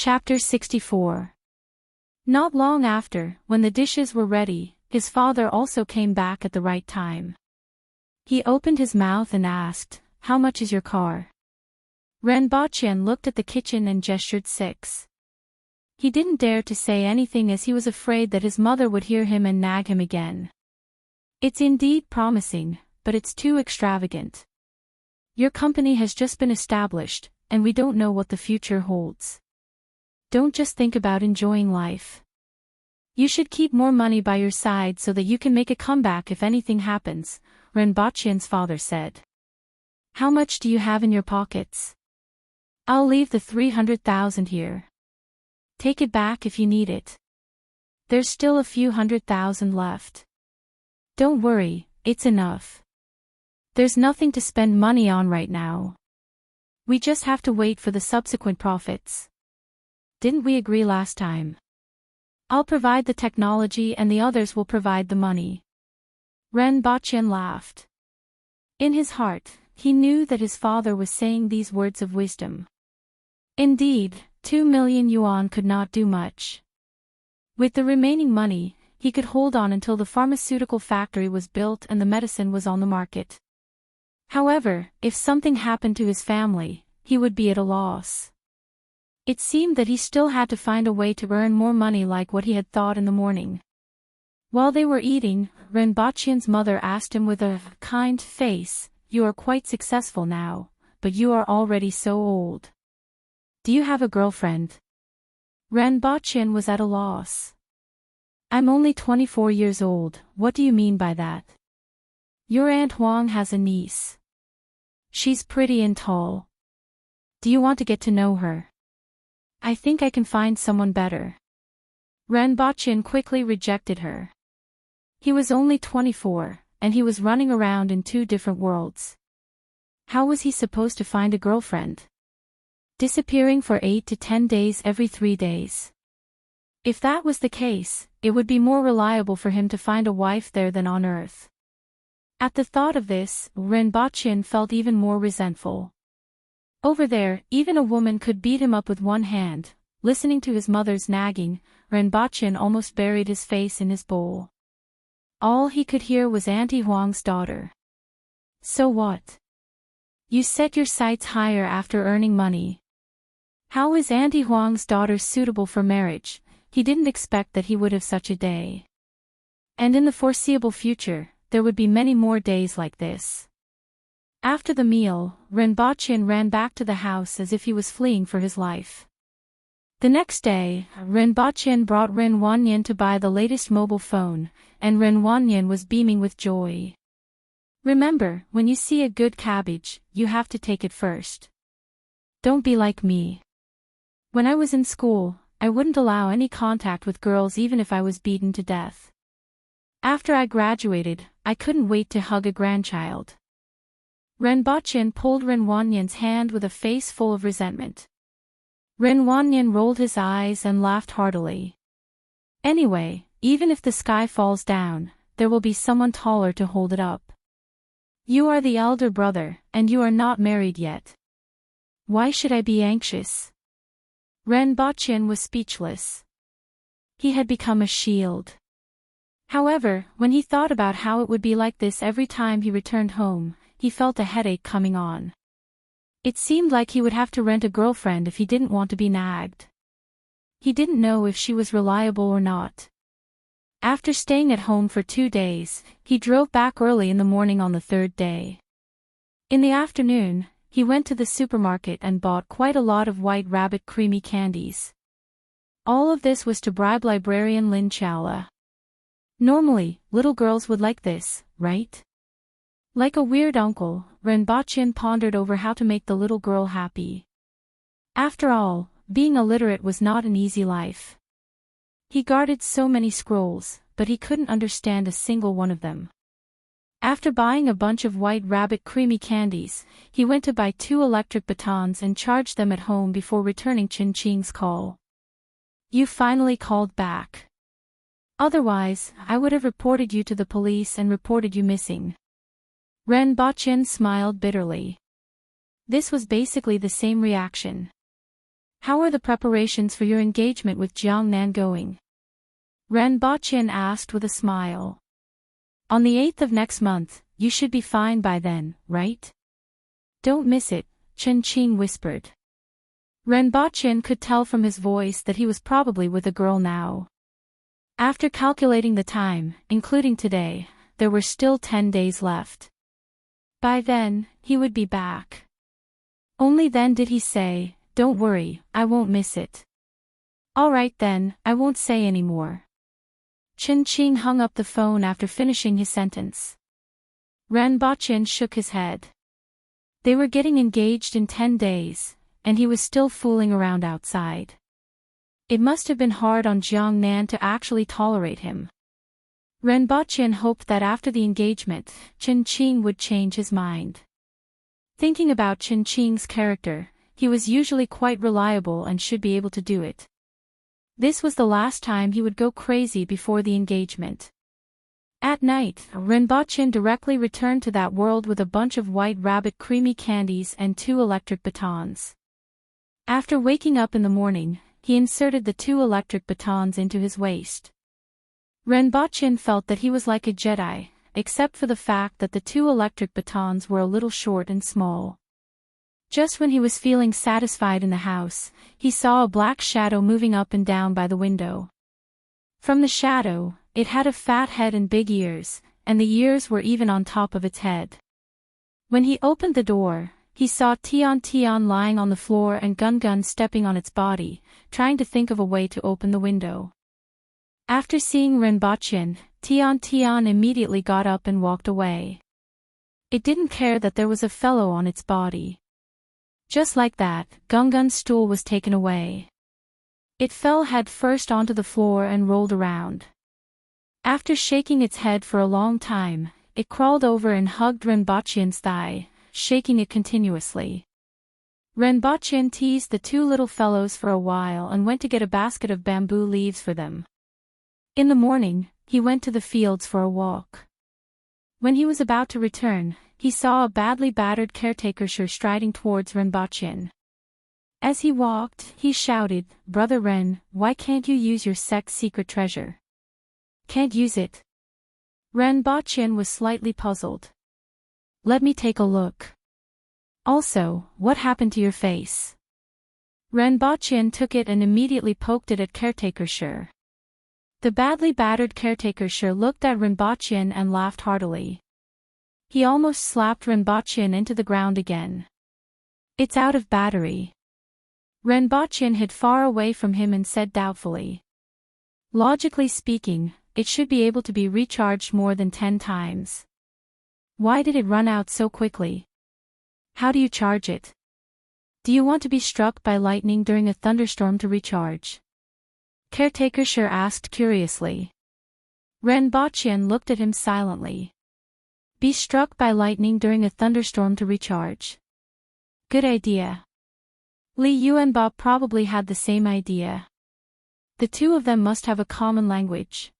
Chapter 64. Not long after, when the dishes were ready, his father also came back at the right time. He opened his mouth and asked, "How much is your car?" Renbachien looked at the kitchen and gestured 6. He didn't dare to say anything as he was afraid that his mother would hear him and nag him again. "It's indeed promising, but it's too extravagant. Your company has just been established, and we don't know what the future holds. Don't just think about enjoying life. You should keep more money by your side so that you can make a comeback if anything happens," Renbachien's father said. "How much do you have in your pockets?" "I'll leave the 300,000 here. Take it back if you need it. There's still a few 100,000 left. Don't worry, it's enough. There's nothing to spend money on right now. We just have to wait for the subsequent profits. Didn't we agree last time? I'll provide the technology and the others will provide the money." Renbachien laughed. In his heart, he knew that his father was saying these words of wisdom. Indeed, 2 million yuan could not do much. With the remaining money, he could hold on until the pharmaceutical factory was built and the medicine was on the market. However, if something happened to his family, he would be at a loss. It seemed that he still had to find a way to earn more money like what he had thought in the morning. While they were eating, Renbachien's mother asked him with a kind face, "You are quite successful now, but you are already so old. Do you have a girlfriend?" Renbachien was at a loss. "I'm only 24 years old, what do you mean by that?" "Your Aunt Huang has a niece. She's pretty and tall. Do you want to get to know her?" "I think I can find someone better." Renbachien quickly rejected her. He was only 24, and he was running around in 2 different worlds. How was he supposed to find a girlfriend? Disappearing for 8 to 10 days every 3 days. If that was the case, it would be more reliable for him to find a wife there than on Earth. At the thought of this, Renbachien felt even more resentful. Over there, even a woman could beat him up with one hand. Listening to his mother's nagging, Renbachien almost buried his face in his bowl. All he could hear was Auntie Huang's daughter. "So what? You set your sights higher after earning money. How is Auntie Huang's daughter suitable for marriage?" He didn't expect that he would have such a day. And in the foreseeable future, there would be many more days like this. After the meal, Renbachien ran back to the house as if he was fleeing for his life. The next day, Renbachien brought Renwanyan to buy the latest mobile phone, and Renwanyan was beaming with joy. "Remember, when you see a good cabbage, you have to take it first. Don't be like me. When I was in school, I wouldn't allow any contact with girls even if I was beaten to death. After I graduated, I couldn't wait to hug a grandchild." Renbachien pulled Renwanyan's hand with a face full of resentment. Renwanyan rolled his eyes and laughed heartily. "Anyway, even if the sky falls down, there will be someone taller to hold it up. You are the elder brother, and you are not married yet. Why should I be anxious?" Renbachien was speechless. He had become a shield. However, when he thought about how it would be like this every time he returned home, he felt a headache coming on. It seemed like he would have to rent a girlfriend if he didn't want to be nagged. He didn't know if she was reliable or not. After staying at home for 2 days, he drove back early in the morning on the 3rd day. In the afternoon, he went to the supermarket and bought quite a lot of White Rabbit creamy candies. All of this was to bribe librarian Lin Chaola. Normally, little girls would like this, right? Like a weird uncle, Renbachien pondered over how to make the little girl happy. After all, being illiterate was not an easy life. He guarded so many scrolls, but he couldn't understand a single one of them. After buying a bunch of White Rabbit creamy candies, he went to buy 2 electric batons and charged them at home before returning Chin Ching's call. "You finally called back. Otherwise, I would have reported you to the police and reported you missing." Renbachien smiled bitterly. This was basically the same reaction. How are the preparations for your engagement with Jiang Nan going? Ren Baqin asked with a smile. On the 8th of next month, you should be fine by then, right? Don't miss it, Chen Qing whispered. Ren Baqin could tell from his voice that he was probably with a girl now. After calculating the time, including today, there were still 10 days left. By then, he would be back. Only then did he say, "Don't worry, I won't miss it." All right then, I won't say any more. Chen Qing hung up the phone after finishing his sentence. Ren Baqin shook his head. They were getting engaged in 10 days, and he was still fooling around outside. It must have been hard on Jiang Nan to actually tolerate him. Ren Baqin hoped that after the engagement, Chen Qing would change his mind. Thinking about Chen Qing's character, he was usually quite reliable and should be able to do it. This was the last time he would go crazy before the engagement. At night, Ren Baqin directly returned to that world with a bunch of white rabbit creamy candies and 2 electric batons. After waking up in the morning, he inserted the 2 electric batons into his waist. Ren Baqin felt that he was like a Jedi, except for the fact that the 2 electric batons were a little short and small. Just when he was feeling satisfied in the house, he saw a black shadow moving up and down by the window. From the shadow, it had a fat head and big ears, and the ears were even on top of its head. When he opened the door, he saw Tian Tian lying on the floor and Gun Gun stepping on its body, trying to think of a way to open the window. After seeing Ren Baqin, Tian Tian immediately got up and walked away. It didn't care that there was a fellow on its body. Just like that, Gungun's stool was taken away. It fell head first onto the floor and rolled around. After shaking its head for a long time, it crawled over and hugged Ren Baqin's thigh, shaking it continuously. Ren Baqin teased the 2 little fellows for a while and went to get a basket of bamboo leaves for them. In the morning, he went to the fields for a walk. When he was about to return, he saw a badly battered caretaker striding towards Ren Baqin. As he walked, he shouted, "Brother Ren, why can't you use your sect's secret treasure?" "Can't use it?" Ren Baqin was slightly puzzled. "Let me take a look. Also, what happened to your face?" Ren Baqin took it and immediately poked it at caretaker Shi. The badly battered caretaker Shi looked at Ren Baqin and laughed heartily. He almost slapped Ren Baqin into the ground again. "It's out of battery." Ren Baqin hid far away from him and said doubtfully. "Logically speaking, it should be able to be recharged more than 10 times. Why did it run out so quickly? How do you charge it? Do you want to be struck by lightning during a thunderstorm to recharge?" Caretaker Shi asked curiously. Ren Baqin looked at him silently. Be struck by lightning during a thunderstorm to recharge. Good idea. Li Yuanba probably had the same idea. The 2 of them must have a common language.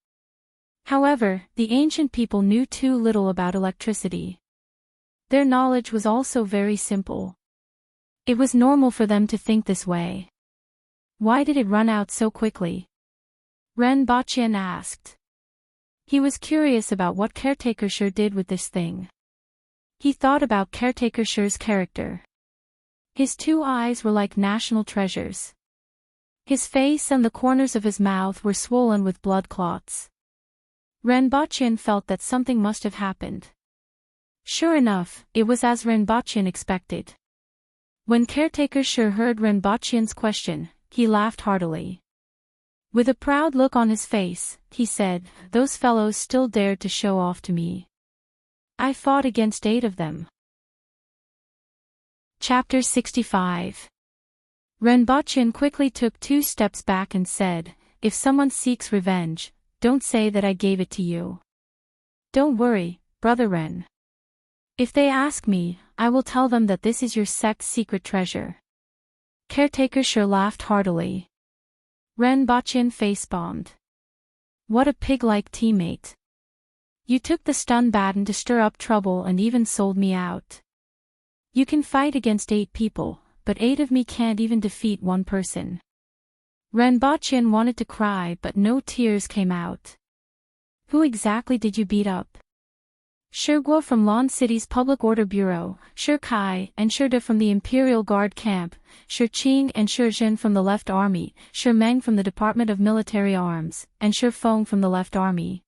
However, the ancient people knew too little about electricity. Their knowledge was also very simple. It was normal for them to think this way. Why did it run out so quickly? Ren Baqin asked. He was curious about what caretaker Shi did with this thing. He thought about caretaker Shi's character. His 2 eyes were like national treasures. His face and the corners of his mouth were swollen with blood clots. Ren Baqin felt that something must have happened. Sure enough, it was as Ren Baqin expected. When caretaker Shi heard Ren Baqin's question, he laughed heartily. With a proud look on his face, he said, "Those fellows still dared to show off to me. I fought against 8 of them." Chapter 65. Ren Baqin quickly took 2 steps back and said, "If someone seeks revenge, don't say that I gave it to you. Don't worry, Brother Ren. If they ask me, I will tell them that this is your sect's secret treasure." Caretaker Shi laughed heartily. Ren Baqin face-bombed. What a pig-like teammate. You took the stun baton to stir up trouble and even sold me out. You can fight against 8 people, but 8 of me can't even defeat one person. Renbochin wanted to cry but no tears came out. Who exactly did you beat up? Shiguo from Lon City's Public Order Bureau, Kai and Shide from the Imperial Guard Camp, Qing and Jin from the Left Army, Meng from the Department of Military Arms, and Feng from the Left Army.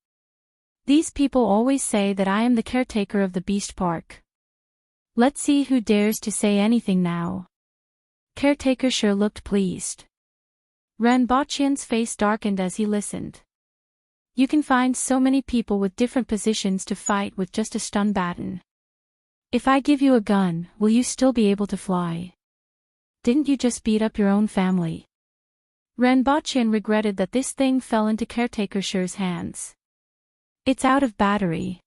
These people always say that I am the caretaker of the Beast Park. Let's see who dares to say anything now. Caretaker Shi looked pleased. Renbochin's face darkened as he listened. You can find so many people with different positions to fight with just a stun baton. If I give you a gun, will you still be able to fly? Didn't you just beat up your own family? Renbochin regretted that this thing fell into Caretaker Shi's hands. It's out of battery.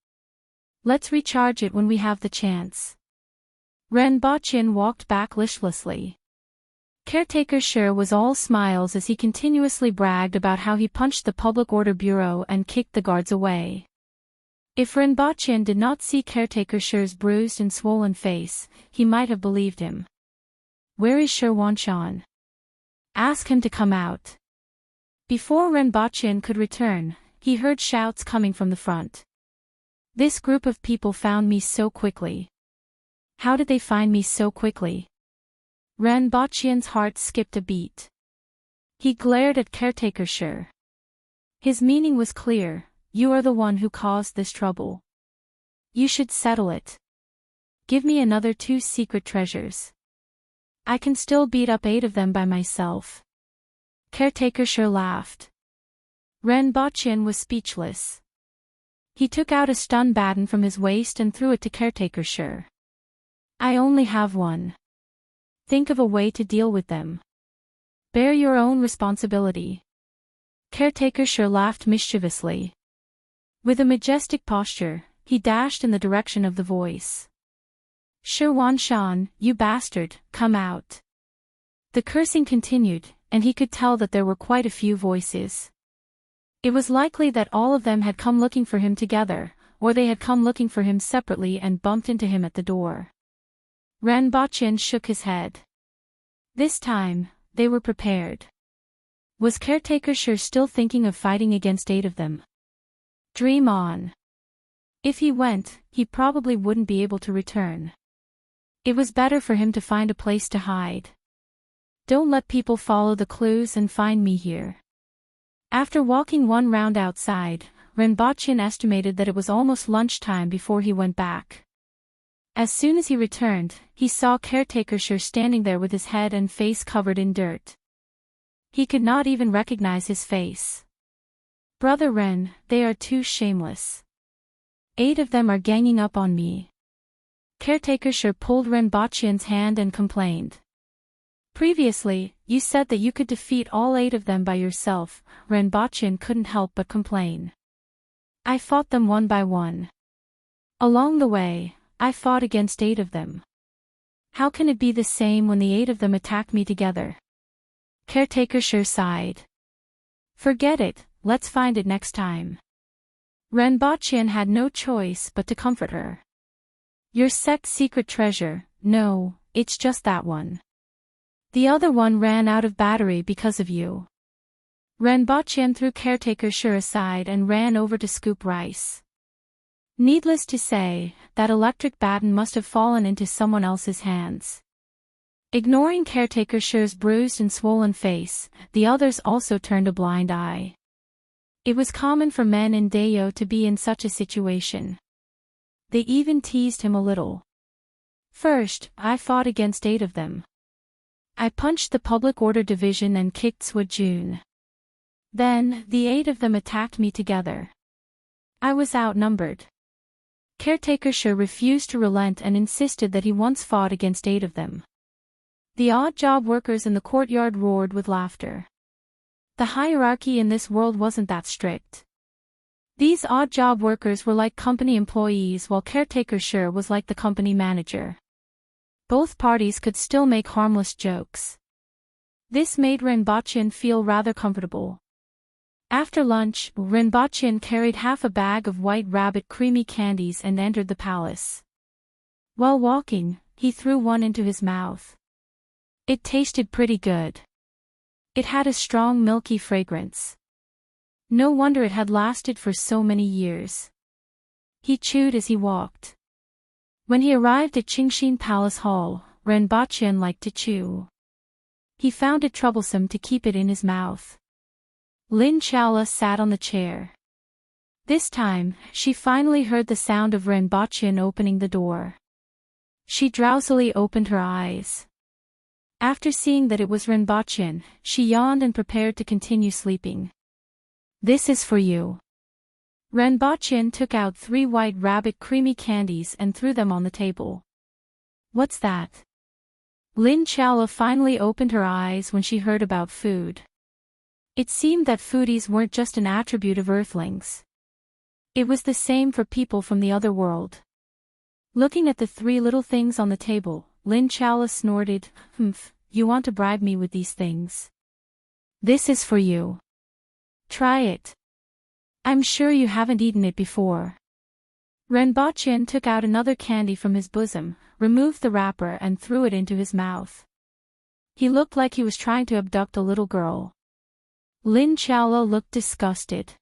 Let's recharge it when we have the chance. Renbochin walked back listlessly. Caretaker Shi was all smiles as he continuously bragged about how he punched the Public Order Bureau and kicked the guards away. If Renbochin did not see Caretaker Shi's bruised and swollen face, he might have believed him. Where is Shi Wanshan? Ask him to come out. Before Renbochin could return, he heard shouts coming from the front. This group of people found me so quickly. How did they find me so quickly? Renbochin's heart skipped a beat. He glared at Caretaker Shi. His meaning was clear: you are the one who caused this trouble. You should settle it. Give me another 2 secret treasures. I can still beat up 8 of them by myself. Caretaker Shi laughed. Renbochin was speechless. He took out a stun baton from his waist and threw it to Caretaker Shi. I only have one. Think of a way to deal with them. Bear your own responsibility. Caretaker Shi laughed mischievously. With a majestic posture, he dashed in the direction of the voice. Shi Wanshan, you bastard, come out. The cursing continued, and he could tell that there were quite a few voices. It was likely that all of them had come looking for him together, or they had come looking for him separately and bumped into him at the door. Renbochin shook his head. This time, they were prepared. Was Caretaker Shi still thinking of fighting against 8 of them? Dream on. If he went, he probably wouldn't be able to return. It was better for him to find a place to hide. Don't let people follow the clues and find me here. After walking 1 round outside, Renbochin estimated that it was almost lunchtime before he went back. As soon as he returned, he saw Caretaker Shi standing there with his head and face covered in dirt. He could not even recognize his face. Brother Ren, they are too shameless. 8 of them are ganging up on me. Caretaker Shi pulled Renbochin's hand and complained. Previously, you said that you could defeat all 8 of them by yourself. Renbochin couldn't help but complain. I fought them one by one. Along the way, I fought against 8 of them. How can it be the same when the 8 of them attacked me together? Caretaker Shi sighed. Forget it, let's find it next time. Renbochin had no choice but to comfort her. Your sect's secret treasure, no, it's just that one. The other one ran out of battery because of you. Renbochin threw Caretaker Shi aside and ran over to scoop rice. Needless to say, that electric baton must have fallen into someone else's hands. Ignoring Caretaker Shi's bruised and swollen face, the others also turned a blind eye. It was common for men in Dayo to be in such a situation. They even teased him a little. First, I fought against 8 of them. I punched the Public Order Division and kicked Jun. Then, the 8 of them attacked me together. I was outnumbered. Caretaker Shi refused to relent and insisted that he once fought against 8 of them. The odd job workers in the courtyard roared with laughter. The hierarchy in this world wasn't that strict. These odd job workers were like company employees while Caretaker Shi was like the company manager. Both parties could still make harmless jokes. This made Renbochin feel rather comfortable. After lunch, Renbochin carried half a bag of White Rabbit creamy candies and entered the palace. While walking, he threw one into his mouth. It tasted pretty good. It had a strong milky fragrance. No wonder it had lasted for so many years. He chewed as he walked. When he arrived at Qingxin Palace Hall, Renbaqian liked to chew. He found it troublesome to keep it in his mouth. Lin Chaola sat on the chair. This time, she finally heard the sound of Renbaqian opening the door. She drowsily opened her eyes. After seeing that it was Renbaqian, she yawned and prepared to continue sleeping. This is for you. Renbaqian took out 3 white rabbit creamy candies and threw them on the table. What's that? Lin Chaola finally opened her eyes when she heard about food. It seemed that foodies weren't just an attribute of Earthlings. It was the same for people from the other world. Looking at the 3 little things on the table, Lin Chaola snorted, "Humph, you want to bribe me with these things? This is for you. Try it. I'm sure you haven't eaten it before." Renbaqian took out another candy from his bosom, removed the wrapper and threw it into his mouth. He looked like he was trying to abduct a little girl. Lin Chaola looked disgusted.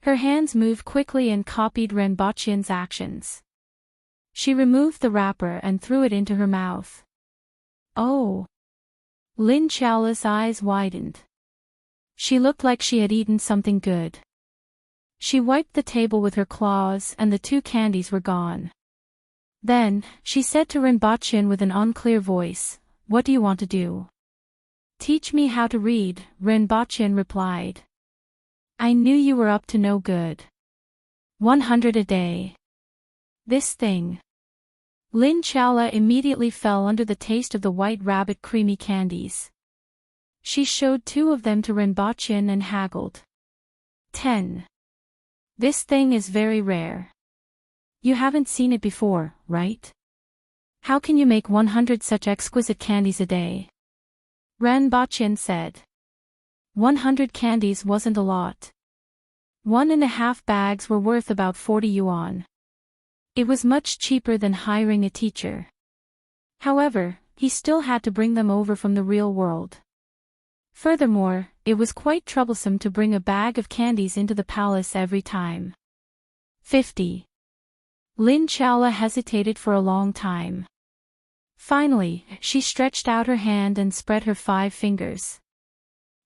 Her hands moved quickly and copied Renbaqian's actions. She removed the wrapper and threw it into her mouth. Oh! Lin Chaola's eyes widened. She looked like she had eaten something good. She wiped the table with her claws and the 2 candies were gone. Then, she said to Renbaqian with an unclear voice, "What do you want to do?" "Teach me how to read," Renbaqian replied. "I knew you were up to no good. 100 a day. This thing." Lin Chaola immediately fell under the taste of the white rabbit creamy candies. She showed 2 of them to Renbaqian and haggled. 10. This thing is very rare. You haven't seen it before, right? How can you make 100 such exquisite candies a day? Renbaqian said. 100 candies wasn't a lot. 1.5 bags were worth about 40 yuan. It was much cheaper than hiring a teacher. However, he still had to bring them over from the real world. Furthermore, it was quite troublesome to bring a bag of candies into the palace every time. 50. Lin Chaola hesitated for a long time. Finally, she stretched out her hand and spread her 5 fingers.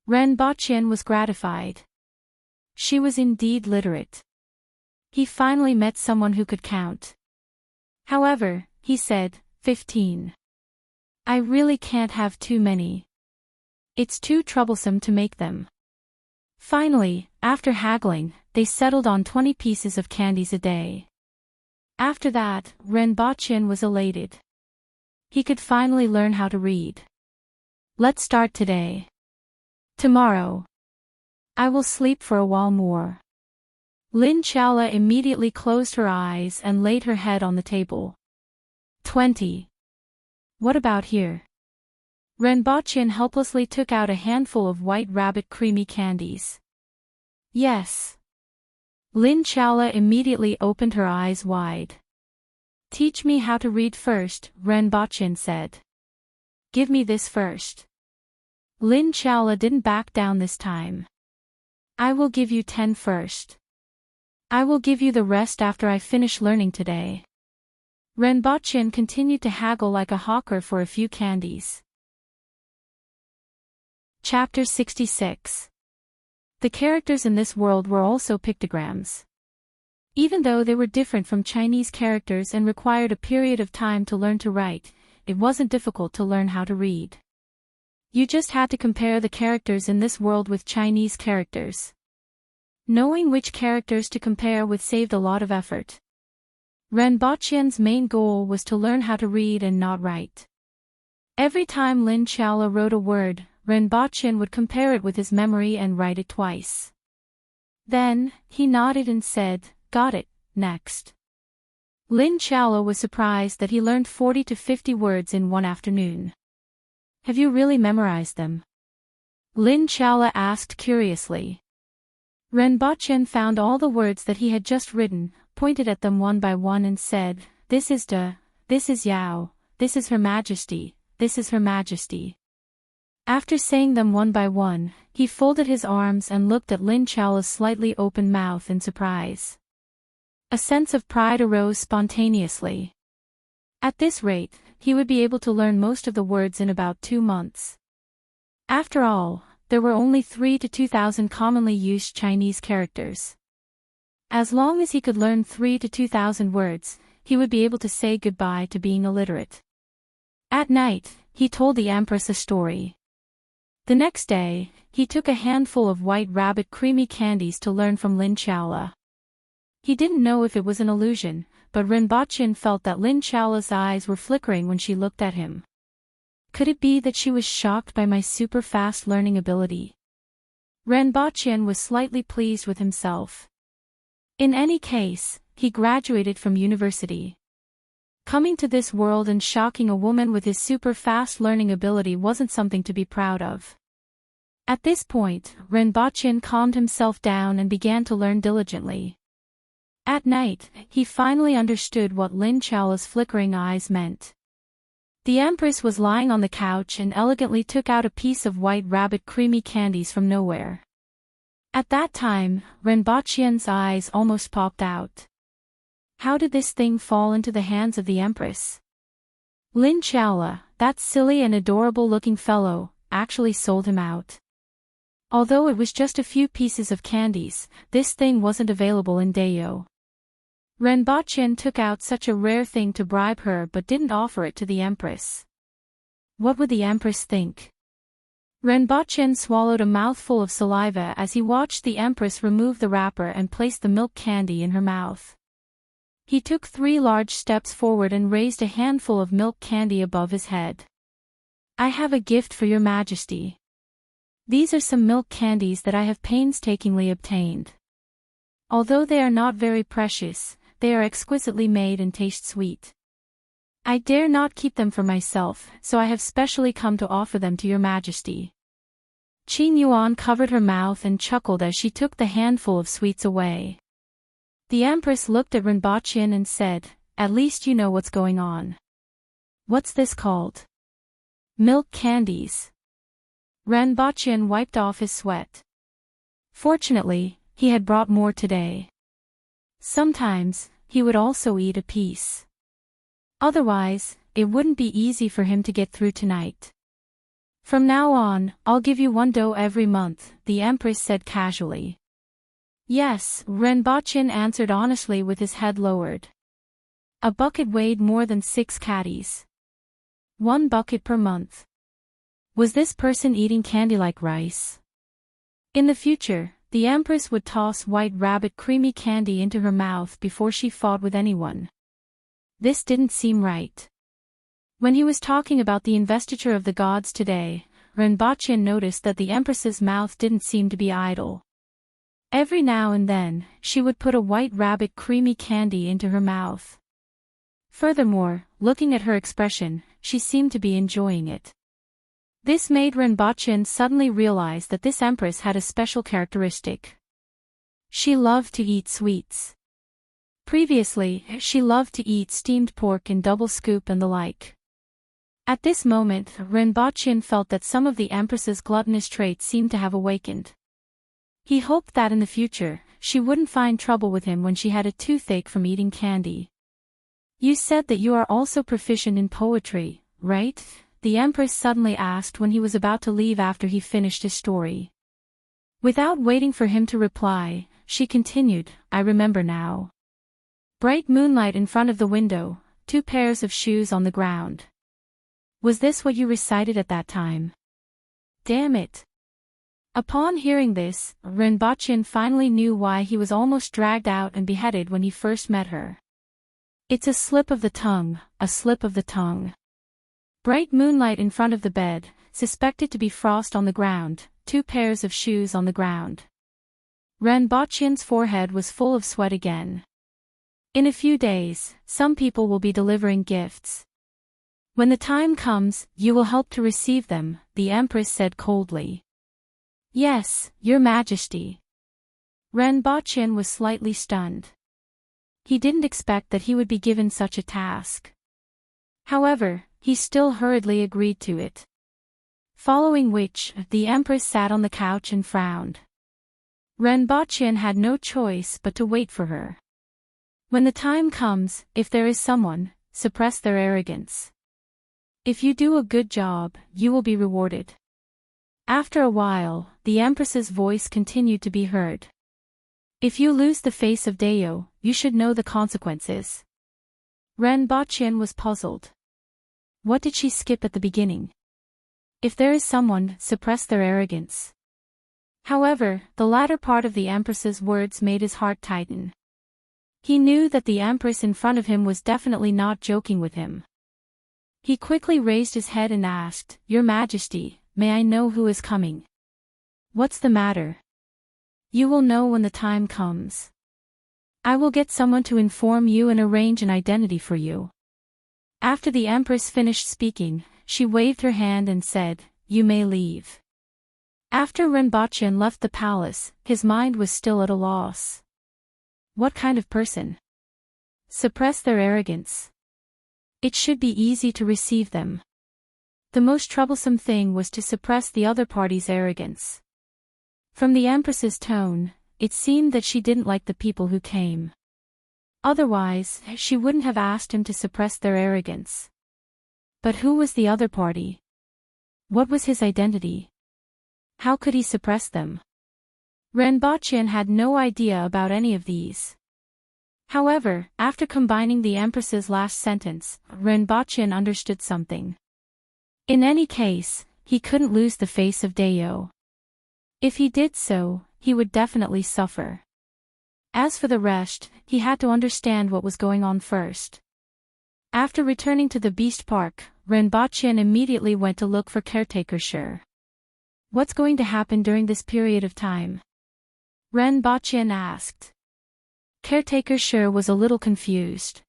Renbaqian was gratified. She was indeed literate. He finally met someone who could count. However, he said, 15. I really can't have too many. It's too troublesome to make them. Finally, after haggling, they settled on 20 pieces of candies a day. After that, Renbaqian was elated. He could finally learn how to read. Let's start today. Tomorrow. I will sleep for a while more. Lin Chaola immediately closed her eyes and laid her head on the table. 20. What about here? Renbaqian helplessly took out a handful of white rabbit creamy candies. Yes. Lin Chaola immediately opened her eyes wide. Teach me how to read first, Renbaqian said. Give me this first. Lin Chaola didn't back down this time. I will give you 10 first. I will give you the rest after I finish learning today. Renbaqian continued to haggle like a hawker for a few candies. Chapter 66. The characters in this world were also pictograms. Even though they were different from Chinese characters and required a period of time to learn to write, it wasn't difficult to learn how to read. You just had to compare the characters in this world with Chinese characters. Knowing which characters to compare with saved a lot of effort. Renbaqian's main goal was to learn how to read and not write. Every time Lin Chaola wrote a word, Renbaqian would compare it with his memory and write it twice. Then, he nodded and said, "Got it, next." Lin Chaola was surprised that he learned 40 to 50 words in one afternoon. Have you really memorized them? Lin Chaola asked curiously. Renbaqian found all the words that he had just written, pointed at them one by one and said, "This is De, this is Yao, this is Her Majesty, "This is Her Majesty." After saying them one by one, he folded his arms and looked at Lin Chaola's slightly open mouth in surprise. A sense of pride arose spontaneously. At this rate, he would be able to learn most of the words in about 2 months. After all, there were only 3 to 2,000 commonly used Chinese characters. As long as he could learn 3 to 2,000 words, he would be able to say goodbye to being illiterate. At night, he told the Empress a story. The next day, he took a handful of White Rabbit creamy candies to learn from Lin Chaola. He didn't know if it was an illusion, but Renbochin felt that Lin Chaola's eyes were flickering when she looked at him. Could it be that she was shocked by my super fast learning ability? Renbochin was slightly pleased with himself. In any case, he graduated from university. Coming to this world and shocking a woman with his super fast learning ability wasn't something to be proud of. At this point, Renbochin calmed himself down and began to learn diligently. At night, he finally understood what Lin Chaola's flickering eyes meant. The Empress was lying on the couch and elegantly took out a piece of White Rabbit creamy candies from nowhere. At that time, Renbochin's eyes almost popped out. How did this thing fall into the hands of the Empress? Lin Chaola, that silly and adorable-looking fellow, actually sold him out. Although it was just a few pieces of candies, this thing wasn't available in Dayo. Renbochin took out such a rare thing to bribe her but didn't offer it to the Empress. What would the Empress think? Renbochin swallowed a mouthful of saliva as he watched the Empress remove the wrapper and place the milk candy in her mouth. He took 3 large steps forward and raised a handful of milk candy above his head. "I have a gift for your Majesty. These are some milk candies that I have painstakingly obtained. Although they are not very precious, they are exquisitely made and taste sweet. I dare not keep them for myself, so I have specially come to offer them to your Majesty." Qin Yuan covered her mouth and chuckled as she took the handful of sweets away. The Empress looked at Renbochin and said, "At least you know what's going on." "What's this called?" "Milk candies." Renbochin wiped off his sweat. Fortunately, he had brought more today. Sometimes, he would also eat a piece. Otherwise, it wouldn't be easy for him to get through tonight. "From now on, I'll give you 1 dough every month," the Empress said casually. "Yes," Renbochin answered honestly with his head lowered. A bucket weighed more than 6 caddies. 1 bucket per month. Was this person eating candy like rice? In the future, the Empress would toss White Rabbit creamy candy into her mouth before she fought with anyone. This didn't seem right. When he was talking about the investiture of the gods today, Renbochin noticed that the Empress's mouth didn't seem to be idle. Every now and then, she would put a White Rabbit creamy candy into her mouth. Furthermore, looking at her expression, she seemed to be enjoying it. This made Renbochin suddenly realize that this Empress had a special characteristic. She loved to eat sweets. Previously, she loved to eat steamed pork in double scoop and the like. At this moment, Renbochin felt that some of the Empress's gluttonous traits seemed to have awakened. He hoped that in the future, she wouldn't find trouble with him when she had a toothache from eating candy. "You said that you are also proficient in poetry, right?" the Empress suddenly asked when he was about to leave after he finished his story. Without waiting for him to reply, she continued, "I remember now. Bright moonlight in front of the window, 2 pairs of shoes on the ground. Was this what you recited at that time? Damn it." Upon hearing this, Renbochin finally knew why he was almost dragged out and beheaded when he first met her. It's a slip of the tongue, a slip of the tongue. Bright moonlight in front of the bed, suspected to be frost on the ground, 2 pairs of shoes on the ground. Renbochin's forehead was full of sweat again. In a few days, some people will be delivering gifts. When the time comes, you will help to receive them, the Empress said coldly. Yes, Your Majesty. Renbochin was slightly stunned. He didn't expect that he would be given such a task. However, he still hurriedly agreed to it. Following which, the Empress sat on the couch and frowned. Renbachien had no choice but to wait for her. When the time comes, if there is someone, suppress their arrogance. If you do a good job, you will be rewarded. After a while, the Empress's voice continued to be heard. If you lose the face of Deo, you should know the consequences. Renbachien was puzzled. What did she skip at the beginning? If there is someone, suppress their arrogance. However, the latter part of the Empress's words made his heart tighten. He knew that the Empress in front of him was definitely not joking with him. He quickly raised his head and asked, "Your Majesty, may I know who is coming?" "What's the matter?" "You will know when the time comes. I will get someone to inform you and arrange an identity for you." After the Empress finished speaking, she waved her hand and said, "You may leave." After Renbachien left the palace, his mind was still at a loss. What kind of person? Suppress their arrogance. It should be easy to receive them. The most troublesome thing was to suppress the other party's arrogance. From the Empress's tone, it seemed that she didn't like the people who came. Otherwise, she wouldn't have asked him to suppress their arrogance. But who was the other party? What was his identity? How could he suppress them? Renbachien had no idea about any of these. However, after combining the Empress's last sentence, Renbachien understood something. In any case, he couldn't lose the face of Deo. If he did so, he would definitely suffer. As for the rest, he had to understand what was going on first. After returning to the Beast Park, Renbachien immediately went to look for Caretaker Sher. What's going to happen during this period of time? Renbachien asked. Caretaker Sher was a little confused.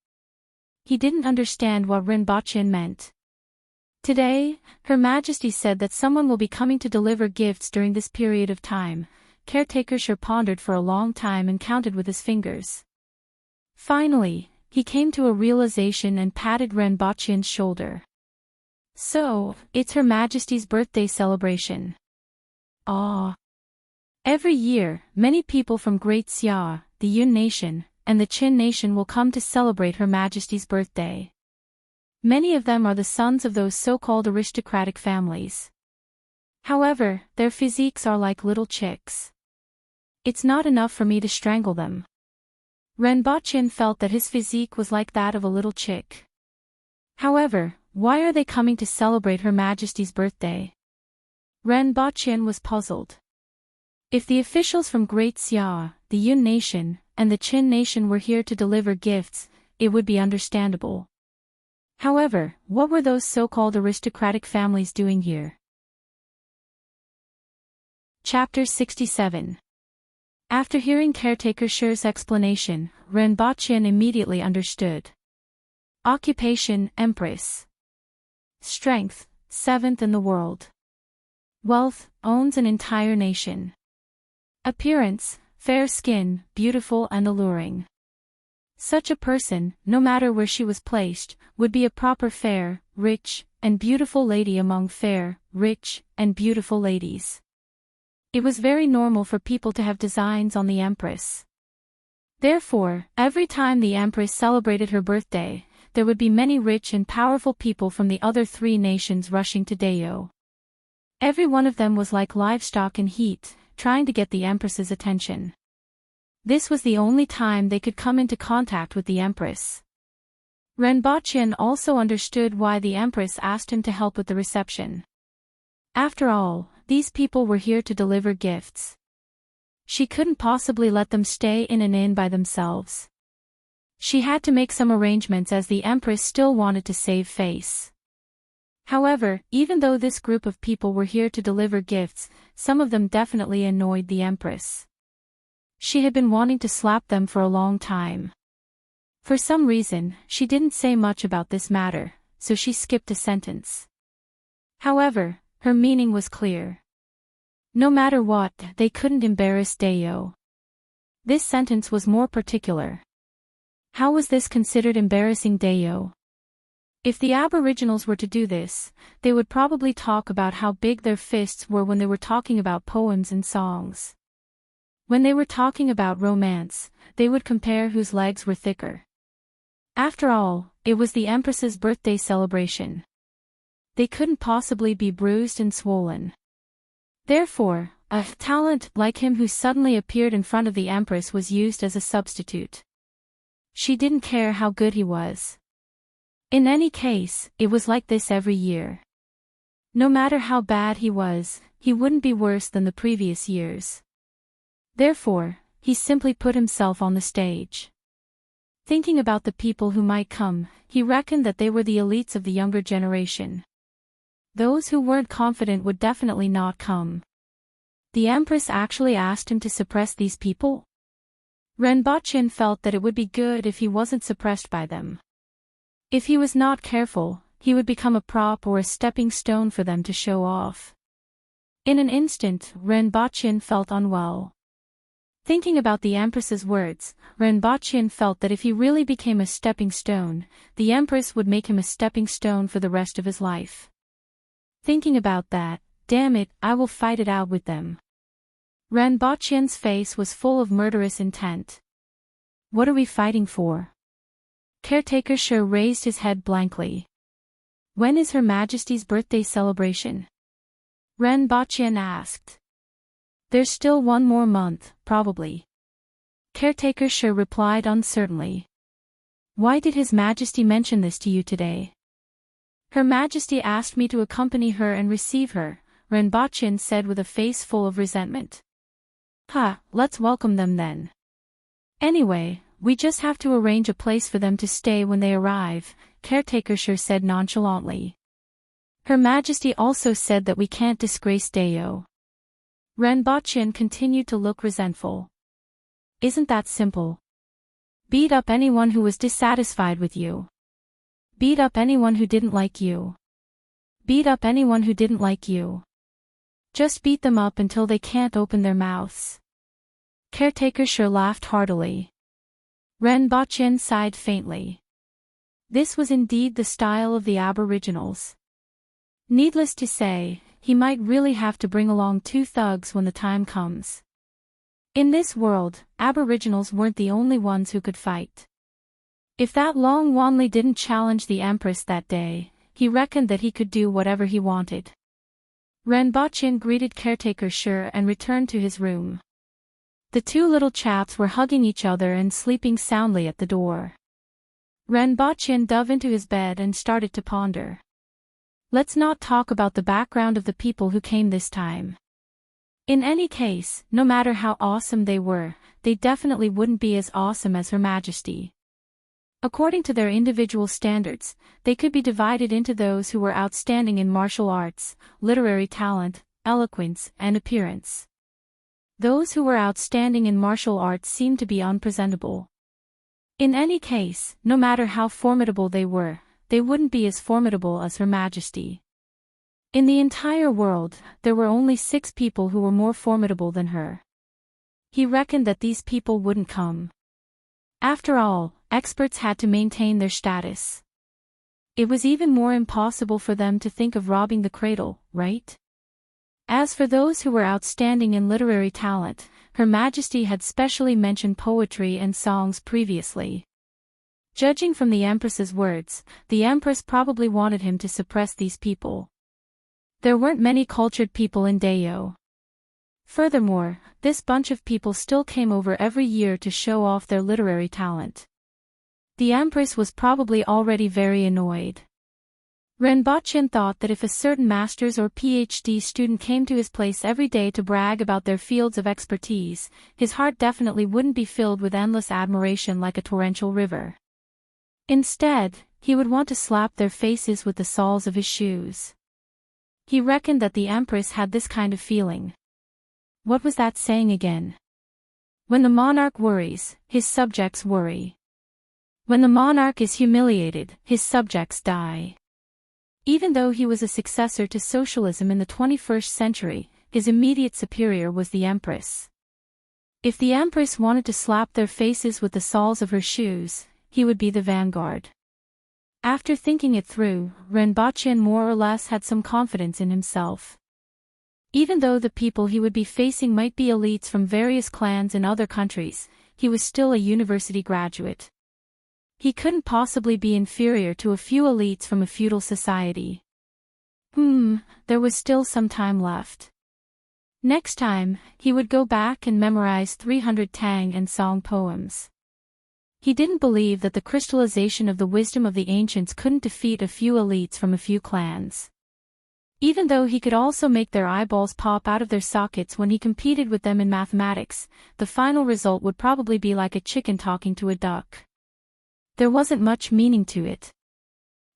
He didn't understand what Renbachien meant. Today, Her Majesty said that someone will be coming to deliver gifts during this period of time. Caretaker Sher pondered for a long time and counted with his fingers. Finally, he came to a realization and patted Renbachien's shoulder. So, it's Her Majesty's birthday celebration. Ah. Every year, many people from Great Xia, the Yun Nation, and the Qin Nation will come to celebrate Her Majesty's birthday. Many of them are the sons of those so-called aristocratic families. However, their physiques are like little chicks. It's not enough for me to strangle them. Renbachien felt that his physique was like that of a little chick. However, why are they coming to celebrate Her Majesty's birthday? Renbachien was puzzled. If the officials from Great Xia, the Yun Nation, and the Qin Nation were here to deliver gifts, it would be understandable. However, what were those so-called aristocratic families doing here? Chapter 67. After hearing Caretaker Sher's explanation, Renbachien immediately understood. Occupation, Empress. Strength, 7th in the world. Wealth, owns an entire nation. Appearance, fair skin, beautiful and alluring. Such a person, no matter where she was placed, would be a proper fair, rich, and beautiful lady among fair, rich, and beautiful ladies. It was very normal for people to have designs on the Empress. Therefore, every time the Empress celebrated her birthday, there would be many rich and powerful people from the other 3 nations rushing to Deo. Every one of them was like livestock in heat, trying to get the Empress's attention. This was the only time they could come into contact with the Empress. Renbachien also understood why the Empress asked him to help with the reception. After all, these people were here to deliver gifts. She couldn't possibly let them stay in an inn by themselves. She had to make some arrangements as the Empress still wanted to save face. However, even though this group of people were here to deliver gifts, some of them definitely annoyed the Empress. She had been wanting to slap them for a long time. For some reason, she didn't say much about this matter, so she skipped a sentence. However, her meaning was clear. No matter what, they couldn't embarrass Deo. This sentence was more particular. How was this considered embarrassing Deo? If the Aboriginals were to do this, they would probably talk about how big their fists were when they were talking about poems and songs. When they were talking about romance, they would compare whose legs were thicker. After all, it was the Empress's birthday celebration. They couldn't possibly be bruised and swollen. Therefore, a talent like him who suddenly appeared in front of the Empress was used as a substitute. She didn't care how good he was. In any case, it was like this every year. No matter how bad he was, he wouldn't be worse than the previous years. Therefore, he simply put himself on the stage. Thinking about the people who might come, he reckoned that they were the elites of the younger generation. Those who weren't confident would definitely not come. The Empress actually asked him to suppress these people? Rinpoche felt that it would be good if he wasn't suppressed by them. If he was not careful, he would become a prop or a stepping stone for them to show off. In an instant, Rinpoche felt unwell. Thinking about the Empress's words, Rinpoche felt that if he really became a stepping stone, the Empress would make him a stepping stone for the rest of his life. Thinking about that, damn it, I will fight it out with them. Rinpoche's face was full of murderous intent. What are we fighting for? Caretaker Sher raised his head blankly. When is Her Majesty's birthday celebration? Rinpoche asked. There's still one more month, probably. Caretaker Sher replied uncertainly. Why did His Majesty mention this to you today? Her Majesty asked me to accompany her and receive her, Rinpoche said with a face full of resentment. Let's welcome them then. Anyway, we just have to arrange a place for them to stay when they arrive, Caretaker Sher said nonchalantly. Her Majesty also said that we can't disgrace Deo. Rinpoche continued to look resentful. Isn't that simple? Beat up anyone who was dissatisfied with you. Beat up anyone who didn't like you. Beat up anyone who didn't like you. Just beat them up until they can't open their mouths. Caretaker Sher laughed heartily. Rinpoche sighed faintly. This was indeed the style of the Aboriginals. Needless to say, he might really have to bring along 2 thugs when the time comes. In this world, Aboriginals weren't the only ones who could fight. If that Long Wanli didn't challenge the Empress that day, he reckoned that he could do whatever he wanted. Rinpoche greeted Caretaker Sher and returned to his room. The 2 little chaps were hugging each other and sleeping soundly at the door. Rinpoche dove into his bed and started to ponder. Let's not talk about the background of the people who came this time. In any case, no matter how awesome they were, they definitely wouldn't be as awesome as Her Majesty. According to their individual standards, they could be divided into those who were outstanding in martial arts, literary talent, eloquence, and appearance. Those who were outstanding in martial arts seemed to be unpresentable. In any case, no matter how formidable they were, they wouldn't be as formidable as Her Majesty. In the entire world, there were only 6 people who were more formidable than her. He reckoned that these people wouldn't come. After all, experts had to maintain their status. It was even more impossible for them to think of robbing the cradle, right? As for those who were outstanding in literary talent, Her Majesty had specially mentioned poetry and songs previously. Judging from the Empress's words, the Empress probably wanted him to suppress these people. There weren't many cultured people in Deo. Furthermore, this bunch of people still came over every year to show off their literary talent. The Empress was probably already very annoyed. Rinpoche thought that if a certain master's or PhD student came to his place every day to brag about their fields of expertise, his heart definitely wouldn't be filled with endless admiration like a torrential river. Instead, he would want to slap their faces with the soles of his shoes. He reckoned that the Empress had this kind of feeling. What was that saying again? When the monarch worries, his subjects worry. When the monarch is humiliated, his subjects die. Even though he was a successor to socialism in the 21st century, his immediate superior was the Empress. If the Empress wanted to slap their faces with the soles of her shoes, he would be the vanguard. After thinking it through, Renbochin more or less had some confidence in himself. Even though the people he would be facing might be elites from various clans in other countries, he was still a university graduate. He couldn't possibly be inferior to a few elites from a feudal society. There was still some time left. Next time, he would go back and memorize 300 Tang and Song poems. He didn't believe that the crystallization of the wisdom of the ancients couldn't defeat a few elites from a few clans. Even though he could also make their eyeballs pop out of their sockets when he competed with them in mathematics, the final result would probably be like a chicken talking to a duck. There wasn't much meaning to it.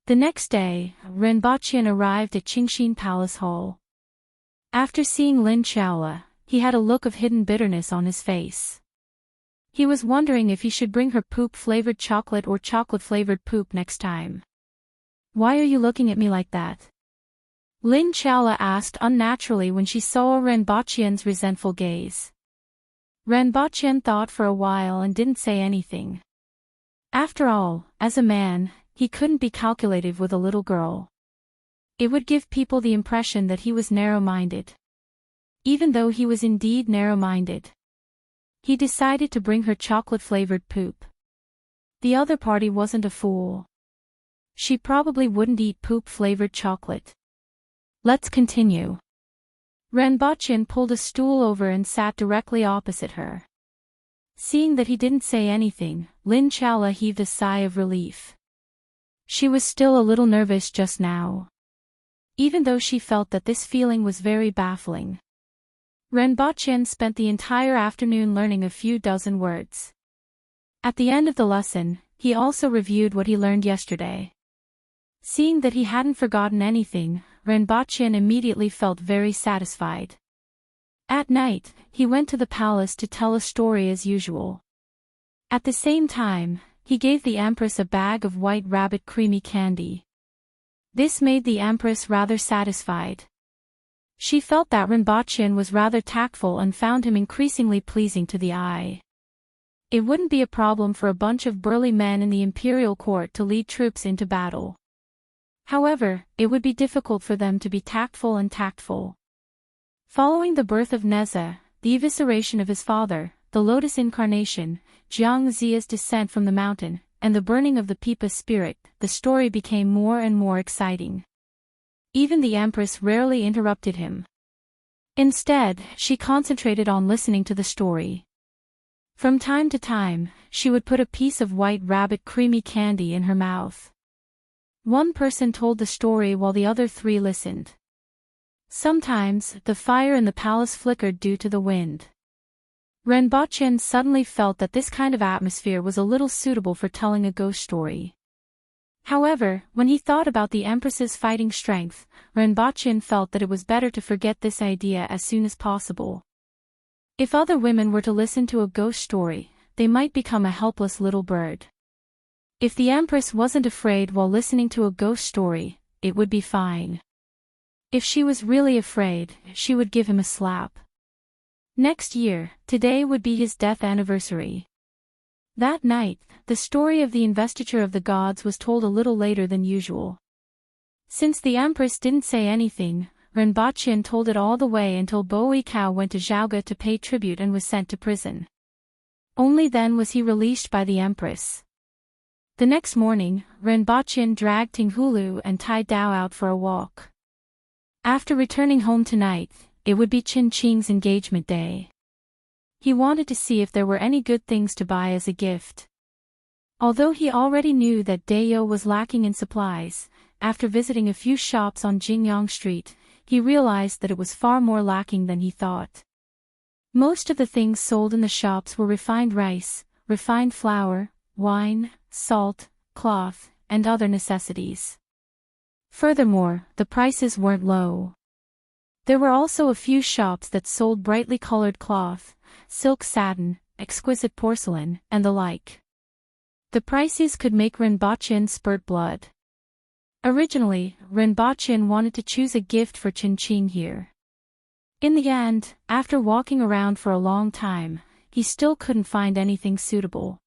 The next day, Renbochin arrived at Qingxin Palace Hall. After seeing Lin Xiaola, he had a look of hidden bitterness on his face. He was wondering if he should bring her poop-flavored chocolate or chocolate-flavored poop next time. "Why are you looking at me like that?" Lin Xiaola asked unnaturally when she saw Renbochin's resentful gaze. Renbochin thought for a while and didn't say anything. After all, as a man, he couldn't be calculative with a little girl. It would give people the impression that he was narrow-minded. Even though he was indeed narrow-minded. He decided to bring her chocolate-flavored poop. The other party wasn't a fool. She probably wouldn't eat poop-flavored chocolate. Let's continue. Renbochin pulled a stool over and sat directly opposite her. Seeing that he didn't say anything, Lin Xiaola heaved a sigh of relief. She was still a little nervous just now. Even though she felt that this feeling was very baffling. Renbochin spent the entire afternoon learning a few dozen words. At the end of the lesson, he also reviewed what he learned yesterday. Seeing that he hadn't forgotten anything, Renbochin immediately felt very satisfied. At night, he went to the palace to tell a story as usual. At the same time, he gave the Empress a bag of white rabbit creamy candy. This made the Empress rather satisfied. She felt that Renbochin was rather tactful and found him increasingly pleasing to the eye. It wouldn't be a problem for a bunch of burly men in the imperial court to lead troops into battle. However, it would be difficult for them to be tactful and tactful. Following the birth of Neza, the evisceration of his father, the lotus incarnation, Jiang Zia's descent from the mountain, and the burning of the Pipa spirit, the story became more and more exciting. Even the Empress rarely interrupted him. Instead, she concentrated on listening to the story. From time to time, she would put a piece of white rabbit creamy candy in her mouth. One person told the story while the other three listened. Sometimes, the fire in the palace flickered due to the wind. Renbochin suddenly felt that this kind of atmosphere was a little suitable for telling a ghost story. However, when he thought about the Empress's fighting strength, Renbochin felt that it was better to forget this idea as soon as possible. If other women were to listen to a ghost story, they might become a helpless little bird. If the Empress wasn't afraid while listening to a ghost story, it would be fine. If she was really afraid, she would give him a slap. Next year, today would be his death anniversary. That night, the story of the investiture of the gods was told a little later than usual. Since the Empress didn't say anything, Renbochin told it all the way until Bo Yikao went to Zhaoga to pay tribute and was sent to prison. Only then was he released by the Empress. The next morning, Renbochin dragged Tinghulu and Tai Dao out for a walk. After returning home tonight, it would be Qin Qing's engagement day. He wanted to see if there were any good things to buy as a gift. Although he already knew that Dayo was lacking in supplies, after visiting a few shops on Jingyang Street, he realized that it was far more lacking than he thought. Most of the things sold in the shops were refined rice, refined flour, wine, salt, cloth, and other necessities. Furthermore, the prices weren't low. There were also a few shops that sold brightly colored cloth, silk satin, exquisite porcelain, and the like. The prices could make Renbochin spurt blood. Originally, Renbochin wanted to choose a gift for Qin Qing here. In the end, after walking around for a long time, he still couldn't find anything suitable.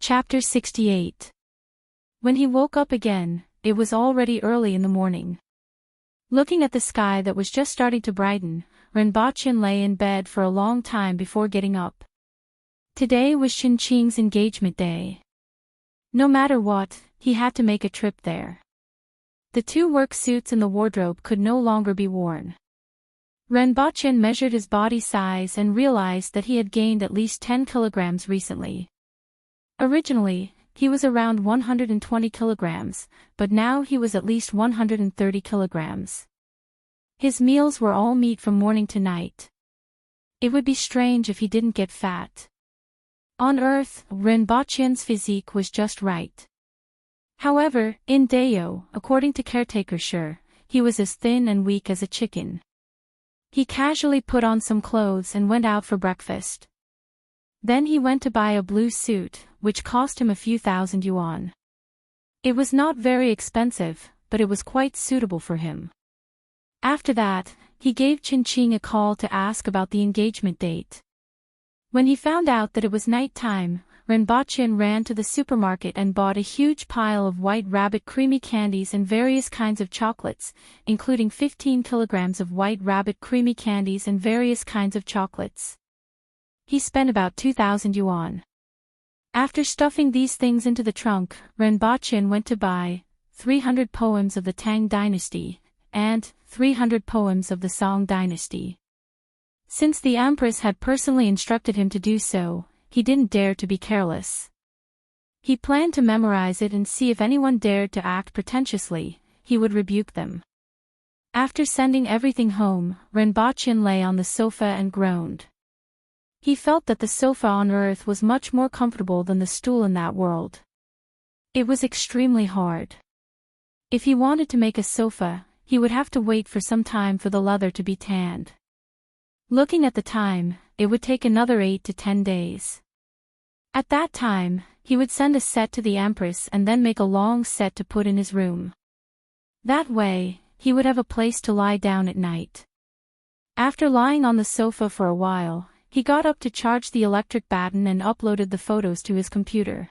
Chapter 68. When he woke up again, it was already early in the morning. Looking at the sky that was just starting to brighten, Renbochin lay in bed for a long time before getting up. Today was Enchanting's engagement day. No matter what, he had to make a trip there. The 2 work suits in the wardrobe could no longer be worn. Renbochin measured his body size and realized that he had gained at least 10 kilograms recently. Originally, he was around 120 kilograms, but now he was at least 130 kilograms. His meals were all meat from morning to night. It would be strange if he didn't get fat. On Earth, Renbochin's physique was just right. However, in Dayo, according to caretaker Sher, he was as thin and weak as a chicken. He casually put on some clothes and went out for breakfast. Then he went to buy a blue suit, which cost him a few thousand yuan. It was not very expensive, but it was quite suitable for him. After that, he gave Enchanting a call to ask about the engagement date. When he found out that it was night time, Renbochin ran to the supermarket and bought a huge pile of white rabbit creamy candies and various kinds of chocolates, including 15 kilograms of white rabbit creamy candies and various kinds of chocolates. He spent about 2,000 yuan. After stuffing these things into the trunk, Renbochin went to buy 300 poems of the Tang dynasty and 300 poems of the Song dynasty. Since the Empress had personally instructed him to do so, he didn't dare to be careless. He planned to memorize it and see if anyone dared to act pretentiously, he would rebuke them. After sending everything home, Renbochin lay on the sofa and groaned. He felt that the sofa on Earth was much more comfortable than the stool in that world. It was extremely hard. If he wanted to make a sofa, he would have to wait for some time for the leather to be tanned. Looking at the time, it would take another 8 to 10 days. At that time, he would send a set to the Empress and then make a long set to put in his room. That way, he would have a place to lie down at night. After lying on the sofa for a while, he got up to charge the electric baton and uploaded the photos to his computer.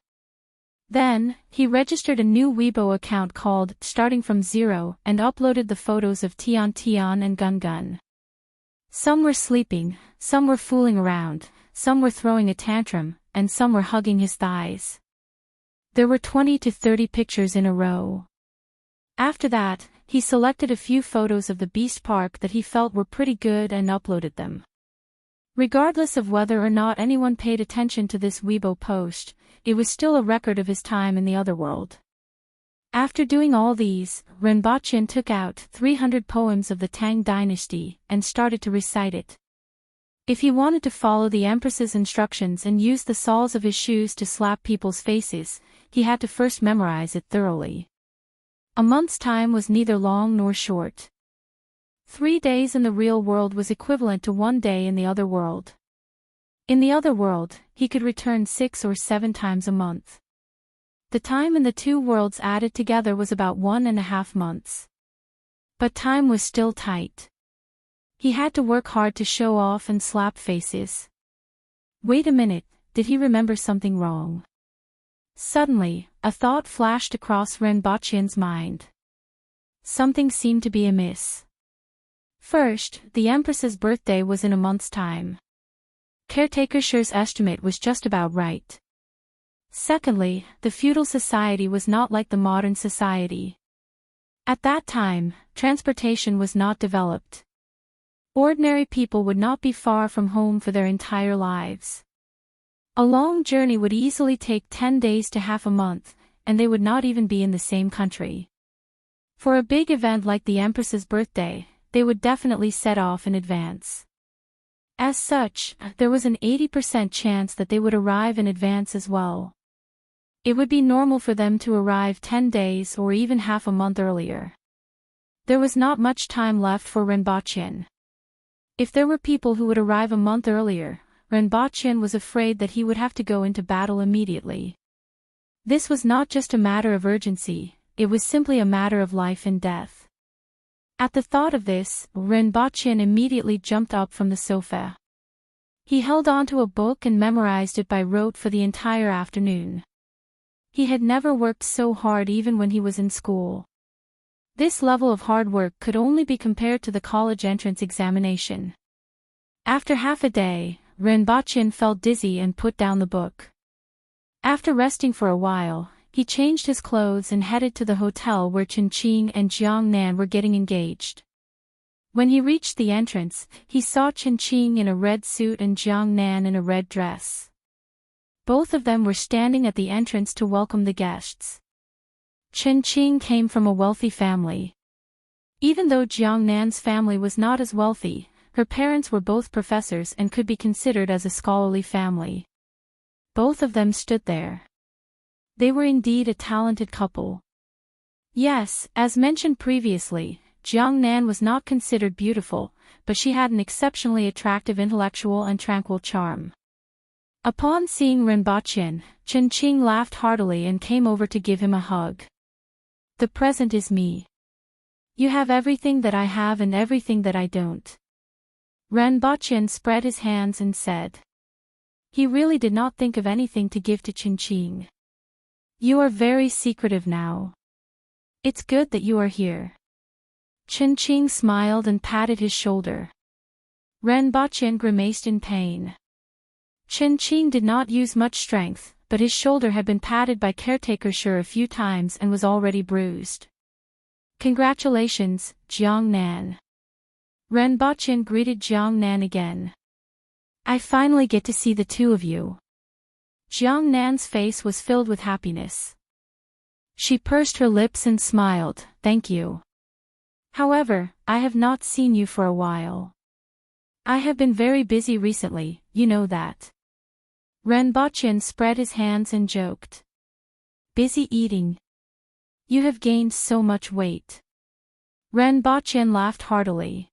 Then, he registered a new Weibo account called Starting from Zero and uploaded the photos of Tian Tian and Gun Gun. Some were sleeping, some were fooling around, some were throwing a tantrum, and some were hugging his thighs. There were 20 to 30 pictures in a row. After that, he selected a few photos of the Beast Park that he felt were pretty good and uploaded them. Regardless of whether or not anyone paid attention to this Weibo post, it was still a record of his time in the other world. After doing all these, Renbochin took out 300 poems of the Tang dynasty and started to recite it. If he wanted to follow the Empress's instructions and use the soles of his shoes to slap people's faces, he had to first memorize it thoroughly. A month's time was neither long nor short. 3 days in the real world was equivalent to 1 day in the other world. In the other world, he could return 6 or 7 times a month. The time in the 2 worlds added together was about 1.5 months. But time was still tight. He had to work hard to show off and slap faces. Wait a minute, did he remember something wrong? Suddenly, a thought flashed across Renbochin's mind. Something seemed to be amiss. First, the Empress's birthday was in a month's time. Caretaker Sher's estimate was just about right. Secondly, the feudal society was not like the modern society. At that time, transportation was not developed. Ordinary people would not be far from home for their entire lives. A long journey would easily take 10 days to half a month, and they would not even be in the same country. For a big event like the Empress's birthday, they would definitely set off in advance. As such, there was an 80% chance that they would arrive in advance as well. It would be normal for them to arrive 10 days or even half a month earlier. There was not much time left for Renbochin. If there were people who would arrive a month earlier, Renbochin was afraid that he would have to go into battle immediately. This was not just a matter of urgency, it was simply a matter of life and death. At the thought of this, Renbochin immediately jumped up from the sofa. He held onto a book and memorized it by rote for the entire afternoon. He had never worked so hard even when he was in school. This level of hard work could only be compared to the college entrance examination. After half a day, Renbochin felt dizzy and put down the book. After resting for a while, he changed his clothes and headed to the hotel where Chen-Ching and Jiang-Nan were getting engaged. When he reached the entrance, he saw Chen-Ching in a red suit and Jiang-Nan in a red dress. Both of them were standing at the entrance to welcome the guests. Chen-Ching came from a wealthy family. Even though Jiang-Nan's family was not as wealthy, her parents were both professors and could be considered as a scholarly family. Both of them stood there. They were indeed a talented couple. Yes, as mentioned previously, Jiang-Nan was not considered beautiful, but she had an exceptionally attractive intellectual and tranquil charm. Upon seeing Renbochin, Chen-Ching laughed heartily and came over to give him a hug. The present is me. You have everything that I have and everything that I don't. Renbochin spread his hands and said. He really did not think of anything to give to Chen-Ching. You are very secretive now. It's good that you are here. Chen-Ching smiled and patted his shoulder. Renbochin grimaced in pain. Chen-Ching did not use much strength, but his shoulder had been patted by caretaker Shi a few times and was already bruised. Congratulations, Jiang-Nan. Renbochin greeted Jiang-Nan again. I finally get to see the two of you. Jiang-Nan's face was filled with happiness. She pursed her lips and smiled, thank you. However, I have not seen you for a while. I have been very busy recently, you know that. Renbochin spread his hands and joked. Busy eating. You have gained so much weight. Renbochin laughed heartily.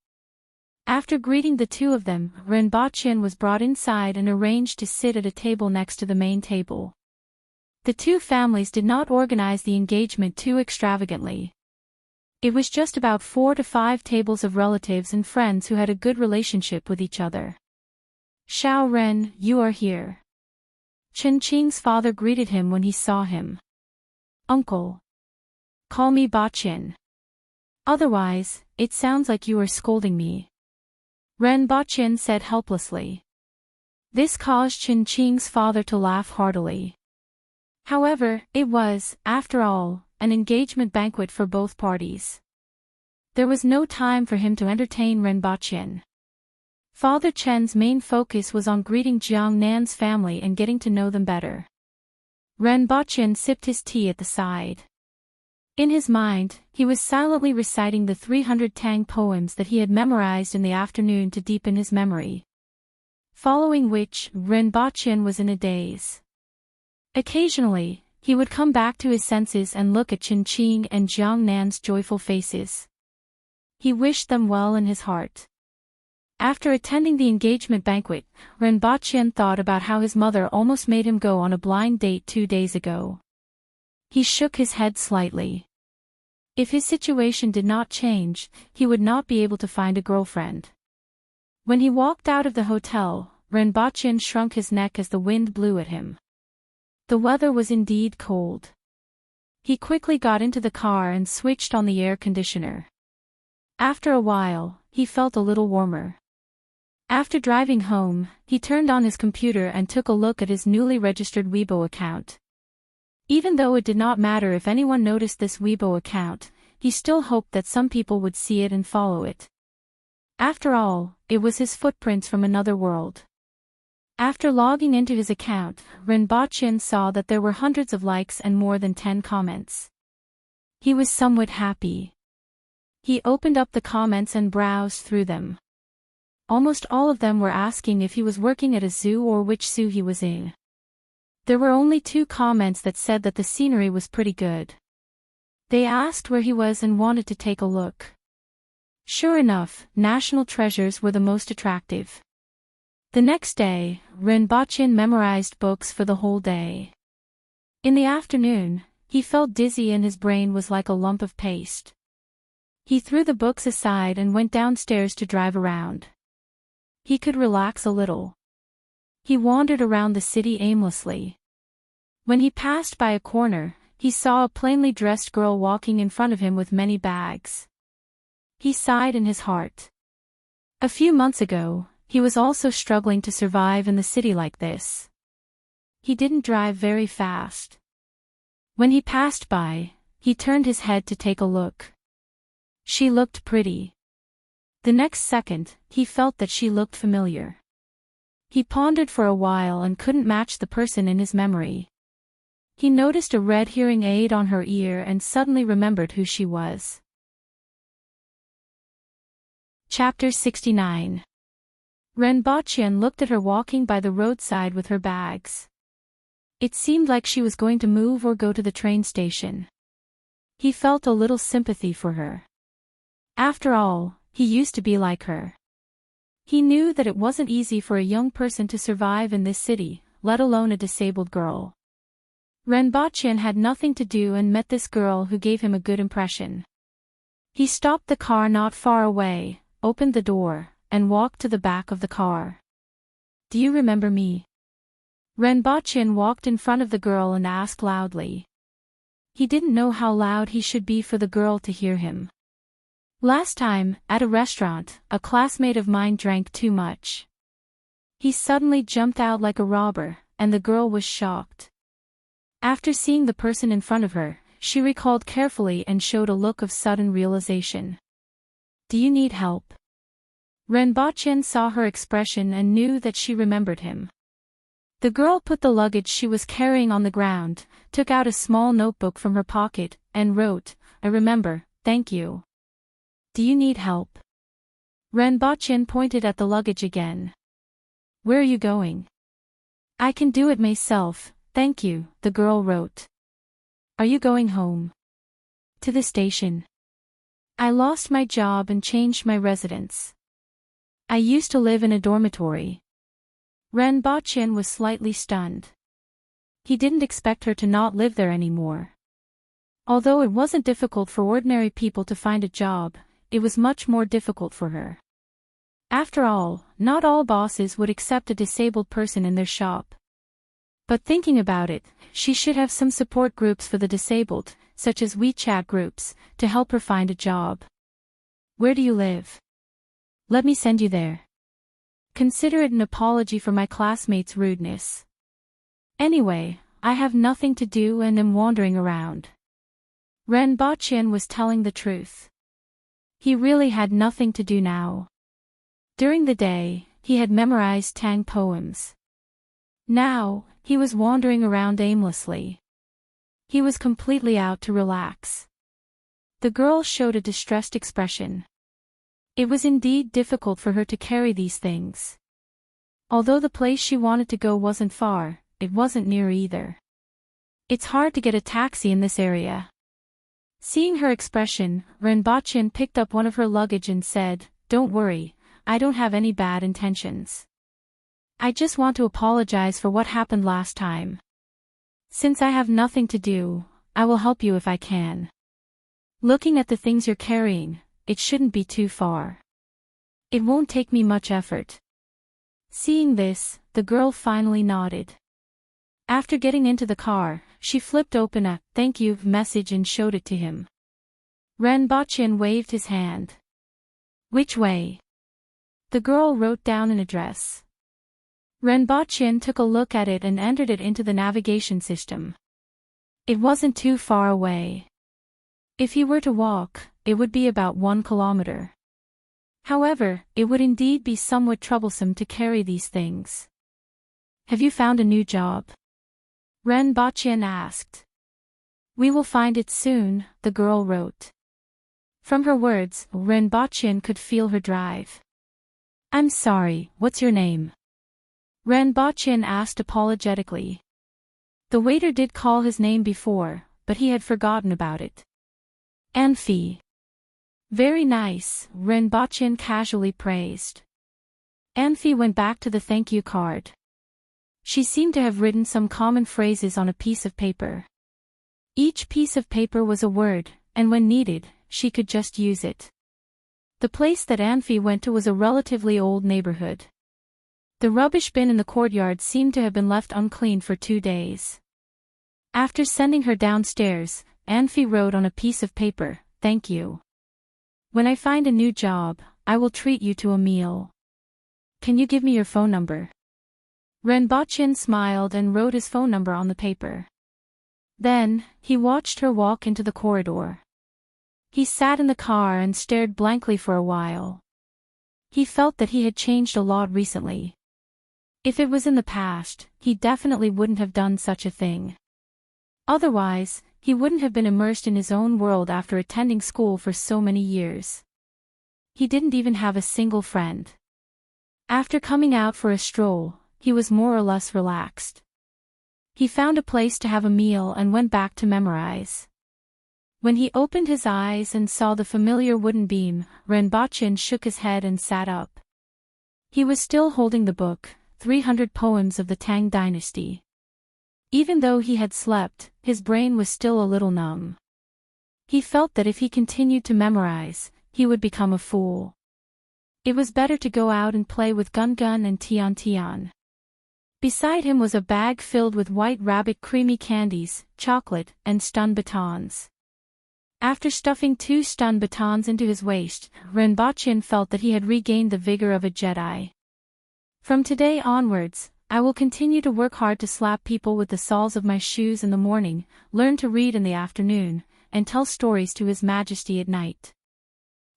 After greeting the two of them, Renbochin was brought inside and arranged to sit at a table next to the main table. The two families did not organize the engagement too extravagantly. It was just about 4 to 5 tables of relatives and friends who had a good relationship with each other. Xiao Ren, you are here. Chen-Ching's father greeted him when he saw him. Uncle. Call me Bochin. Otherwise, it sounds like you are scolding me. Renbochin said helplessly. This caused Chen-Ching's father to laugh heartily. However, it was, after all, an engagement banquet for both parties. There was no time for him to entertain Renbochin. Father Chen's main focus was on greeting Jiang-Nan's family and getting to know them better. Renbochin sipped his tea at the side. In his mind, he was silently reciting the 300 Tang poems that he had memorized in the afternoon to deepen his memory. Following which, Renbochin was in a daze. Occasionally, he would come back to his senses and look at Chen-Ching and Jiang-Nan's joyful faces. He wished them well in his heart. After attending the engagement banquet, Renbochin thought about how his mother almost made him go on a blind date 2 days ago. He shook his head slightly. If his situation did not change, he would not be able to find a girlfriend. When he walked out of the hotel, Renbochin shrunk his neck as the wind blew at him. The weather was indeed cold. He quickly got into the car and switched on the air conditioner. After a while, he felt a little warmer. After driving home, he turned on his computer and took a look at his newly registered Weibo account. Even though it did not matter if anyone noticed this Weibo account, he still hoped that some people would see it and follow it. After all, it was his footprints from another world. After logging into his account, Renbochin saw that there were hundreds of likes and more than 10 comments. He was somewhat happy. He opened up the comments and browsed through them. Almost all of them were asking if he was working at a zoo or which zoo he was in. There were only 2 comments that said that the scenery was pretty good. They asked where he was and wanted to take a look. Sure enough, national treasures were the most attractive. The next day, Renbochin memorized books for the whole day. In the afternoon, he felt dizzy and his brain was like a lump of paste. He threw the books aside and went downstairs to drive around. He could relax a little. He wandered around the city aimlessly. When he passed by a corner, he saw a plainly dressed girl walking in front of him with many bags. He sighed in his heart. A few months ago, he was also struggling to survive in the city like this. He didn't drive very fast. When he passed by, he turned his head to take a look. She looked pretty. The next second, he felt that she looked familiar. He pondered for a while and couldn't match the person in his memory. He noticed a red hearing aid on her ear and suddenly remembered who she was. Chapter 69. Renbachien looked at her walking by the roadside with her bags. It seemed like she was going to move or go to the train station. He felt a little sympathy for her. After all, he used to be like her. He knew that it wasn't easy for a young person to survive in this city, let alone a disabled girl. Renbachien had nothing to do and met this girl who gave him a good impression. He stopped the car not far away, opened the door, and walked to the back of the car. "Do you remember me?" Renbachien walked in front of the girl and asked loudly. He didn't know how loud he should be for the girl to hear him. "Last time, at a restaurant, a classmate of mine drank too much." He suddenly jumped out like a robber, and the girl was shocked. After seeing the person in front of her, she recalled carefully and showed a look of sudden realization. "Do you need help?" Renbachien saw her expression and knew that she remembered him. The girl put the luggage she was carrying on the ground, took out a small notebook from her pocket, and wrote, "I remember, thank you." "Do you need help?" Renbachien pointed at the luggage again. "Where are you going?" "I can do it myself, thank you," the girl wrote. "Are you going home?" "To the station. I lost my job and changed my residence. I used to live in a dormitory." Renbachien was slightly stunned. He didn't expect her to not live there anymore. Although it wasn't difficult for ordinary people to find a job, it was much more difficult for her. After all, not all bosses would accept a disabled person in their shop. But thinking about it, she should have some support groups for the disabled, such as WeChat groups, to help her find a job. "Where do you live? Let me send you there. Consider it an apology for my classmates' rudeness. Anyway, I have nothing to do and am wandering around." Renbachien was telling the truth. He really had nothing to do now. During the day, he had memorized Tang poems. Now, he was wandering around aimlessly. He was completely out to relax. The girl showed a distressed expression. It was indeed difficult for her to carry these things. Although the place she wanted to go wasn't far, it wasn't near either. "It's hard to get a taxi in this area." Seeing her expression, Renbachien picked up one of her luggage and said, "Don't worry, I don't have any bad intentions. I just want to apologize for what happened last time. Since I have nothing to do, I will help you if I can. Looking at the things you're carrying, it shouldn't be too far. It won't take me much effort." Seeing this, the girl finally nodded. After getting into the car, she flipped open a "thank you" message and showed it to him. Renbachien waved his hand. "Which way?" The girl wrote down an address. Renbachien took a look at it and entered it into the navigation system. It wasn't too far away. If he were to walk, it would be about 1 kilometer. However, it would indeed be somewhat troublesome to carry these things. "Have you found a new job?" Renbachien asked. "We will find it soon," the girl wrote. From her words, Renbachien could feel her drive. "I'm sorry, what's your name?" Renbachien asked apologetically. The waiter did call his name before, but he had forgotten about it. "Anfi." "Very nice," Renbachien casually praised. Anfi went back to the thank you card. She seemed to have written some common phrases on a piece of paper. Each piece of paper was a word, and when needed, she could just use it. The place that Anfi went to was a relatively old neighborhood. The rubbish bin in the courtyard seemed to have been left uncleaned for 2 days. After sending her downstairs, Anfi wrote on a piece of paper, "Thank you. When I find a new job, I will treat you to a meal. Can you give me your phone number?" Renbochin smiled and wrote his phone number on the paper. Then, he watched her walk into the corridor. He sat in the car and stared blankly for a while. He felt that he had changed a lot recently. If it was in the past, he definitely wouldn't have done such a thing. Otherwise, he wouldn't have been immersed in his own world after attending school for so many years. He didn't even have a single friend. After coming out for a stroll, he was more or less relaxed. He found a place to have a meal and went back to memorize. When he opened his eyes and saw the familiar wooden beam, Renbochin shook his head and sat up. He was still holding the book, 300 Poems of the Tang Dynasty. Even though he had slept, his brain was still a little numb. He felt that if he continued to memorize, he would become a fool. It was better to go out and play with Gun Gun and Tian Tian. Beside him was a bag filled with White Rabbit creamy candies, chocolate, and stun batons. After stuffing 2 stun batons into his waist, Renbochin felt that he had regained the vigor of a Jedi. From today onwards, I will continue to work hard to slap people with the soles of my shoes in the morning, learn to read in the afternoon, and tell stories to His Majesty at night.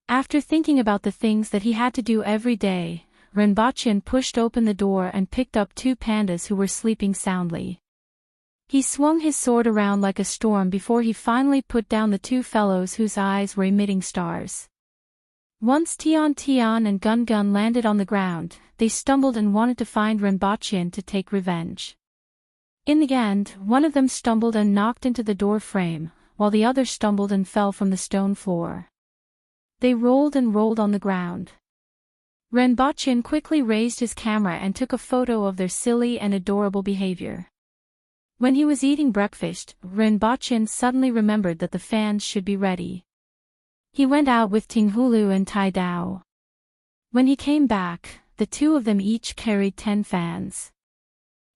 After thinking about the things that he had to do every day, Renbochin pushed open the door and picked up 2 pandas who were sleeping soundly. He swung his sword around like a storm before he finally put down the 2 fellows whose eyes were emitting stars. Once Tian Tian and Gun Gun landed on the ground, they stumbled and wanted to find Renbochin to take revenge. In the end, one of them stumbled and knocked into the door frame, while the other stumbled and fell from the stone floor. They rolled and rolled on the ground. Renbochin quickly raised his camera and took a photo of their silly and adorable behavior. When he was eating breakfast, Renbochin suddenly remembered that the fans should be ready. He went out with Tinghulu and Tai Dao. When he came back, the 2 of them each carried 10 fans.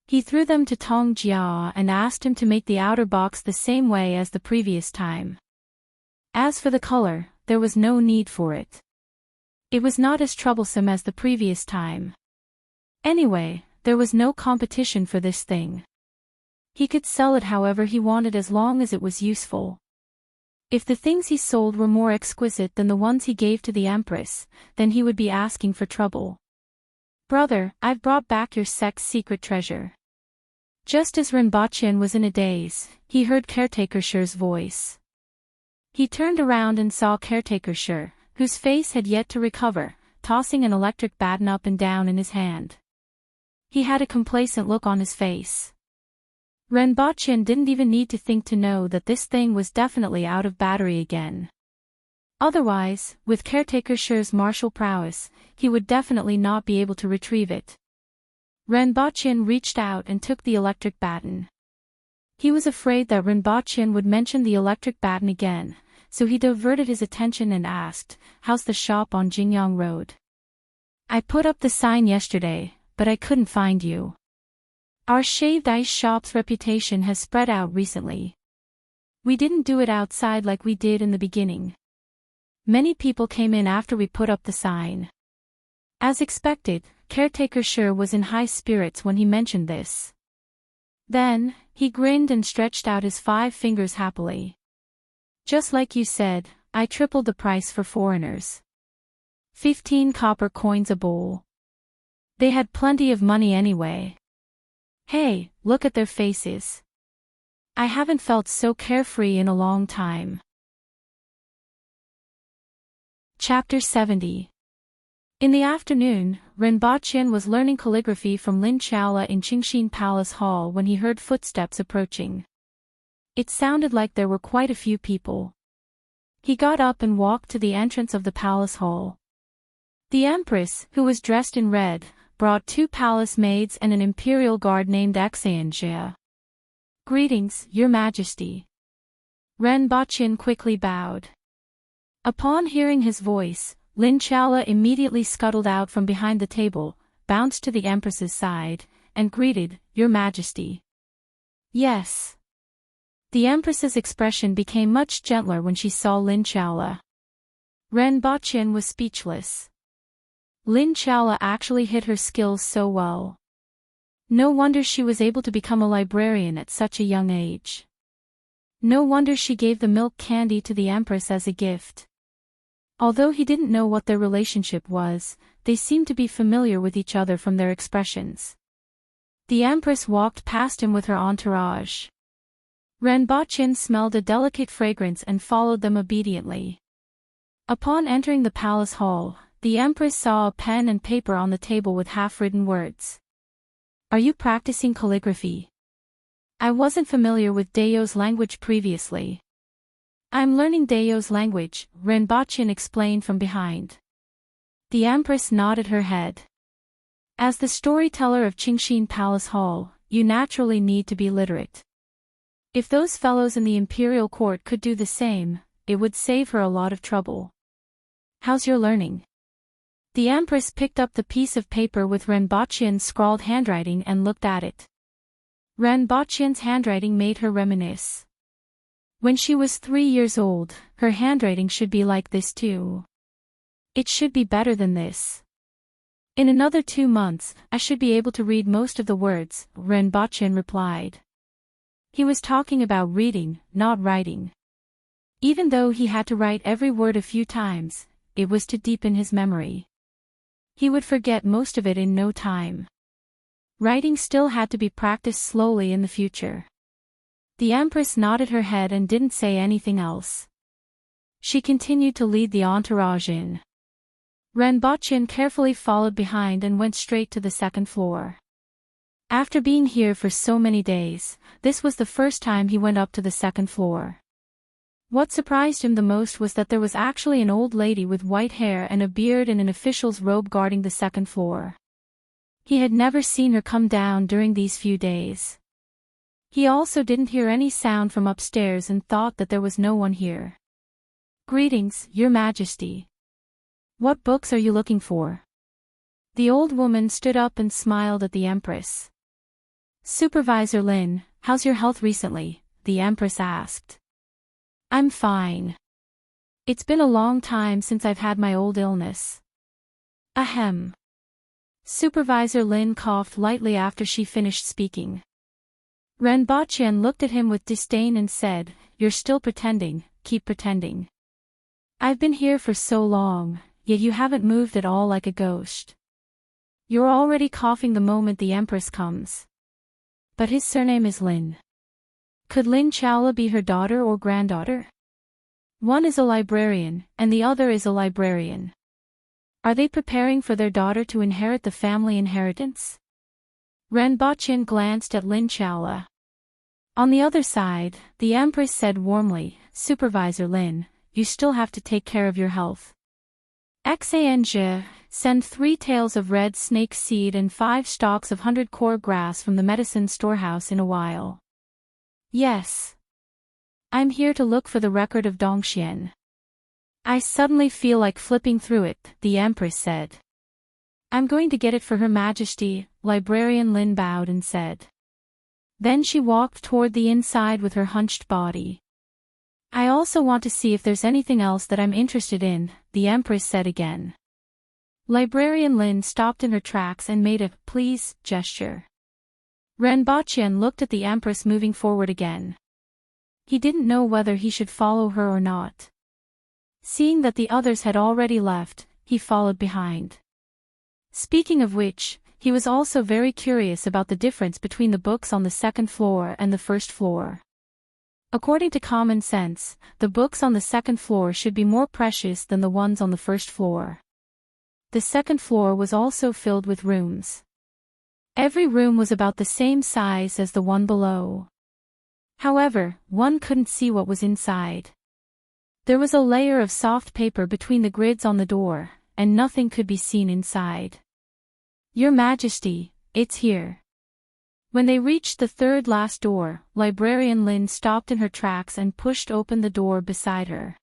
He threw them to Tong Jia and asked him to make the outer box the same way as the previous time. As for the color, there was no need for it. It was not as troublesome as the previous time. Anyway, there was no competition for this thing. He could sell it however he wanted as long as it was useful. If the things he sold were more exquisite than the ones he gave to the Empress, then he would be asking for trouble. "Brother, I've brought back your sect's secret treasure." Just as Renbochin was in a daze, he heard Caretaker Shi's voice. He turned around and saw Caretaker Shi, whose face had yet to recover, tossing an electric baton up and down in his hand. He had a complacent look on his face. Renbochin didn't even need to think to know that this thing was definitely out of battery again. Otherwise, with Caretaker Shi's martial prowess, he would definitely not be able to retrieve it. Renbochin reached out and took the electric baton. He was afraid that Renbochin would mention the electric baton again, so he diverted his attention and asked, "How's the shop on Jingyang Road? I put up the sign yesterday, but I couldn't find you. Our shaved ice shop's reputation has spread out recently. We didn't do it outside like we did in the beginning. Many people came in after we put up the sign." As expected, Caretaker Shi was in high spirits when he mentioned this. Then, he grinned and stretched out his 5 fingers happily. "Just like you said, I tripled the price for foreigners. 15 copper coins a bowl. They had plenty of money anyway. Hey, look at their faces. I haven't felt so carefree in a long time." Chapter 70. In the afternoon, Renbochin was learning calligraphy from Lin Chaola in Qingxin Palace Hall when he heard footsteps approaching. It sounded like there were quite a few people. He got up and walked to the entrance of the palace hall. The Empress, who was dressed in red, brought 2 palace maids and an imperial guard named Exanjia. "Greetings, Your Majesty." Renbochin quickly bowed. Upon hearing his voice, Lin Chaola immediately scuttled out from behind the table, bounced to the Empress's side, and greeted, "Your Majesty." "Yes. The Empress's expression became much gentler when she saw Lin Chaola. Ren Baqin was speechless. Lin Chaola actually hid her skills so well. No wonder she was able to become a librarian at such a young age. No wonder she gave the milk candy to the Empress as a gift. Although he didn't know what their relationship was, they seemed to be familiar with each other from their expressions. The Empress walked past him with her entourage. Ren Baqin smelled a delicate fragrance and followed them obediently. Upon entering the palace hall, the Empress saw a pen and paper on the table with half-written words. "Are you practicing calligraphy? I wasn't familiar with Dao's language previously." "I'm learning Dao's language," Ren Baqin explained from behind. The Empress nodded her head. As the storyteller of Qingxin Palace Hall, you naturally need to be literate. If those fellows in the imperial court could do the same, it would save her a lot of trouble. "How's your learning?" The Empress picked up the piece of paper with Ren Baqin's scrawled handwriting and looked at it. Ren Baqin's handwriting made her reminisce. When she was 3 years old, her handwriting should be like this too. It should be better than this. In another 2 months, I should be able to read most of the words, Ren Baqin replied. He was talking about reading, not writing. Even though he had to write every word a few times, it was to deepen his memory. He would forget most of it in no time. Writing still had to be practiced slowly in the future. The Empress nodded her head and didn't say anything else. She continued to lead the entourage in. Ren Baqin carefully followed behind and went straight to the second floor. After being here for so many days, this was the first time he went up to the second floor. What surprised him the most was that there was actually an old lady with white hair and a beard in an official's robe guarding the second floor. He had never seen her come down during these few days. He also didn't hear any sound from upstairs and thought that there was no one here. "Greetings, Your Majesty. What books are you looking for?" The old woman stood up and smiled at the Empress. "Supervisor Lin, how's your health recently?" the Empress asked. "I'm fine. It's been a long time since I've had my old illness." Ahem. Supervisor Lin coughed lightly after she finished speaking. Ren Baqin looked at him with disdain and said, "You're still pretending, keep pretending. I've been here for so long, yet you haven't moved at all like a ghost. You're already coughing the moment the Empress comes." But his surname is Lin. Could Lin Chaola be her daughter or granddaughter? One is a librarian, and the other is a librarian. Are they preparing for their daughter to inherit the family inheritance? Ren Baqin glanced at Lin Chaola. On the other side, the Empress said warmly, "Supervisor Lin, you still have to take care of your health. Exchange, send 3 tails of red snake seed and 5 stalks of 100-core grass from the medicine storehouse in a while." "Yes. I'm here to look for the record of Dongxian." "I suddenly feel like flipping through it," the Empress said. "I'm going to get it for Her Majesty," Librarian Lin bowed and said. Then she walked toward the inside with her hunched body. "I also want to see if there's anything else that I'm interested in," the Empress said again. Librarian Lin stopped in her tracks and made a "please" gesture. Ren Baqin looked at the Empress moving forward again. He didn't know whether he should follow her or not. Seeing that the others had already left, he followed behind. Speaking of which, he was also very curious about the difference between the books on the second floor and the first floor. According to common sense, the books on the second floor should be more precious than the ones on the first floor. The second floor was also filled with rooms. Every room was about the same size as the one below. However, one couldn't see what was inside. There was a layer of soft paper between the grids on the door, and nothing could be seen inside. "Your Majesty, it's here." When they reached the third last door, Librarian Lin stopped in her tracks and pushed open the door beside her.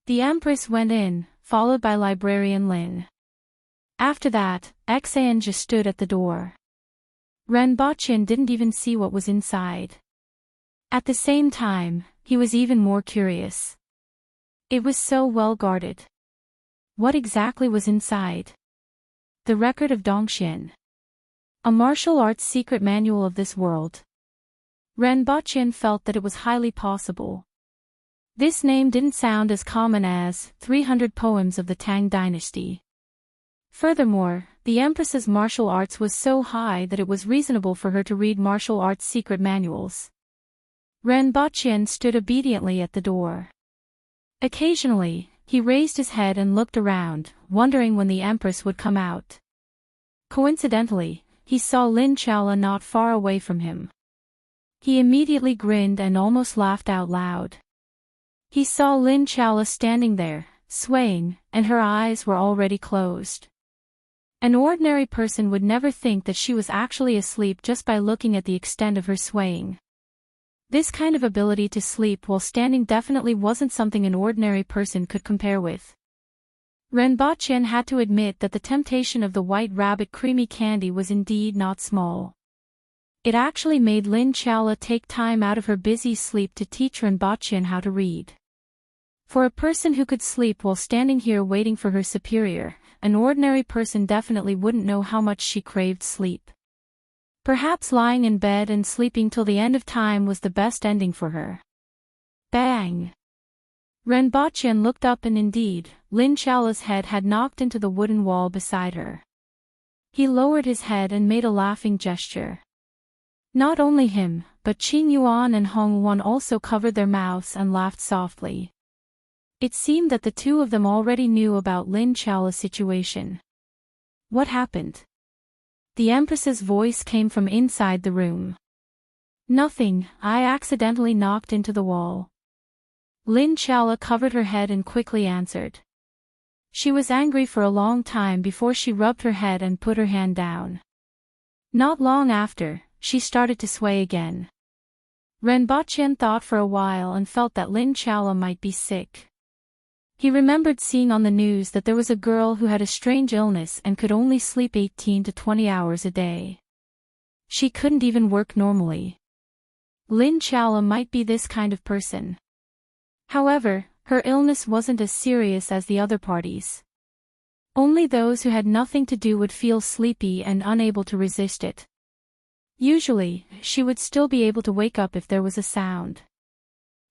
The Empress went in, followed by Librarian Lin. After that, Exchange stood at the door. Ren Baqin didn't even see what was inside. At the same time, he was even more curious. It was so well guarded. What exactly was inside? The record of Dongxian. A martial arts secret manual of this world. Ren Baqian felt that it was highly possible. This name didn't sound as common as 300 poems of the Tang dynasty. Furthermore, the Empress's martial arts was so high that it was reasonable for her to read martial arts secret manuals. Ren Baqian stood obediently at the door. Occasionally, he raised his head and looked around, wondering when the Empress would come out. Coincidentally, he saw Lin Chaola not far away from him. He immediately grinned and almost laughed out loud. He saw Lin Chaola standing there, swaying, and her eyes were already closed. An ordinary person would never think that she was actually asleep just by looking at the extent of her swaying. This kind of ability to sleep while standing definitely wasn't something an ordinary person could compare with. Ren Baqian had to admit that the temptation of the white rabbit creamy candy was indeed not small. It actually made Lin Chaola take time out of her busy sleep to teach Ren Baqian how to read. For a person who could sleep while standing here waiting for her superior, an ordinary person definitely wouldn't know how much she craved sleep. Perhaps lying in bed and sleeping till the end of time was the best ending for her. Bang! Ren Baqian looked up and indeed, Lin Chaola's head had knocked into the wooden wall beside her. He lowered his head and made a laughing gesture. Not only him, but Qing Yuan and Hong Wan also covered their mouths and laughed softly. It seemed that the two of them already knew about Lin Chaola's situation. What happened? The Empress's voice came from inside the room. Nothing, I accidentally knocked into the wall. Lin Chaola covered her head and quickly answered. She was angry for a long time before she rubbed her head and put her hand down. Not long after, she started to sway again. Ren Baqian thought for a while and felt that Lin Chaola might be sick. He remembered seeing on the news that there was a girl who had a strange illness and could only sleep 18 to 20 hours a day. She couldn't even work normally. Lin Chaola might be this kind of person. However, her illness wasn't as serious as the other parties. Only those who had nothing to do would feel sleepy and unable to resist it. Usually, she would still be able to wake up if there was a sound.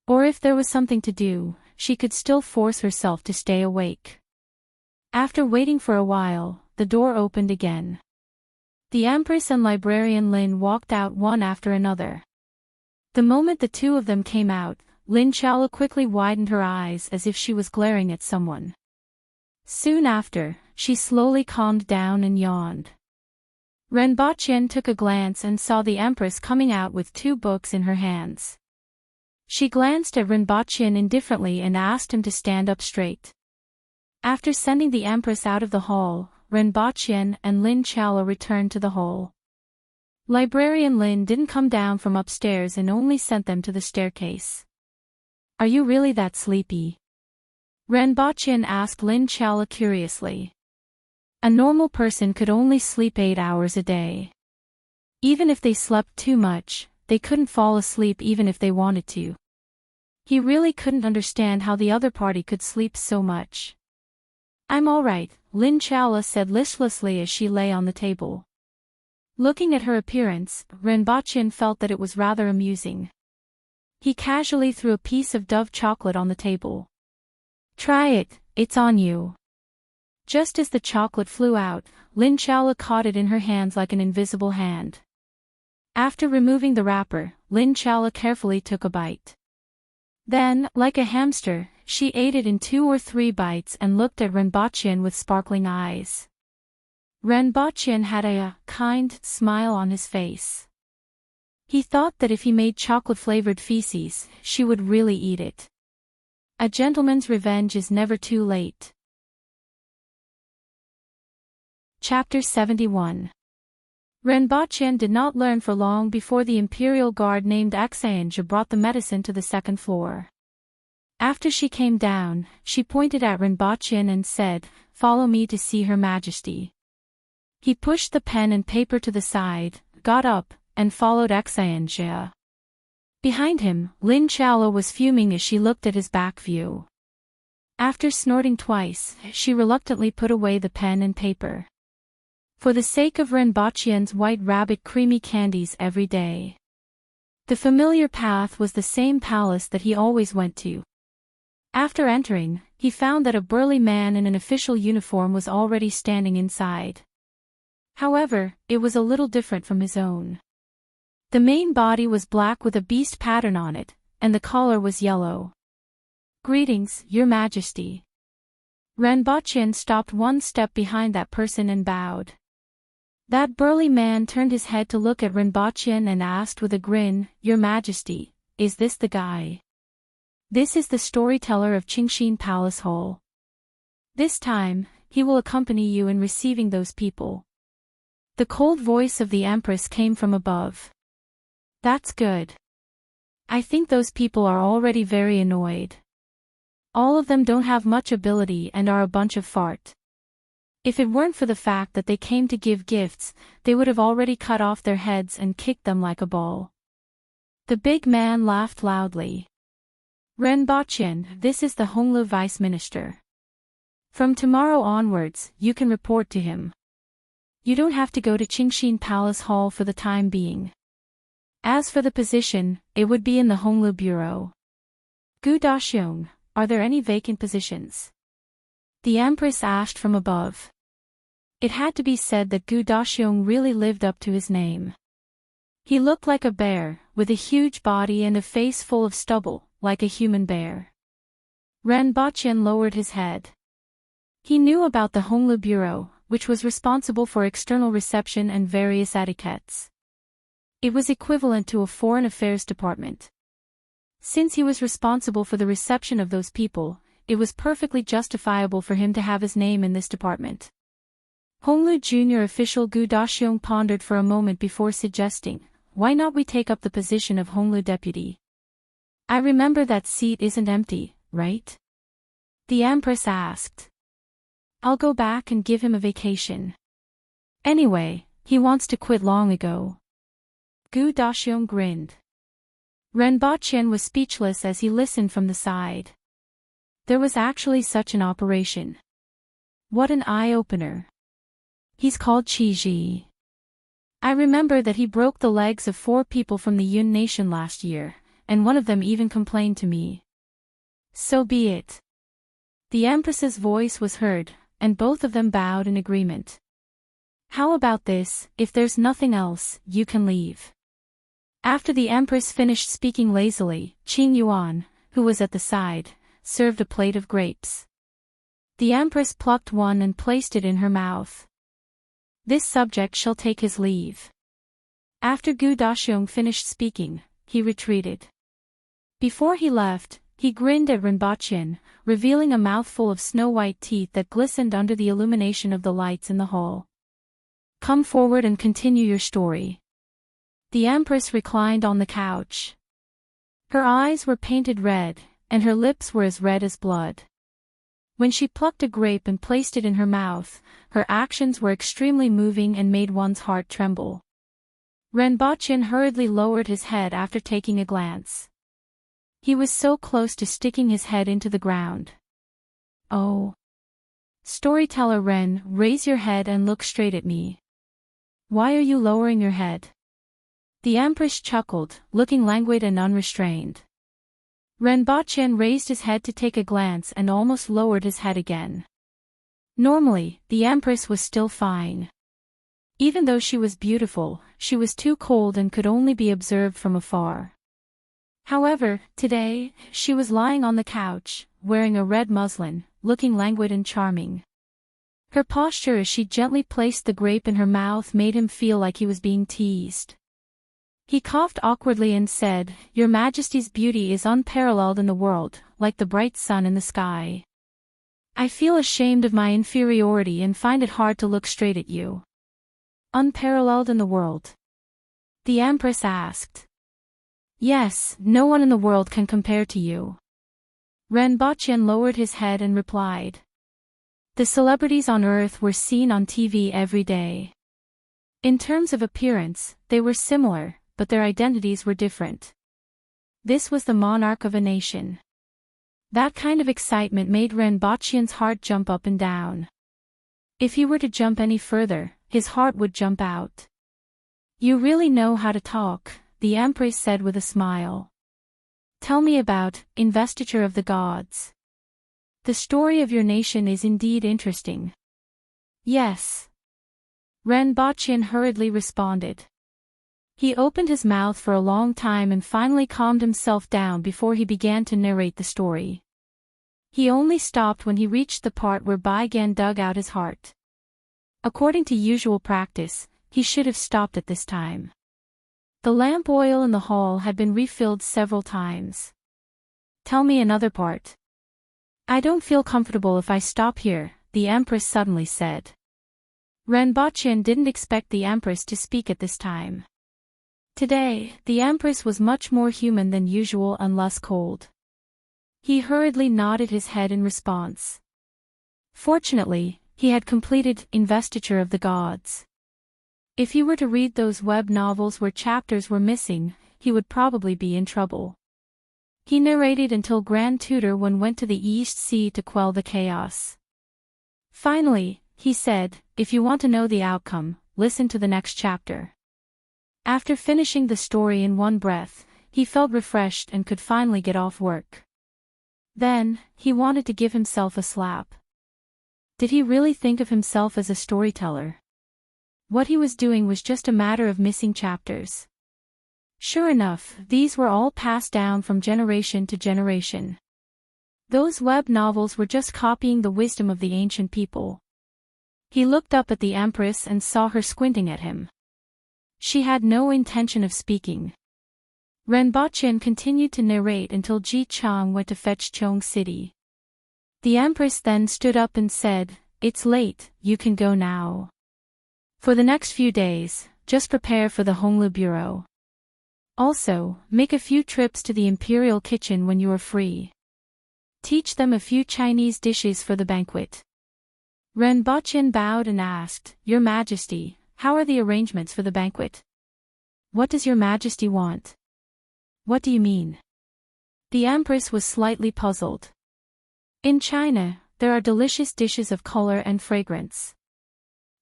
Or if there was something to do, she could still force herself to stay awake. After waiting for a while, the door opened again. The Empress and Librarian Lin walked out one after another. The moment the two of them came out, Lin Chaola quickly widened her eyes as if she was glaring at someone. Soon after, she slowly calmed down and yawned. Ren Baqian took a glance and saw the Empress coming out with 2 books in her hands. She glanced at Ren Baqian indifferently and asked him to stand up straight. After sending the Empress out of the hall, Ren Baqian and Lin Chaola returned to the hall. Librarian Lin didn't come down from upstairs and only sent them to the staircase. Are you really that sleepy? Ren Baqian asked Lin Chaola curiously. A normal person could only sleep 8 hours a day. Even if they slept too much, they couldn't fall asleep even if they wanted to. He really couldn't understand how the other party could sleep so much. I'm all right, Lin Chaola said listlessly as she lay on the table. Looking at her appearance, Ren Baqian felt that it was rather amusing. He casually threw a piece of Dove chocolate on the table. Try it, it's on you. Just as the chocolate flew out, Lin Chaola caught it in her hands like an invisible hand. After removing the wrapper, Lin Chaola carefully took a bite. Then, like a hamster, she ate it in 2 or 3 bites and looked at Ren Baqian with sparkling eyes. Ren Baqian had a kind smile on his face. He thought that if he made chocolate-flavored feces, she would really eat it. A gentleman's revenge is never too late. Chapter 71. Ren Baqian did not learn for long before the imperial guard named Enchanting brought the medicine to the 2nd floor. After she came down, she pointed at Ren Baqian and said, "Follow me to see Her Majesty." He pushed the pen and paper to the side, got up, and followed Enchanting. Behind him, Lin Xiaolo was fuming as she looked at his back view. After snorting twice, she reluctantly put away the pen and paper. For the sake of Renbaqian's white rabbit creamy candies every day. The familiar path was the same palace that he always went to. After entering, he found that a burly man in an official uniform was already standing inside. However, it was a little different from his own. The main body was black with a beast pattern on it, and the collar was yellow. "Greetings, Your Majesty." Renbaqian stopped one step behind that person and bowed. That burly man turned his head to look at Renbaqian and asked with a grin, "Your Majesty, is this the guy? This is the storyteller of Qingxin Palace Hall. This time, he will accompany you in receiving those people." The cold voice of the Empress came from above. "That's good. I think those people are already very annoyed. All of them don't have much ability and are a bunch of fart. If it weren't for the fact that they came to give gifts, they would have already cut off their heads and kicked them like a ball." The big man laughed loudly. "Renbaqian, this is the Honglu Vice Minister. From tomorrow onwards, you can report to him. You don't have to go to Qingxin Palace Hall for the time being. As for the position, it would be in the Honglu Bureau. Gu Daxiong, are there any vacant positions?" The Empress asked from above. It had to be said that Gu Daxiong really lived up to his name. He looked like a bear, with a huge body and a face full of stubble, like a human bear. Renbaqian lowered his head. He knew about the Honglu Bureau, which was responsible for external reception and various etiquettes. It was equivalent to a foreign affairs department. Since he was responsible for the reception of those people, it was perfectly justifiable for him to have his name in this department. Honglu junior official Gu Daxiong pondered for a moment before suggesting, "Why not we take up the position of Honglu deputy? I remember that seat isn't empty, right?" The Empress asked. "I'll go back and give him a vacation. Anyway, he wants to quit long ago." Gu Daxiong grinned. Renbaqian was speechless as he listened from the side. There was actually such an operation. What an eye-opener. He's called Qiji. I remember that he broke the legs of 4 people from the Yun nation last year, and one of them even complained to me. So be it. The Empress's voice was heard, and both of them bowed in agreement. "How about this, if there's nothing else, you can leave." After the Empress finished speaking lazily, Qing Yuan, who was at the side, served a plate of grapes. The Empress plucked one and placed it in her mouth. "This subject shall take his leave." After Gu Daxiong finished speaking, he retreated. Before he left, he grinned at Renbaqian, revealing a mouthful of snow-white teeth that glistened under the illumination of the lights in the hall. "Come forward and continue your story." The Empress reclined on the couch. Her eyes were painted red, and her lips were as red as blood. When she plucked a grape and placed it in her mouth, her actions were extremely moving and made one's heart tremble. Renbaqian hurriedly lowered his head after taking a glance. He was so close to sticking his head into the ground. "Oh. Storyteller Ren, raise your head and look straight at me. Why are you lowering your head?" The Empress chuckled, looking languid and unrestrained. Renbaqian raised his head to take a glance and almost lowered his head again. Normally, the Empress was still fine. Even though she was beautiful, she was too cold and could only be observed from afar. However, today, she was lying on the couch, wearing a red muslin, looking languid and charming. Her posture as she gently placed the grape in her mouth made him feel like he was being teased. He coughed awkwardly and said, "Your Majesty's beauty is unparalleled in the world, like the bright sun in the sky. I feel ashamed of my inferiority and find it hard to look straight at you." "Unparalleled in the world?" the Empress asked. "Yes, no one in the world can compare to you." Renbaqian lowered his head and replied. The celebrities on Earth were seen on TV every day. In terms of appearance, they were similar, but their identities were different. This was the monarch of a nation. That kind of excitement made Renbachian's heart jump up and down. If he were to jump any further, his heart would jump out. You really know how to talk, the Empress said with a smile. Tell me about investiture of the gods. The story of your nation is indeed interesting. Yes. Renbachian hurriedly responded. He opened his mouth for a long time and finally calmed himself down before he began to narrate the story. He only stopped when he reached the part where Bai Gan dug out his heart. According to usual practice, he should have stopped at this time. The lamp oil in the hall had been refilled several times. Tell me another part. I don't feel comfortable if I stop here, the Empress suddenly said. Renbachian didn't expect the Empress to speak at this time. Today, the Empress was much more human than usual and less cold. He hurriedly nodded his head in response. Fortunately, he had completed Investiture of the Gods. If he were to read those web novels where chapters were missing, he would probably be in trouble. He narrated until Grand Tutor One went to the East Sea to quell the chaos. Finally, he said, if you want to know the outcome, listen to the next chapter. After finishing the story in one breath, he felt refreshed and could finally get off work. Then, he wanted to give himself a slap. Did he really think of himself as a storyteller? What he was doing was just a matter of missing chapters. Sure enough, these were all passed down from generation to generation. Those web novels were just copying the wisdom of the ancient people. He looked up at the Empress and saw her squinting at him. She had no intention of speaking. Renbachian continued to narrate until Ji Chang went to fetch Chong City. The Empress then stood up and said, "It's late, you can go now. For the next few days, just prepare for the Honglu Bureau. Also, make a few trips to the Imperial Kitchen when you are free. Teach them a few Chinese dishes for the banquet." Renbachian bowed and asked, "Your Majesty, how are the arrangements for the banquet? What does your Majesty want?" "What do you mean?" The Empress was slightly puzzled. In China, there are delicious dishes of color and fragrance.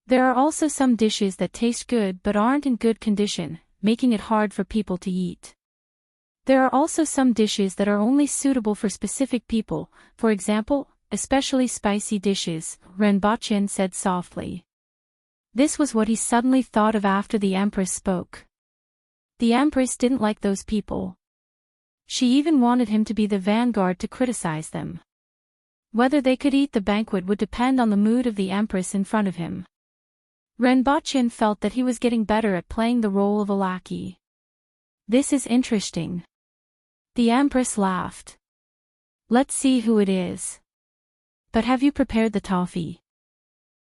There are also some dishes that taste good but aren't in good condition, making it hard for people to eat. There are also some dishes that are only suitable for specific people, for example, especially spicy dishes, Renbachian said softly. This was what he suddenly thought of after the Empress spoke. The Empress didn't like those people. She even wanted him to be the vanguard to criticize them. Whether they could eat the banquet would depend on the mood of the Empress in front of him. Renbachian felt that he was getting better at playing the role of a lackey. This is interesting. The Empress laughed. Let's see who it is. But have you prepared the toffee?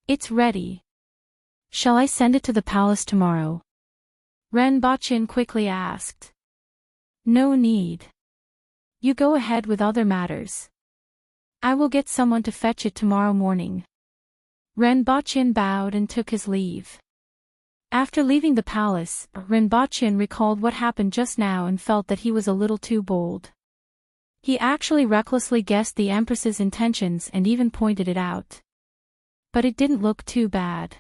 It's ready. Shall I send it to the palace tomorrow? Renbachian quickly asked. No need. You go ahead with other matters. I will get someone to fetch it tomorrow morning. Renbachian bowed and took his leave. After leaving the palace, Renbachian recalled what happened just now and felt that he was a little too bold. He actually recklessly guessed the Empress's intentions and even pointed it out. But it didn't look too bad.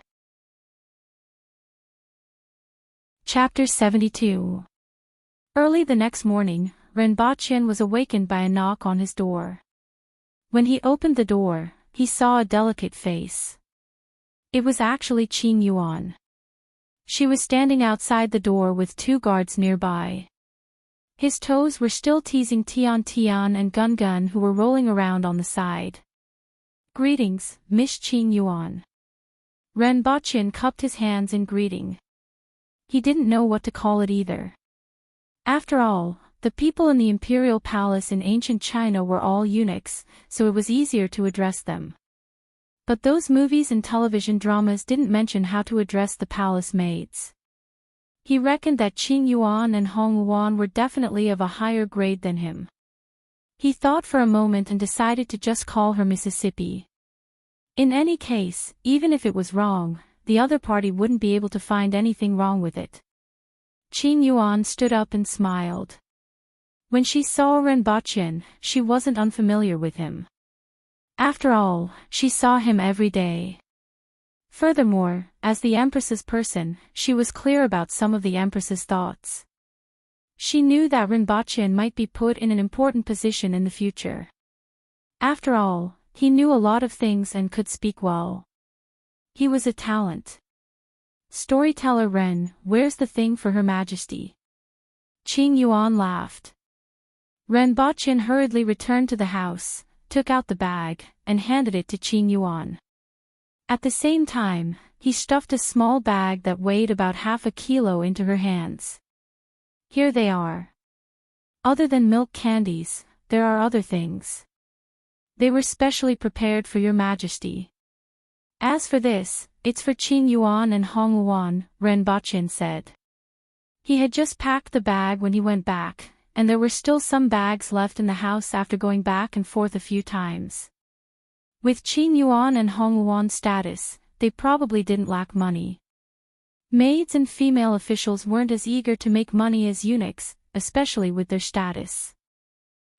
Chapter 72. Early the next morning, Renbachian was awakened by a knock on his door. When he opened the door, he saw a delicate face. It was actually Qing Yuan. She was standing outside the door with 2 guards nearby. His toes were still teasing Tian Tian and Gun Gun, who were rolling around on the side. Greetings, Miss Qing Yuan. Renbachian cupped his hands in greeting. He didn't know what to call it either. After all, the people in the imperial palace in ancient China were all eunuchs, so it was easier to address them. But those movies and television dramas didn't mention how to address the palace maids. He reckoned that Qing Yuan and Hong Yuan were definitely of a higher grade than him. He thought for a moment and decided to just call her Mississippi. In any case, even if it was wrong, the other party wouldn't be able to find anything wrong with it. Qing Yuan stood up and smiled. When she saw Renbochin, she wasn't unfamiliar with him. After all, she saw him every day. Furthermore, as the Empress's person, she was clear about some of the Empress's thoughts. She knew that Renbochin might be put in an important position in the future. After all, he knew a lot of things and could speak well. He was a talent. Storyteller Ren, where's the thing for Her Majesty? Qing Yuan laughed. Renbochin hurriedly returned to the house, took out the bag, and handed it to Qing Yuan. At the same time, he stuffed a small bag that weighed about half a kilo into her hands. Here they are. Other than milk candies, there are other things. They were specially prepared for Your Majesty. As for this, it's for Qing Yuan and Hong Luan, Renbochin said. He had just packed the bag when he went back, and there were still some bags left in the house after going back and forth a few times. With Qing Yuan and Hong Luan's status, they probably didn't lack money. Maids and female officials weren't as eager to make money as eunuchs, especially with their status.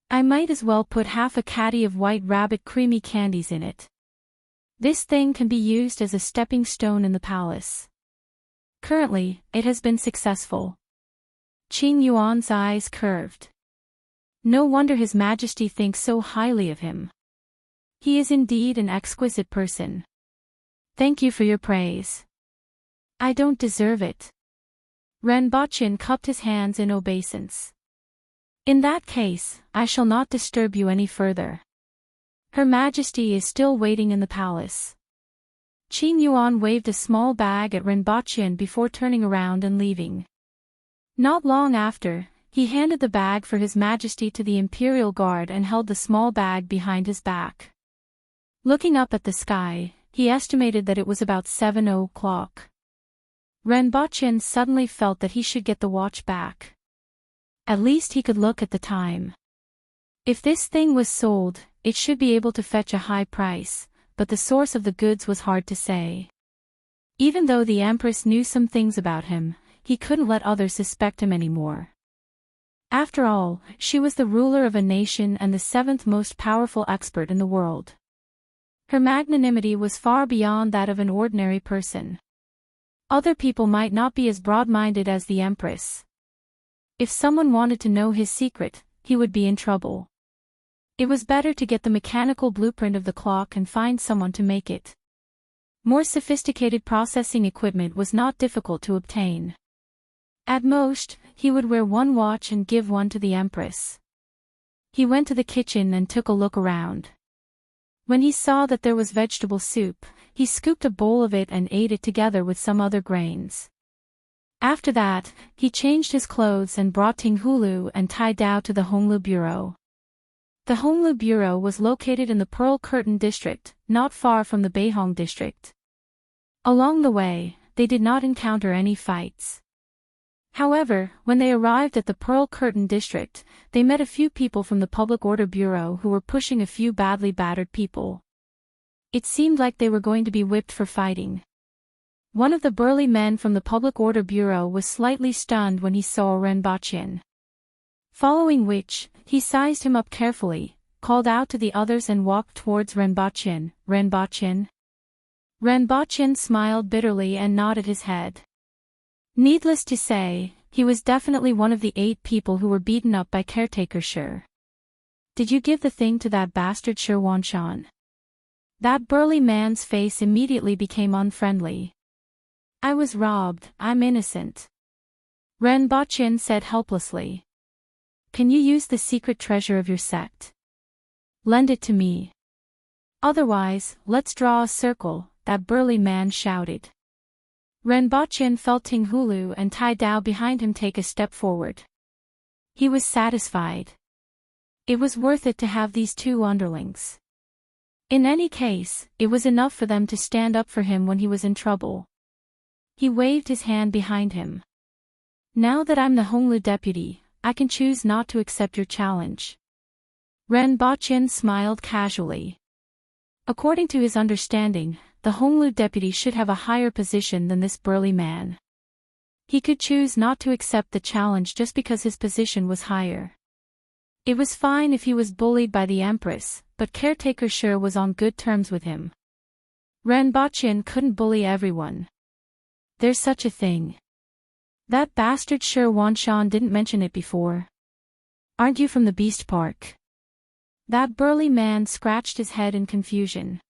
I might as well put half a caddy of White Rabbit creamy candies in it. This thing can be used as a stepping stone in the palace. Currently, it has been successful. Qing Yuan's eyes curved. No wonder His Majesty thinks so highly of him. He is indeed an exquisite person. Thank you for your praise. I don't deserve it. Renbochin cupped his hands in obeisance. In that case, I shall not disturb you any further. Her Majesty is still waiting in the palace. Qing Yuan waved a small bag at Renbochin before turning around and leaving. Not long after, he handed the bag for His Majesty to the Imperial Guard and held the small bag behind his back. Looking up at the sky, he estimated that it was about 7 o'clock. Renbochin suddenly felt that he should get the watch back. At least he could look at the time. If this thing was sold, it should be able to fetch a high price, but the source of the goods was hard to say. Even though the Empress knew some things about him, he couldn't let others suspect him anymore. After all, she was the ruler of a nation and the 7th most powerful expert in the world. Her magnanimity was far beyond that of an ordinary person. Other people might not be as broad-minded as the Empress. If someone wanted to know his secret, he would be in trouble. It was better to get the mechanical blueprint of the clock and find someone to make it. More sophisticated processing equipment was not difficult to obtain. At most, he would wear one watch and give one to the Empress. He went to the kitchen and took a look around. When he saw that there was vegetable soup, he scooped a bowl of it and ate it together with some other grains. After that, he changed his clothes and brought Tinghulu and Tai Dao to the Honglu Bureau. The Honglu Bureau was located in the Pearl Curtain district, not far from the Beihong district. Along the way, they did not encounter any fights. However, when they arrived at the Pearl Curtain district, they met a few people from the Public Order Bureau who were pushing a few badly battered people. It seemed like they were going to be whipped for fighting. One of the burly men from the Public Order Bureau was slightly stunned when he saw Renbochin. Following which, he sized him up carefully, called out to the others and walked towards Renbochin. Renbochin? Renbochin smiled bitterly and nodded his head. Needless to say, he was definitely one of the 8 people who were beaten up by caretaker Shi. Did you give the thing to that bastard Shi Wanshan? That burly man's face immediately became unfriendly. I was robbed, I'm innocent. Renbochin said helplessly. Can you use the secret treasure of your sect? Lend it to me. Otherwise, let's draw a circle, that burly man shouted. Renbochin felt Tinghulu and Tai Dao behind him take a step forward. He was satisfied. It was worth it to have these 2 underlings. In any case, it was enough for them to stand up for him when he was in trouble. He waved his hand behind him. Now that I'm the Honglu deputy, I can choose not to accept your challenge. Renbochin smiled casually. According to his understanding, the Honglu deputy should have a higher position than this burly man. He could choose not to accept the challenge just because his position was higher. It was fine if he was bullied by the Empress, but caretaker Shi was on good terms with him. Renbochin couldn't bully everyone. There's such a thing. That bastard Shi Wanshan didn't mention it before. Aren't you from the Beast Park? That burly man scratched his head in confusion.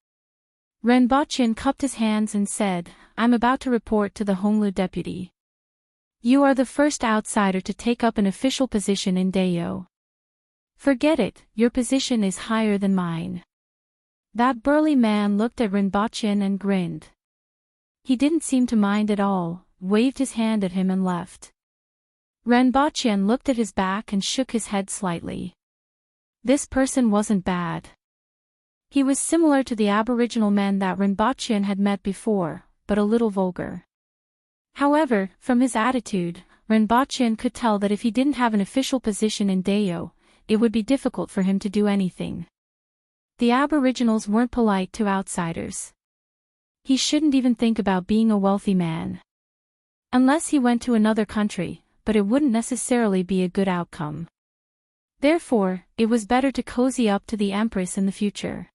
Renbochin cupped his hands and said, I'm about to report to the Honglu deputy. You are the first outsider to take up an official position in Dayo. Forget it, your position is higher than mine. That burly man looked at Renbochin and grinned. He didn't seem to mind at all, waved his hand at him and left. Renbochin looked at his back and shook his head slightly. This person wasn't bad. He was similar to the aboriginal men that Renbochin had met before, but a little vulgar. However, from his attitude, Renbochin could tell that if he didn't have an official position in Dayo, it would be difficult for him to do anything. The aboriginals weren't polite to outsiders. He shouldn't even think about being a wealthy man. Unless he went to another country, but it wouldn't necessarily be a good outcome. Therefore, it was better to cozy up to the Empress in the future.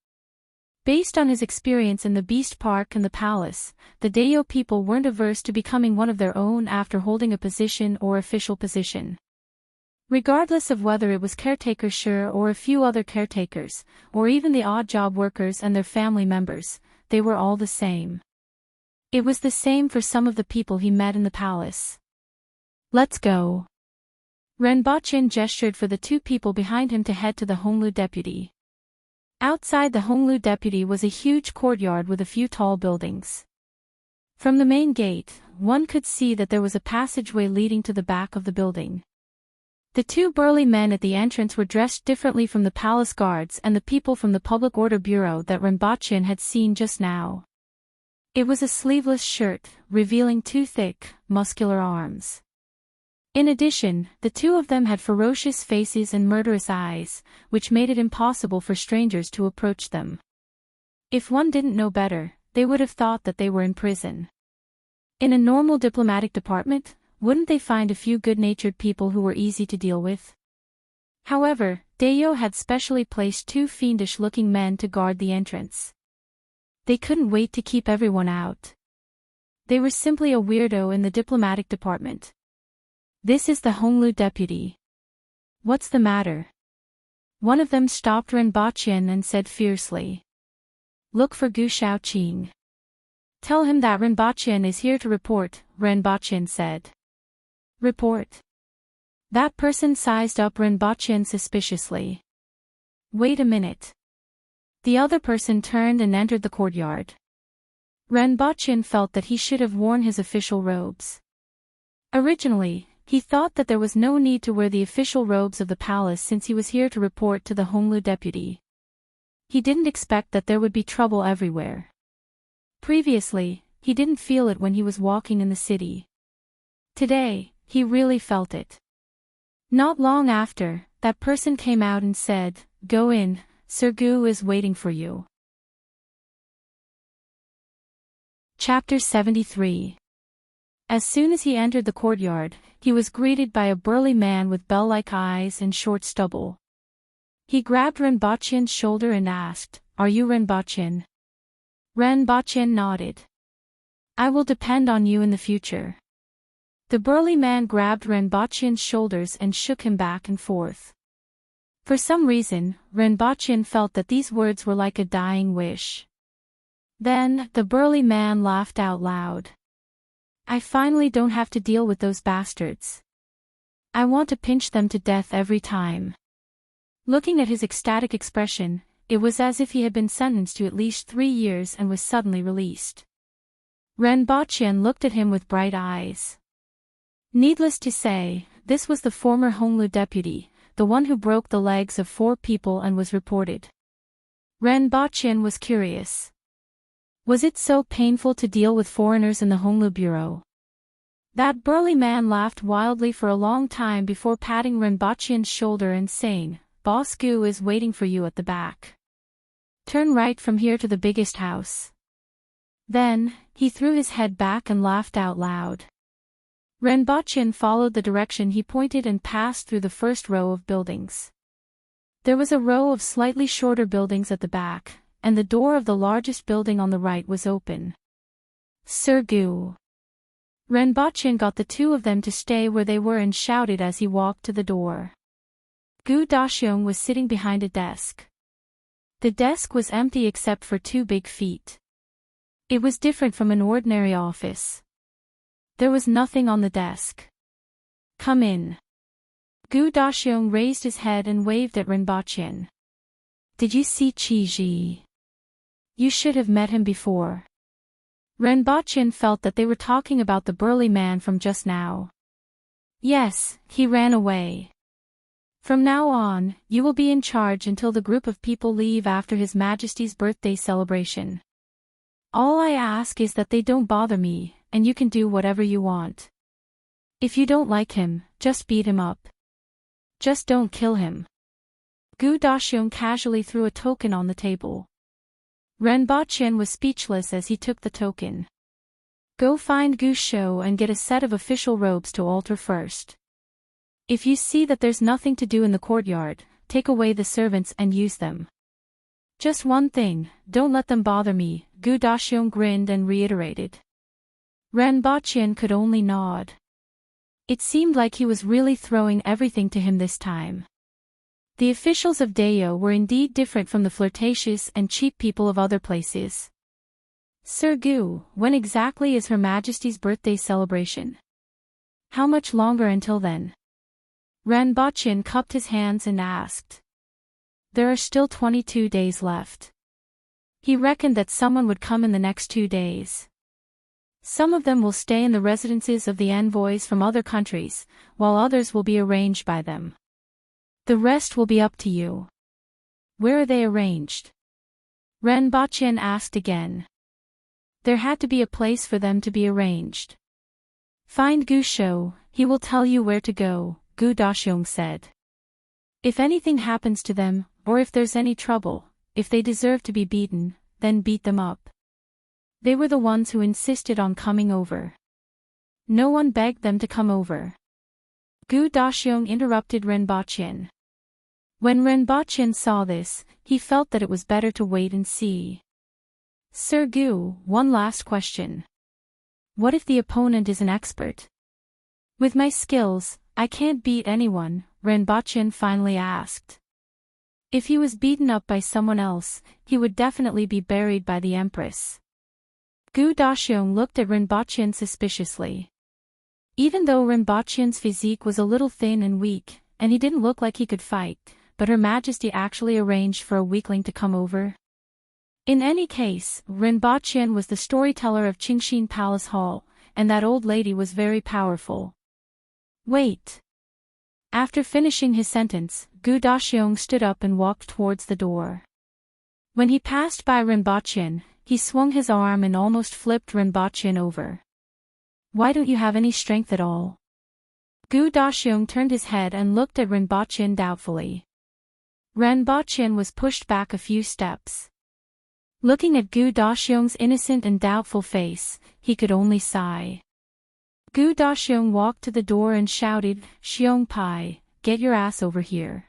Based on his experience in the Beast Park and the palace, the Dayo people weren't averse to becoming one of their own after holding a position or official position. Regardless of whether it was caretaker Shi or a few other caretakers, or even the odd job workers and their family members, they were all the same. It was the same for some of the people he met in the palace. Let's go. Renbochin gestured for the two people behind him to head to the Honglu deputy. Outside the Honglu deputy was a huge courtyard with a few tall buildings. From the main gate, one could see that there was a passageway leading to the back of the building. The two burly men at the entrance were dressed differently from the palace guards and the people from the Public Order Bureau that Renbochin had seen just now. It was a sleeveless shirt, revealing two thick, muscular arms. In addition, the two of them had ferocious faces and murderous eyes, which made it impossible for strangers to approach them. If one didn't know better, they would have thought that they were in prison. In a normal diplomatic department, wouldn't they find a few good-natured people who were easy to deal with? However, Dayo had specially placed two fiendish-looking men to guard the entrance. They couldn't wait to keep everyone out. They were simply a weirdo in the diplomatic department. This is the Honglu deputy. What's the matter? One of them stopped Renbochin and said fiercely. Look for Gu Shaoqing. Tell him that Renbochin is here to report, Renbochin said. Report. That person sized up Renbochin suspiciously. Wait a minute. The other person turned and entered the courtyard. Renbochin felt that he should have worn his official robes. Originally, he thought that there was no need to wear the official robes of the palace since he was here to report to the Honglu deputy. He didn't expect that there would be trouble everywhere. Previously, he didn't feel it when he was walking in the city. Today, he really felt it. Not long after, that person came out and said, Go in, Sir Gu is waiting for you. Chapter 73. As soon as he entered the courtyard, he was greeted by a burly man with bell-like eyes and short stubble. He grabbed Renbochin's shoulder and asked, Are you Renbochin? Renbochin nodded. I will depend on you in the future. The burly man grabbed Renbochin's shoulders and shook him back and forth. For some reason, Renbochin felt that these words were like a dying wish. Then, the burly man laughed out loud. I finally don't have to deal with those bastards. I want to pinch them to death every time. Looking at his ecstatic expression, it was as if he had been sentenced to at least 3 years and was suddenly released. Renbochin looked at him with bright eyes. Needless to say, this was the former Honglu deputy, the one who broke the legs of 4 people and was reported. Renbochin was curious. Was it so painful to deal with foreigners in the Honglu bureau? That burly man laughed wildly for a long time before patting Renbochin's shoulder and saying, Boss Gu is waiting for you at the back. Turn right from here to the biggest house. Then, he threw his head back and laughed out loud. Renbochin followed the direction he pointed and passed through the first row of buildings. There was a row of slightly shorter buildings at the back, and the door of the largest building on the right was open. Sir Gu. Renbochin got the two of them to stay where they were and shouted as he walked to the door. Gu Daxiong was sitting behind a desk. The desk was empty except for two big feet. It was different from an ordinary office. There was nothing on the desk. Come in. Gu Daxiong raised his head and waved at Renbochin. Did you see Qi Ji? You should have met him before. Renbochin felt that they were talking about the burly man from just now. Yes, he ran away. From now on, you will be in charge until the group of people leave after His Majesty's birthday celebration. All I ask is that they don't bother me, and you can do whatever you want. If you don't like him, just beat him up. Just don't kill him. Gu Daxiong casually threw a token on the table. Renbochin was speechless as he took the token. Go find Gu Shou and get a set of official robes to alter first. If you see that there's nothing to do in the courtyard, take away the servants and use them. Just one thing, don't let them bother me, Gu Daxiong grinned and reiterated. Renbochin could only nod. It seemed like he was really throwing everything to him this time. The officials of Dayo were indeed different from the flirtatious and cheap people of other places. Sir Gu, when exactly is Her Majesty's birthday celebration? How much longer until then? Renbochin cupped his hands and asked. There are still 22 days left. He reckoned that someone would come in the next 2 days. Some of them will stay in the residences of the envoys from other countries, while others will be arranged by them. The rest will be up to you. Where are they arranged? Renbochin asked again. There had to be a place for them to be arranged. Find Gu Shou, he will tell you where to go, Gu Daxiong said. If anything happens to them, or if there's any trouble, if they deserve to be beaten, then beat them up. They were the ones who insisted on coming over. No one begged them to come over. Gu Daxiong interrupted Renbochin. When Renbochin saw this, he felt that it was better to wait and see. Sir Gu, one last question. What if the opponent is an expert? With my skills, I can't beat anyone, Renbochin finally asked. If he was beaten up by someone else, he would definitely be buried by the Empress. Gu Daxiong looked at Renbochin suspiciously. Even though Renbochin's physique was a little thin and weak, and he didn't look like he could fight, but Her Majesty actually arranged for a weakling to come over. In any case, Renbochin was the storyteller of Qingxin Palace Hall, and that old lady was very powerful. Wait. After finishing his sentence, Gu Daxiong stood up and walked towards the door. When he passed by Renbochin, he swung his arm and almost flipped Renbochin over. Why don't you have any strength at all? Gu Daxiong turned his head and looked at Renbochin doubtfully. Renbochin was pushed back a few steps. Looking at Gu Daxiong's innocent and doubtful face, he could only sigh. Gu Daxiong walked to the door and shouted, Xiong Pai, get your ass over here.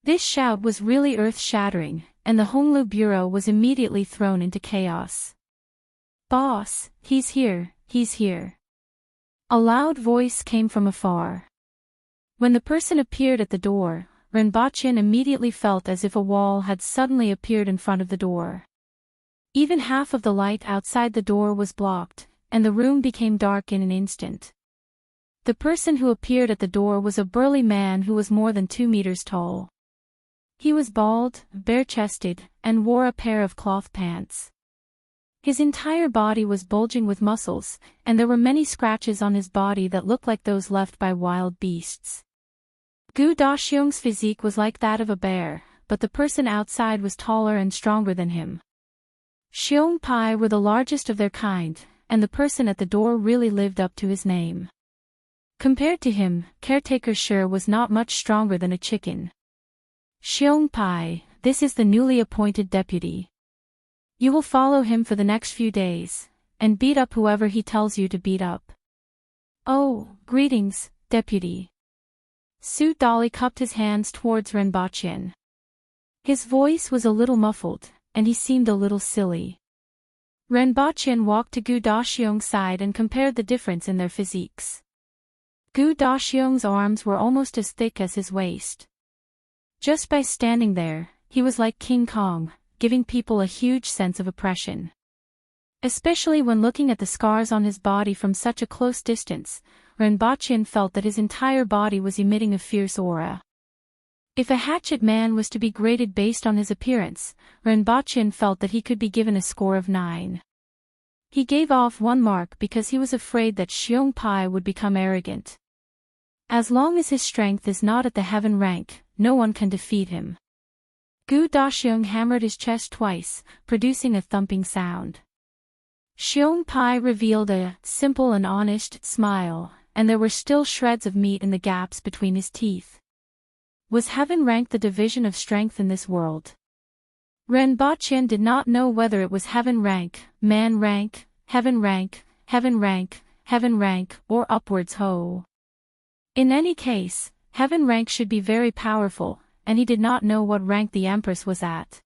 This shout was really earth-shattering, and the Honglu Bureau was immediately thrown into chaos. Boss, he's here, he's here. A loud voice came from afar. When the person appeared at the door, Renbochin immediately felt as if a wall had suddenly appeared in front of the door. Even half of the light outside the door was blocked, and the room became dark in an instant. The person who appeared at the door was a burly man who was more than 2 meters tall. He was bald, bare-chested, and wore a pair of cloth pants. His entire body was bulging with muscles, and there were many scratches on his body that looked like those left by wild beasts. Gu Daxiong's physique was like that of a bear, but the person outside was taller and stronger than him. Xiong Pai were the largest of their kind, and the person at the door really lived up to his name. Compared to him, Caretaker Shi was not much stronger than a chicken. Xiong Pai, this is the newly appointed deputy. You will follow him for the next few days, and beat up whoever he tells you to beat up. Oh, greetings, deputy. Su Dali cupped his hands towards Renbochin. His voice was a little muffled, and he seemed a little silly. Renbochin walked to Gu Daxiong's side and compared the difference in their physiques. Gu Daxiong's arms were almost as thick as his waist. Just by standing there, he was like King Kong, giving people a huge sense of oppression. Especially when looking at the scars on his body from such a close distance, Renbochin felt that his entire body was emitting a fierce aura. If a hatchet man was to be graded based on his appearance, Renbochin felt that he could be given a score of 9. He gave off 1 mark because he was afraid that Xiong Pai would become arrogant. As long as his strength is not at the heaven rank, no one can defeat him. Gu Daxiong hammered his chest twice, producing a thumping sound. Xiong Pai revealed a simple and honest smile, and there were still shreds of meat in the gaps between his teeth. Was heaven rank the division of strength in this world? Renbochin did not know whether it was heaven rank, man rank, heaven rank, heaven rank, heaven rank, or upwards ho. In any case, heaven rank should be very powerful, and he did not know what rank the Empress was at.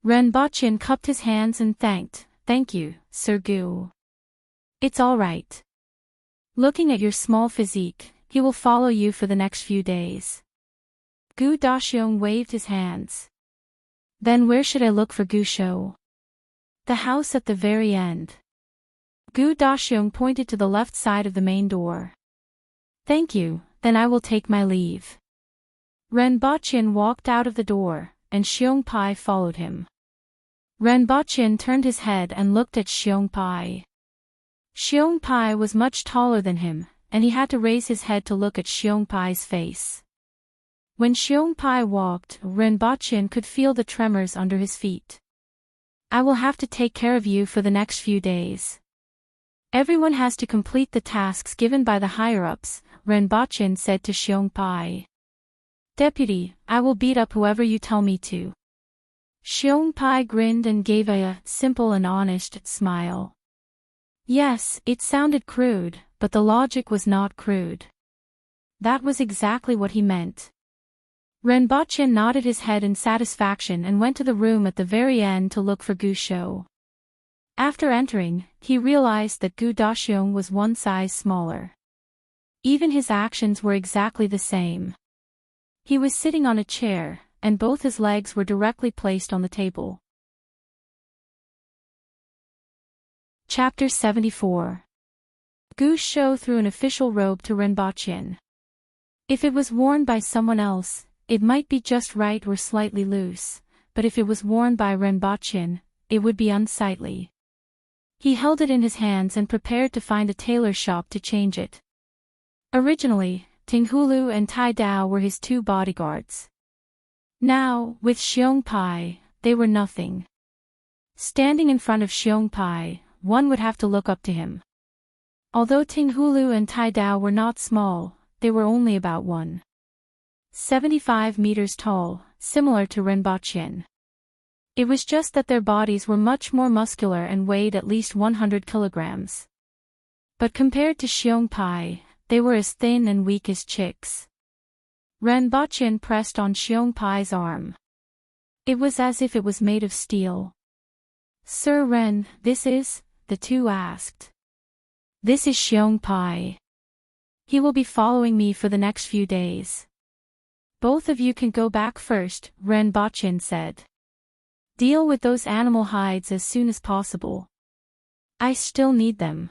Renbochin cupped his hands and thank you, Sir Gu. It's all right. Looking at your small physique, he will follow you for the next few days. Gu Daxiong waved his hands. Then where should I look for Gu Shou? The house at the very end. Gu Daxiong pointed to the left side of the main door. Thank you, then I will take my leave. Renbochin walked out of the door, and Xiong Pai followed him. Renbochin turned his head and looked at Xiong Pai. Xiong Pai was much taller than him, and he had to raise his head to look at Xiong Pai's face. When Xiong Pai walked, Renbochin could feel the tremors under his feet. I will have to take care of you for the next few days. Everyone has to complete the tasks given by the higher-ups, Renbochin said to Xiong Pai. Deputy, I will beat up whoever you tell me to. Xiong Pai grinned and gave a simple and honest smile. Yes, it sounded crude, but the logic was not crude. That was exactly what he meant. Renbochin nodded his head in satisfaction and went to the room at the very end to look for Gu Shou. After entering, he realized that Gu Daxiong was 1 size smaller. Even his actions were exactly the same. He was sitting on a chair, and both his legs were directly placed on the table. Chapter 74. Gu Shou threw an official robe to Renbochin. If it was worn by someone else, it might be just right or slightly loose, but if it was worn by Renbochin, it would be unsightly. He held it in his hands and prepared to find a tailor shop to change it. Originally, Tinghulu and Tai Dao were his 2 bodyguards. Now, with Xiong Pai, they were nothing. Standing in front of Xiong Pai, one would have to look up to him. Although Tinghulu and Tai Dao were not small, they were only about 1.75 meters tall, similar to Renbochin. It was just that their bodies were much more muscular and weighed at least 100 kilograms. But compared to Xiong Pai, they were as thin and weak as chicks. Renbochin pressed on Xiong Pai's arm. It was as if it was made of steel. Sir Ren, this is, the two asked. This is Xiong Pai. He will be following me for the next few days. Both of you can go back first, Renbochin said. Deal with those animal hides as soon as possible. I still need them.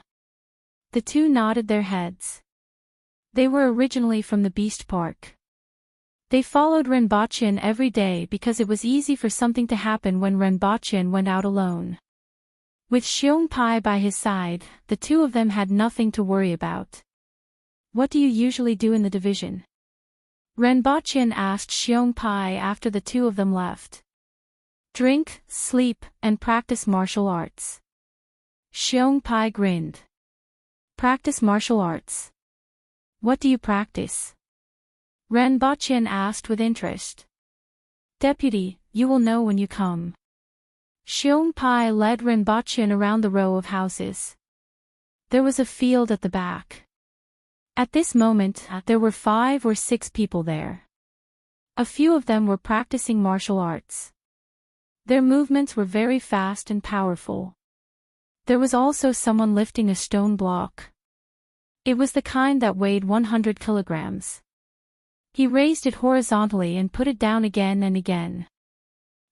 The 2 nodded their heads. They were originally from the Beast Park. They followed Renbochin every day because it was easy for something to happen when Renbochin went out alone. With Xiong Pai by his side, the 2 of them had nothing to worry about. What do you usually do in the division? Renbochin asked Xiong Pai after the 2 of them left. Drink, sleep, and practice martial arts. Xiong Pai grinned. Practice martial arts. What do you practice? Renbochin asked with interest. Deputy, you will know when you come. Xiong Pai led Renbochin around the row of houses. There was a field at the back. At this moment, there were 5 or 6 people there. A few of them were practicing martial arts. Their movements were very fast and powerful. There was also someone lifting a stone block. It was the kind that weighed 100 kilograms. He raised it horizontally and put it down again and again.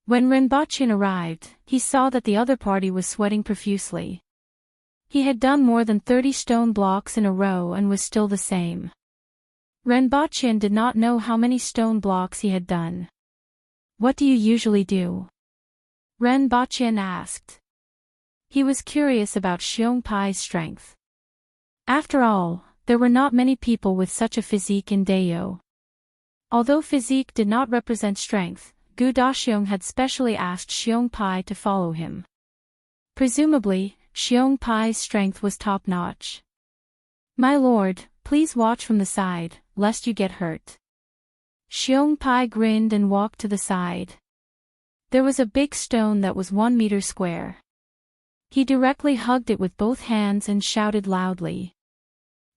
When Renbochin arrived, he saw that the other party was sweating profusely. He had done more than 30 stone blocks in a row and was still the same. Renbochin did not know how many stone blocks he had done. "What do you usually do?" Renbochin asked. He was curious about Xiongpai's strength. After all, there were not many people with such a physique in Dayo. Although physique did not represent strength, Gu Daxiong had specially asked Xiongpai to follow him. Presumably, Xiongpai's strength was top-notch. "My lord, please watch from the side, lest you get hurt." Xiongpai grinned and walked to the side. There was a big stone that was 1 meter square. He directly hugged it with both hands and shouted loudly.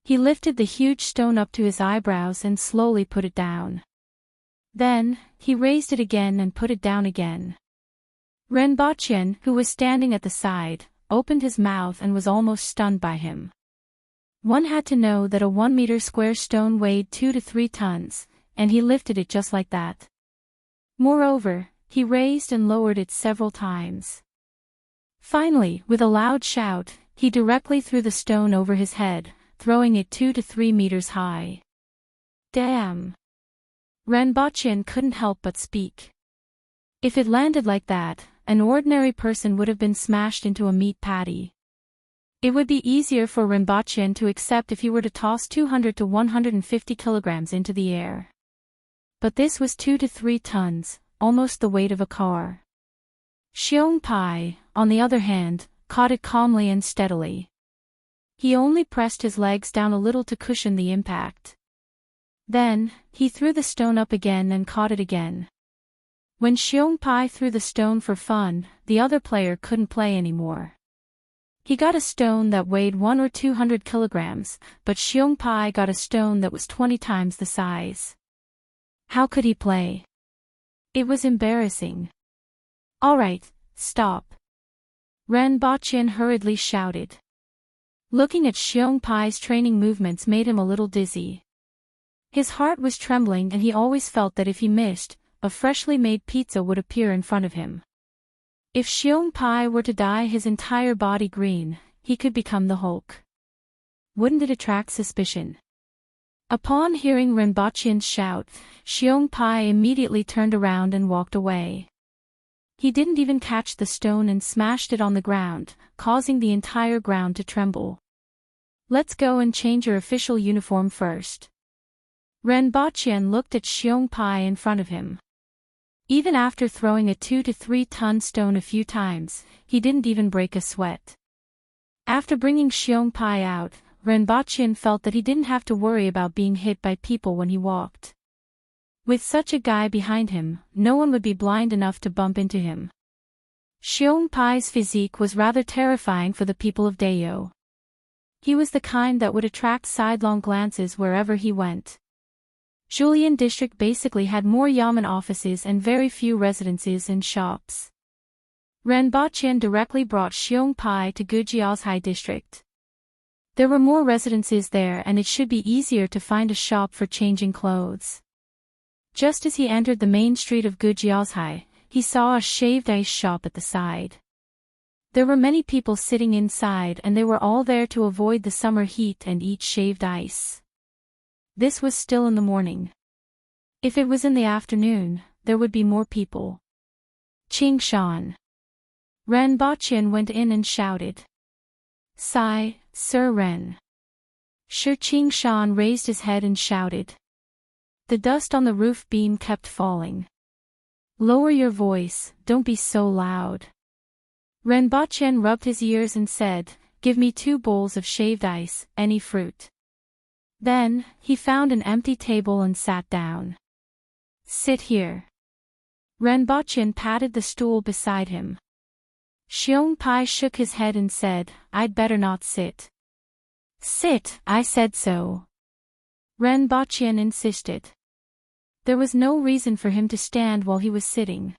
He lifted the huge stone up to his eyebrows and slowly put it down. Then, he raised it again and put it down again. Renbochin, who was standing at the side, opened his mouth and was almost stunned by him. One had to know that a 1 meter square stone weighed 2 to 3 tons, and he lifted it just like that. Moreover, he raised and lowered it several times. Finally, with a loud shout, he directly threw the stone over his head, throwing it 2 to 3 meters high. Damn! Renbochin couldn't help but speak. If it landed like that, an ordinary person would have been smashed into a meat patty. It would be easier for Renbochin to accept if he were to toss 200 to 150 kilograms into the air. But this was 2 to 3 tons, almost the weight of a car. Xiongpai, on the other hand, caught it calmly and steadily. He only pressed his legs down a little to cushion the impact. Then, he threw the stone up again and caught it again. When Xiongpai threw the stone for fun, the other player couldn't play anymore. He got a stone that weighed 100 or 200 kilograms, but Xiongpai got a stone that was 20 times the size. How could he play? It was embarrassing. "All right, stop." Renbochin hurriedly shouted. Looking at Xiongpai's training movements made him a little dizzy. His heart was trembling and he always felt that if he missed, a freshly made pizza would appear in front of him. If Xiongpai were to dye his entire body green, he could become the Hulk. Wouldn't it attract suspicion? Upon hearing Renbochin's shout, Xiongpai immediately turned around and walked away. He didn't even catch the stone and smashed it on the ground, causing the entire ground to tremble. "Let's go and change your official uniform first." Renbochin looked at Xiongpai in front of him. Even after throwing a 2 to 3 ton stone a few times, he didn't even break a sweat. After bringing Xiongpai out, Renbochin felt that he didn't have to worry about being hit by people when he walked. With such a guy behind him, no one would be blind enough to bump into him. Xiongpai's physique was rather terrifying for the people of Dayo. He was the kind that would attract sidelong glances wherever he went. Julian district basically had more yamen offices and very few residences and shops. Renbochin directly brought Xiongpai to Gujiazhai district. There were more residences there and it should be easier to find a shop for changing clothes. Just as he entered the main street of Gujiazhai, he saw a shaved ice shop at the side. There were many people sitting inside and they were all there to avoid the summer heat and eat shaved ice. This was still in the morning. If it was in the afternoon, there would be more people. "Qingshan." Renbochin went in and shouted. "Sai, Sir Ren." Shi Qingshan raised his head and shouted. The dust on the roof beam kept falling. "Lower your voice, don't be so loud." Renbochin rubbed his ears and said, "Give me 2 bowls of shaved ice, any fruit." Then, he found an empty table and sat down. "Sit here." Renbochin patted the stool beside him. Xiongpai shook his head and said, "I'd better not sit." "Sit, I said so." Renbochin insisted. There was no reason for him to stand while he was sitting.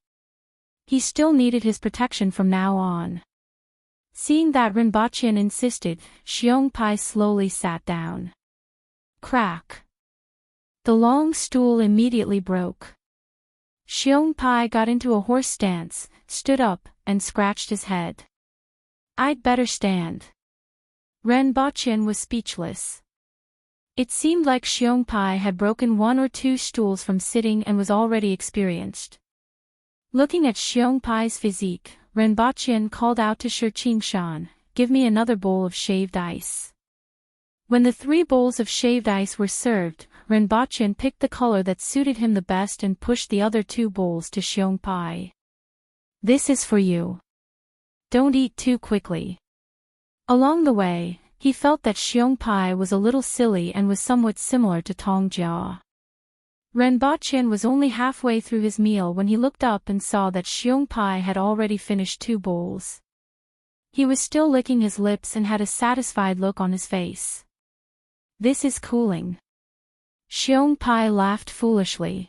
He still needed his protection from now on. Seeing that Rinpoche insisted, Xiongpai slowly sat down. Crack. The long stool immediately broke. Xiongpai got into a horse stance, stood up, and scratched his head. I'd better stand. Rinpoche was speechless. It seemed like Xiongpai had broken one or two stools from sitting and was already experienced. Looking at Xiongpai's physique, Rinpoche called out to Shi Qingshan, "Give me another bowl of shaved ice." When the 3 bowls of shaved ice were served, Rinpoche picked the color that suited him the best and pushed the other 2 bowls to Xiongpai. "This is for you. Don't eat too quickly." Along the way, he felt that Xiongpai was a little silly and was somewhat similar to Tong Jia. Rinpoche was only halfway through his meal when he looked up and saw that Xiongpai had already finished 2 bowls. He was still licking his lips and had a satisfied look on his face. "This is cooling." Xiongpai laughed foolishly.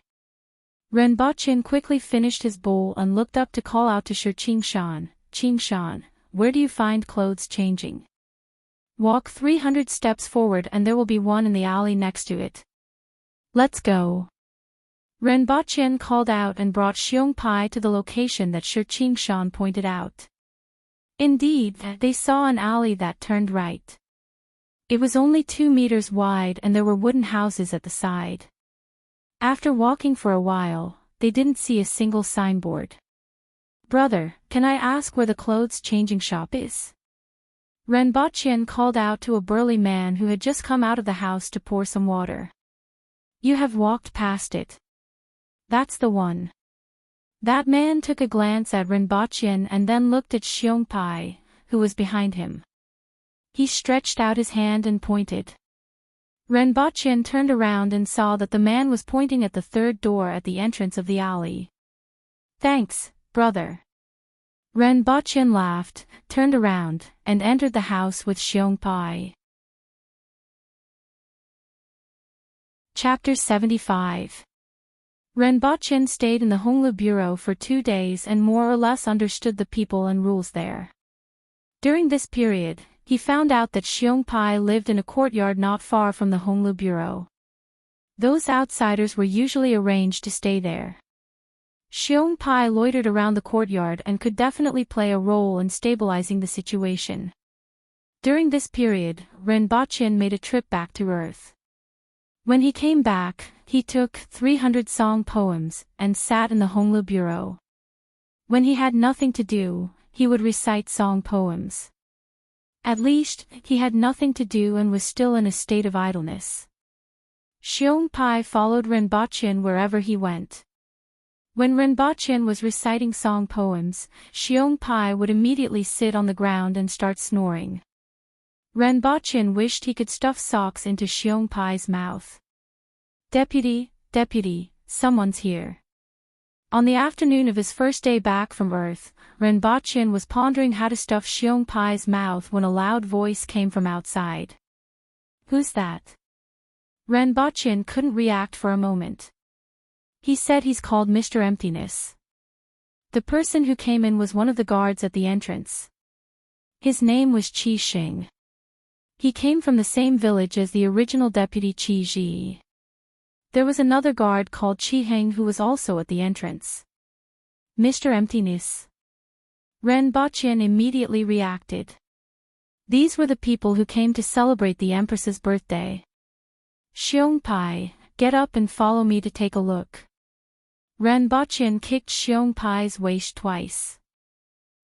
Rinpoche quickly finished his bowl and looked up to call out to Shi Qingshan, "Qingshan, where do you find clothes changing? Walk 300 steps forward and there will be one in the alley next to it. Let's go." Rinpoche called out and brought Xiongpai to the location that Shi Qingshan pointed out. Indeed, they saw an alley that turned right. It was only 2 meters wide and there were wooden houses at the side. After walking for a while, they didn't see a single signboard. "Brother, can I ask where the clothes changing shop is?" Rinpoche called out to a burly man who had just come out of the house to pour some water. "You have walked past it. That's the one." That man took a glance at Rinpoche and then looked at Xiongpai, who was behind him. He stretched out his hand and pointed. Rinpoche turned around and saw that the man was pointing at the 3rd door at the entrance of the alley. "Thanks, brother." Rinpoche laughed, turned around, and entered the house with Xiongpai. Chapter 75. Rinpoche stayed in the Honglu Bureau for 2 days and more or less understood the people and rules there. During this period, he found out that Xiongpai lived in a courtyard not far from the Honglu Bureau. Those outsiders were usually arranged to stay there. Xiongpai loitered around the courtyard and could definitely play a role in stabilizing the situation. During this period, Rinpoche made a trip back to Earth. When he came back, he took 300 song poems and sat in the Honglu Bureau. When he had nothing to do, he would recite song poems. At least, he had nothing to do and was still in a state of idleness. Xiongpai followed Rinpoche wherever he went. When Rinpoche was reciting song poems, Xiongpai would immediately sit on the ground and start snoring. Rinpoche wished he could stuff socks into Xiongpai's mouth. Deputy, someone's here." On the afternoon of his first day back from Earth, Rinpoche was pondering how to stuff Xiongpai's mouth when a loud voice came from outside. "Who's that?" Rinpoche couldn't react for a moment. He said he's called Mr. Emptiness. The person who came in was one of the guards at the entrance. His name was Qi Xing. He came from the same village as the original deputy Qi Ji. There was another guard called Qi Heng who was also at the entrance. "Mr. Emptiness." Rinpoche immediately reacted. These were the people who came to celebrate the Empress's birthday. "Xiongpai, get up and follow me to take a look." Rinpoche kicked Xiongpai's waist twice.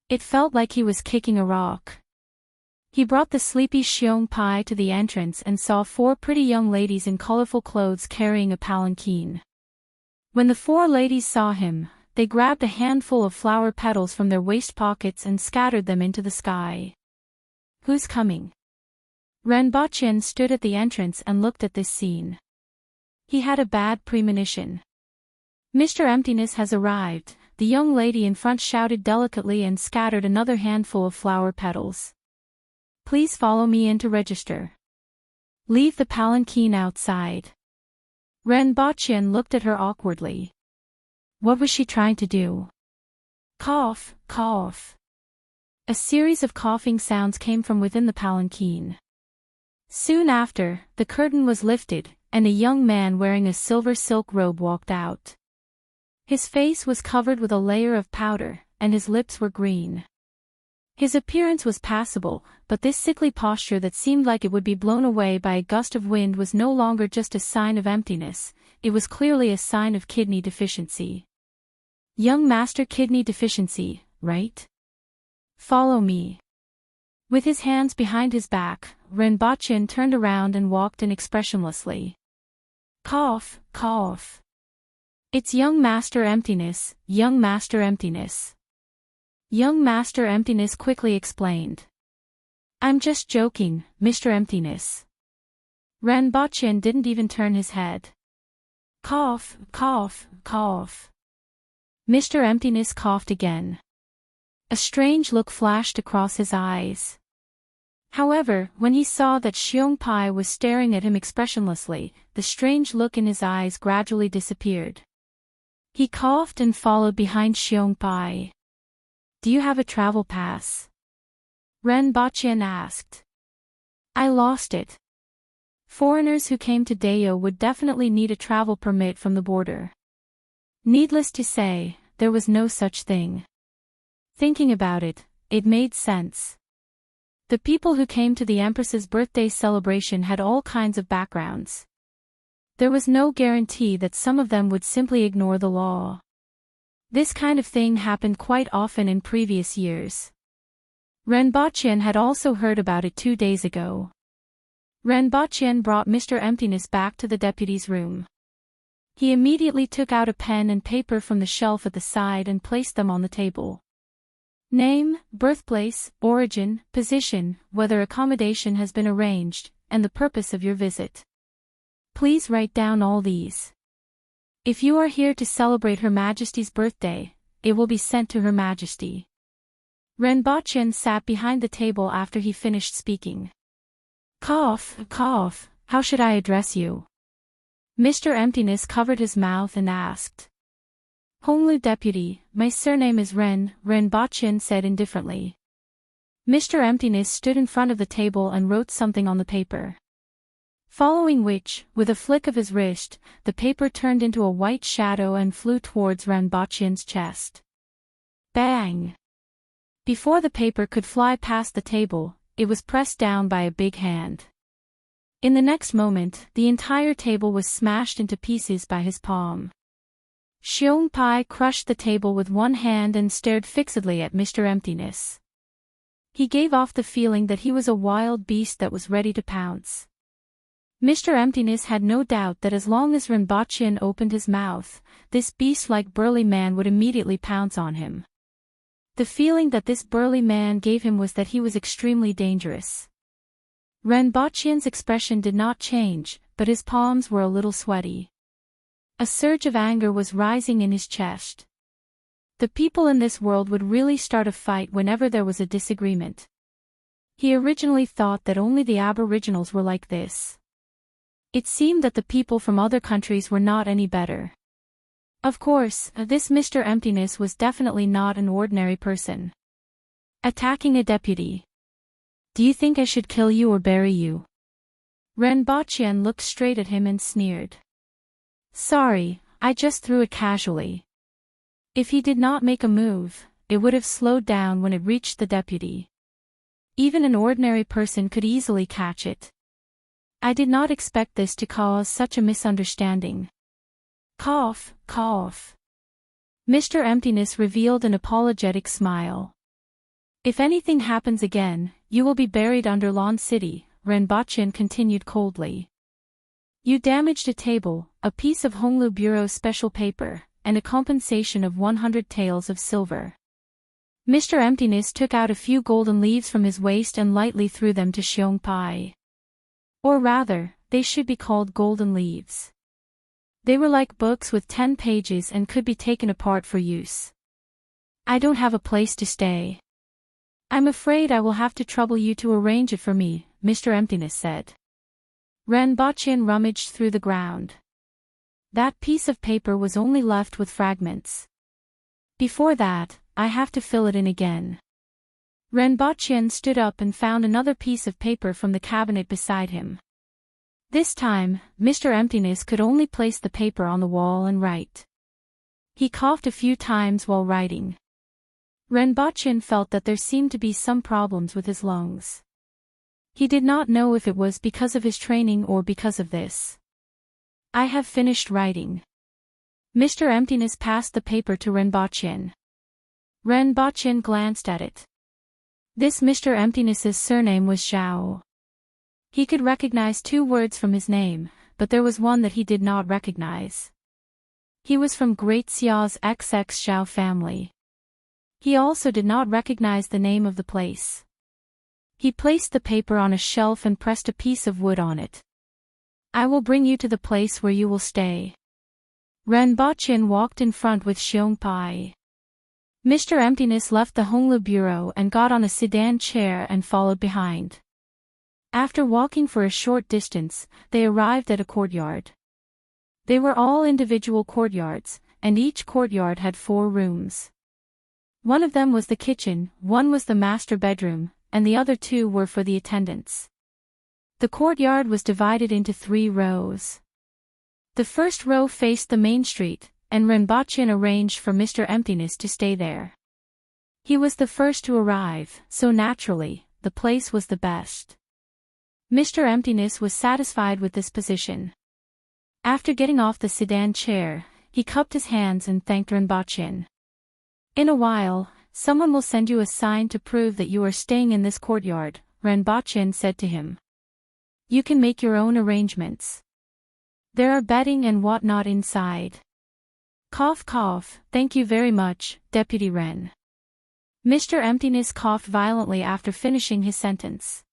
It felt like he was kicking a rock. He brought the sleepy Xiongpai to the entrance and saw 4 pretty young ladies in colorful clothes carrying a palanquin. When the 4 ladies saw him, they grabbed a handful of flower petals from their waist pockets and scattered them into the sky. "Who's coming?" Rinpoche stood at the entrance and looked at this scene. He had a bad premonition. "Mr. Emptiness has arrived," the young lady in front shouted delicately and scattered another handful of flower petals. "Please follow me in to register. Leave the palanquin outside." Ren Bachyan looked at her awkwardly. What was she trying to do? Cough, cough. A series of coughing sounds came from within the palanquin. Soon after, the curtain was lifted, and a young man wearing a silver silk robe walked out. His face was covered with a layer of powder, and his lips were green. His appearance was passable, but this sickly posture that seemed like it would be blown away by a gust of wind was no longer just a sign of emptiness, it was clearly a sign of kidney deficiency. Young master, kidney deficiency, right? Follow me. With his hands behind his back, Ren Bachyan turned around and walked in expressionlessly. Cough, cough. It's young master emptiness, young master emptiness. Young master emptiness quickly explained. I'm just joking, Mr. Emptiness. Ren Bachyan didn't even turn his head. Cough, cough, cough. Mr. Emptiness coughed again. A strange look flashed across his eyes. However, when he saw that Xiong Pai was staring at him expressionlessly, the strange look in his eyes gradually disappeared. He coughed and followed behind Xiong Pai. Do you have a travel pass? Ren Bachyan asked. I lost it. Foreigners who came to Deo would definitely need a travel permit from the border. Needless to say, there was no such thing. Thinking about it, it made sense. The people who came to the Empress's birthday celebration had all kinds of backgrounds. There was no guarantee that some of them would simply ignore the law. This kind of thing happened quite often in previous years. Ren Bachyan had also heard about it 2 days ago. Ren Bachyan brought Mr. Emptiness back to the deputy's room. He immediately took out a pen and paper from the shelf at the side and placed them on the table. Name, birthplace, origin, position, whether accommodation has been arranged, and the purpose of your visit. Please write down all these. If you are here to celebrate Her Majesty's birthday, it will be sent to Her Majesty. Ren Bachyan sat behind the table after he finished speaking. Cough, cough, how should I address you? Mr. Emptiness covered his mouth and asked. Honglu Deputy, my surname is Ren Bachyan said indifferently. Mr. Emptiness stood in front of the table and wrote something on the paper. Following which, with a flick of his wrist, the paper turned into a white shadow and flew towards Ren Bachyan's chest. Bang! Before the paper could fly past the table, it was pressed down by a big hand. In the next moment, the entire table was smashed into pieces by his palm. Xiong Pai crushed the table with one hand and stared fixedly at Mr. Emptiness. He gave off the feeling that he was a wild beast that was ready to pounce. Mr. Emptiness had no doubt that as long as Ren Bachyan opened his mouth, this beast-like burly man would immediately pounce on him. The feeling that this burly man gave him was that he was extremely dangerous. Ren Bachyan's expression did not change, but his palms were a little sweaty. A surge of anger was rising in his chest. The people in this world would really start a fight whenever there was a disagreement. He originally thought that only the Aboriginals were like this. It seemed that the people from other countries were not any better. Of course, this Mr. Emptiness was definitely not an ordinary person. Attacking a deputy. Do you think I should kill you or bury you? Ren Bachyan looked straight at him and sneered. Sorry, I just threw it casually. If he did not make a move, it would have slowed down when it reached the deputy. Even an ordinary person could easily catch it. I did not expect this to cause such a misunderstanding. Cough, cough. Mr. Emptiness revealed an apologetic smile. If anything happens again, you will be buried under Lawn City, Ren Bachyan continued coldly. You damaged a table, a piece of Honglu Bureau's special paper, and a compensation of 100 taels of silver. Mr. Emptiness took out a few golden leaves from his waist and lightly threw them to Xiong Pai. Or rather, they should be called golden leaves. They were like books with 10 pages and could be taken apart for use. I don't have a place to stay. I'm afraid I will have to trouble you to arrange it for me, Mr. Emptiness said. Ren Bachyan rummaged through the ground. That piece of paper was only left with fragments. Before that, I have to fill it in again. Renbochin stood up and found another piece of paper from the cabinet beside him. This time, Mr. Emptiness could only place the paper on the wall and write. He coughed a few times while writing. Renbochin felt that there seemed to be some problems with his lungs. He did not know if it was because of his training or because of this. I have finished writing. Mr. Emptiness passed the paper to Renbochin. Renbochin glanced at it. This Mr. Emptiness's surname was Zhao. He could recognize 2 words from his name, but there was one that he did not recognize. He was from Great Xiao's XX Zhao family. He also did not recognize the name of the place. He placed the paper on a shelf and pressed a piece of wood on it. I will bring you to the place where you will stay. Renbochin walked in front with Xiongpai. Mr. Emptiness left the Honglu bureau and got on a sedan chair and followed behind. After walking for a short distance, they arrived at a courtyard. They were all individual courtyards, and each courtyard had 4 rooms. One of them was the kitchen, one was the master bedroom, and the other 2 were for the attendants. The courtyard was divided into 3 rows. The first row faced the main street, and Renbochin arranged for Mr. Emptiness to stay there. He was the first to arrive, so naturally, the place was the best. Mr. Emptiness was satisfied with this position. After getting off the sedan chair, he cupped his hands and thanked Renbochin. In a while, someone will send you a sign to prove that you are staying in this courtyard, Renbochin said to him. You can make your own arrangements. There are bedding and whatnot inside. Cough cough, thank you very much, Deputy Ren. Mr. Emptiness coughed violently after finishing his sentence.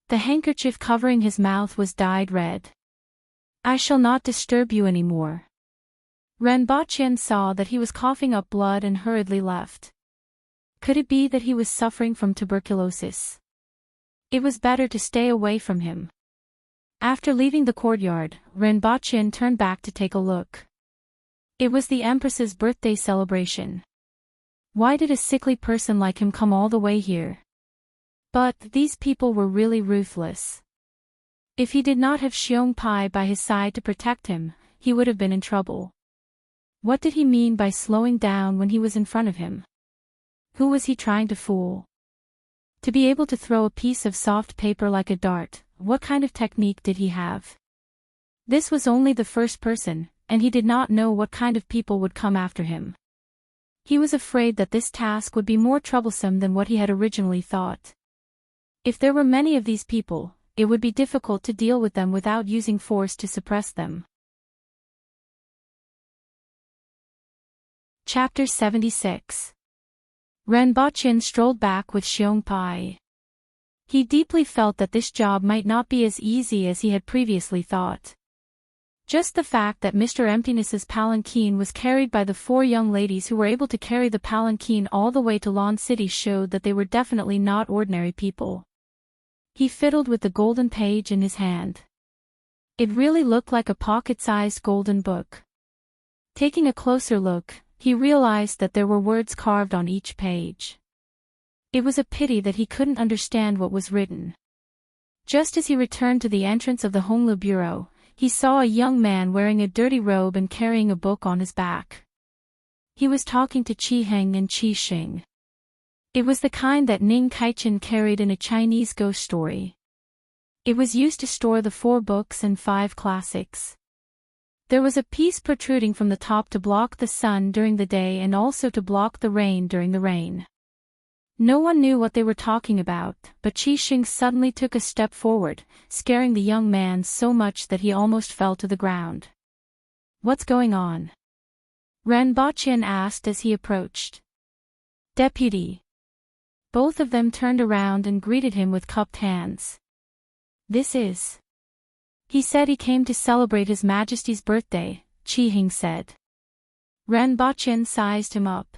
The handkerchief covering his mouth was dyed red. I shall not disturb you anymore. Renbochin saw that he was coughing up blood and hurriedly left. Could it be that he was suffering from tuberculosis? It was better to stay away from him. After leaving the courtyard, Renbochin turned back to take a look. It was the Empress's birthday celebration. Why did a sickly person like him come all the way here? But these people were really ruthless. If he did not have Xiongpai by his side to protect him, he would have been in trouble. What did he mean by slowing down when he was in front of him? Who was he trying to fool? To be able to throw a piece of soft paper like a dart, what kind of technique did he have? This was only the first person, and he did not know what kind of people would come after him. He was afraid that this task would be more troublesome than what he had originally thought. If there were many of these people, it would be difficult to deal with them without using force to suppress them. Chapter 76. Renbochin strolled back with Xiongpai. He deeply felt that this job might not be as easy as he had previously thought. Just the fact that Mr. Emptiness's palanquin was carried by the 4 young ladies who were able to carry the palanquin all the way to Lan City showed that they were definitely not ordinary people. He fiddled with the golden page in his hand. It really looked like a pocket-sized golden book. Taking a closer look, he realized that there were words carved on each page. It was a pity that he couldn't understand what was written. Just as he returned to the entrance of the Honglu bureau, he saw a young man wearing a dirty robe and carrying a book on his back. He was talking to Qi Heng and Qi Xing. It was the kind that Ning Kaichen carried in a Chinese ghost story. It was used to store the 4 books and 5 classics. There was a piece protruding from the top to block the sun during the day and also to block the rain during the rain. No one knew what they were talking about, but Qi Xing suddenly took a step forward, scaring the young man so much that he almost fell to the ground. What's going on? Renbochin asked as he approached. Deputy. Both of them turned around and greeted him with cupped hands. This is. He said he came to celebrate His Majesty's birthday, Qi Heng said. Renbochin sized him up.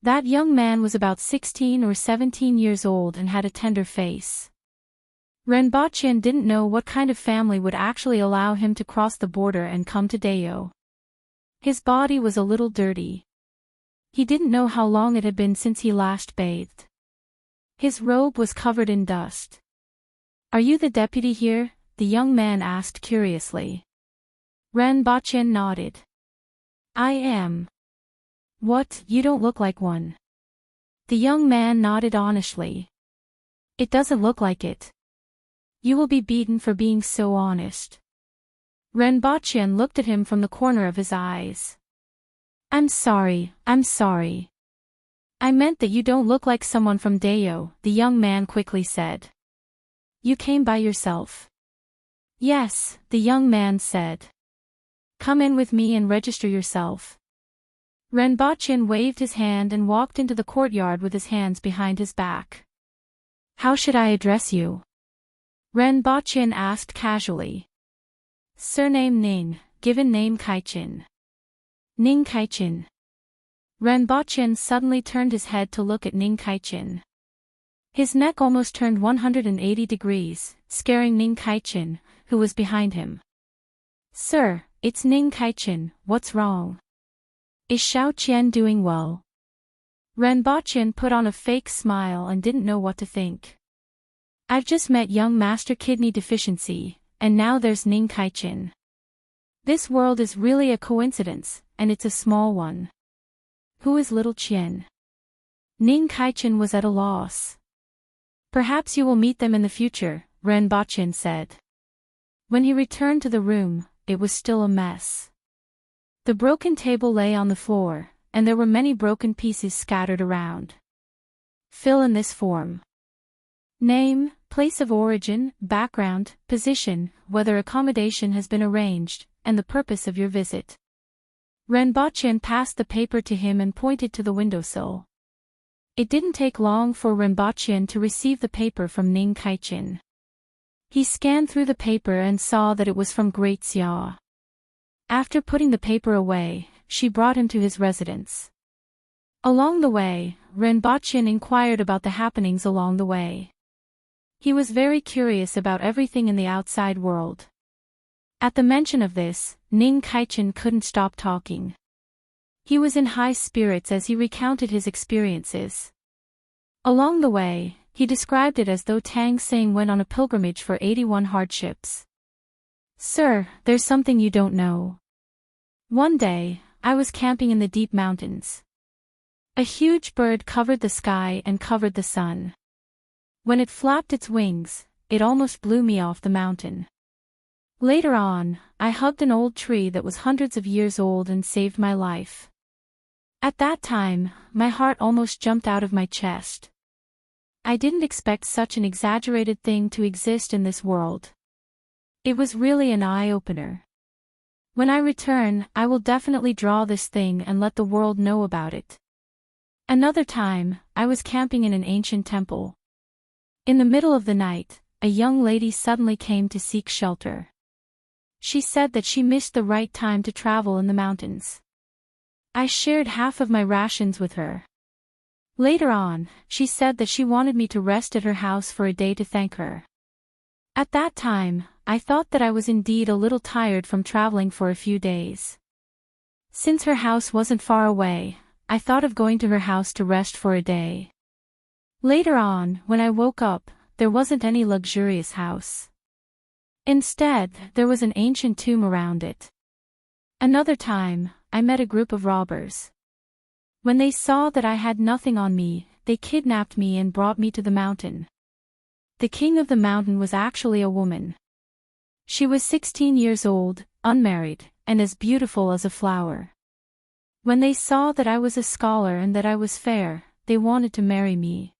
That young man was about 16 or 17 years old and had a tender face. Renbochin didn't know what kind of family would actually allow him to cross the border and come to Deo. His body was a little dirty. He didn't know how long it had been since he last bathed. His robe was covered in dust. "Are you the deputy here?" the young man asked curiously. Renbochin nodded. "I am." "What, you don't look like one." The young man nodded honestly. "It doesn't look like it. You will be beaten for being so honest." Renbochin looked at him from the corner of his eyes. I'm sorry. I meant that you don't look like someone from Deo," the young man quickly said. "You came by yourself?" "Yes," the young man said. "Come in with me and register yourself." Renbochin waved his hand and walked into the courtyard with his hands behind his back. "How should I address you?" Renbochin asked casually. "Surname Ning, given name Kaichin." "Ning Kaichin." Renbochin suddenly turned his head to look at Ning Kaichin. His neck almost turned 180 degrees, scaring Ning Kaichin, who was behind him. "Sir, it's Ning Kaichin, what's wrong? Is Xiao Qian doing well?" Renbochin put on a fake smile and didn't know what to think. "I've just met young Master Kidney Deficiency, and now there's Ning Kaichin. This world is really a coincidence, and it's a small one. Who is little Qian?" Ning Kaichin was at a loss. "Perhaps you will meet them in the future," Renbochin said. When he returned to the room, it was still a mess. The broken table lay on the floor, and there were many broken pieces scattered around. Fill in this form. Name, place of origin, background, position, whether accommodation has been arranged, and the purpose of your visit. Renbochin passed the paper to him and pointed to the windowsill. It didn't take long for Renbochin to receive the paper from Ning Kaichin. He scanned through the paper and saw that it was from Great Xia. After putting the paper away, she brought him to his residence. Along the way, Renbochin inquired about the happenings along the way. He was very curious about everything in the outside world. At the mention of this, Ning Kaichin couldn't stop talking. He was in high spirits as he recounted his experiences. Along the way, he described it as though Tang Xing went on a pilgrimage for 81 hardships. "Sir, there's something you don't know. One day, I was camping in the deep mountains. A huge bird covered the sky and covered the sun. When it flapped its wings, it almost blew me off the mountain. Later on, I hugged an old tree that was hundreds of years old and saved my life. At that time, my heart almost jumped out of my chest. I didn't expect such an exaggerated thing to exist in this world. It was really an eye-opener. When I return, I will definitely draw this thing and let the world know about it." Another time, I was camping in an ancient temple. In the middle of the night, a young lady suddenly came to seek shelter. She said that she missed the right time to travel in the mountains. I shared half of my rations with her. Later on, she said that she wanted me to rest at her house for a day to thank her. At that time, I thought that I was indeed a little tired from traveling for a few days. Since her house wasn't far away, I thought of going to her house to rest for a day. Later on, when I woke up, there wasn't any luxurious house. Instead, there was an ancient tomb around it. Another time, I met a group of robbers. When they saw that I had nothing on me, they kidnapped me and brought me to the mountain. The king of the mountain was actually a woman. She was 16 years old, unmarried, and as beautiful as a flower. When they saw that I was a scholar and that I was fair, they wanted to marry me.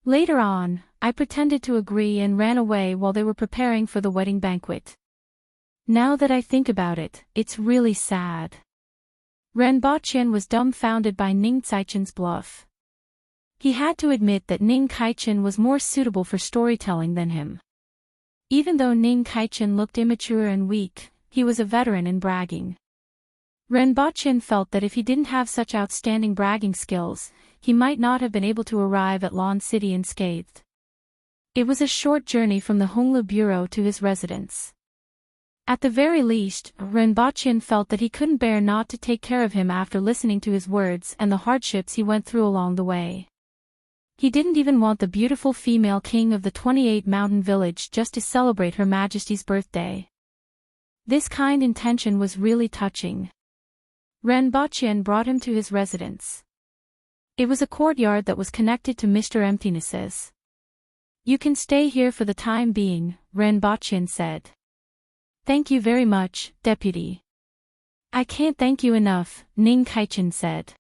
Later on, I pretended to agree and ran away while they were preparing for the wedding banquet. Now that I think about it, it's really sad. Renbochin was dumbfounded by Ning Kaichin's bluff. He had to admit that Ning Kaichin was more suitable for storytelling than him. Even though Ning Kaichin looked immature and weak, he was a veteran in bragging. Renbochin felt that if he didn't have such outstanding bragging skills, he might not have been able to arrive at Lan City unscathed. It was a short journey from the Honglu Bureau to his residence. At the very least, Renbochin felt that he couldn't bear not to take care of him after listening to his words and the hardships he went through along the way. He didn't even want the beautiful female king of the 28-mountain village just to celebrate Her Majesty's birthday. This kind intention was really touching. Renbochin brought him to his residence. It was a courtyard that was connected to Mr. Emptiness's. "You can stay here for the time being," Renbochin said. "Thank you very much, Deputy." "I can't thank you enough," Ning Kaichin said.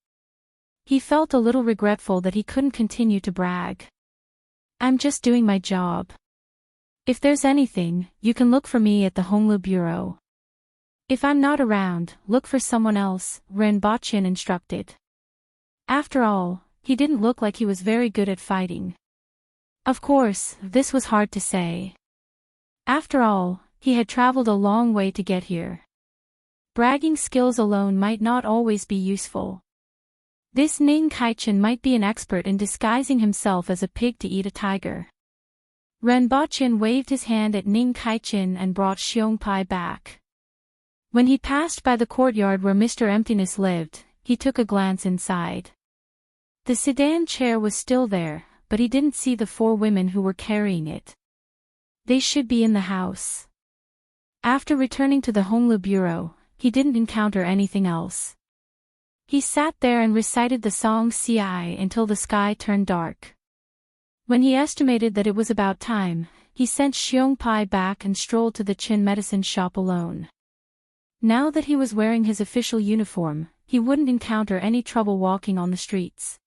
He felt a little regretful that he couldn't continue to brag. "I'm just doing my job. If there's anything, you can look for me at the Honglu Bureau. If I'm not around, look for someone else," Renbochin instructed. After all, he didn't look like he was very good at fighting. Of course, this was hard to say. After all, he had traveled a long way to get here. Bragging skills alone might not always be useful. This Ning Kaichin might be an expert in disguising himself as a pig to eat a tiger. Renbochin waved his hand at Ning Kaichin and brought Xiongpai back. When he passed by the courtyard where Mr. Emptiness lived, he took a glance inside. The sedan chair was still there, but he didn't see the 4 women who were carrying it. They should be in the house. After returning to the Honglu Bureau, he didn't encounter anything else. He sat there and recited the song Ci until the sky turned dark. When he estimated that it was about time, he sent Xiongpai back and strolled to the Qin medicine shop alone. Now that he was wearing his official uniform, he wouldn't encounter any trouble walking on the streets.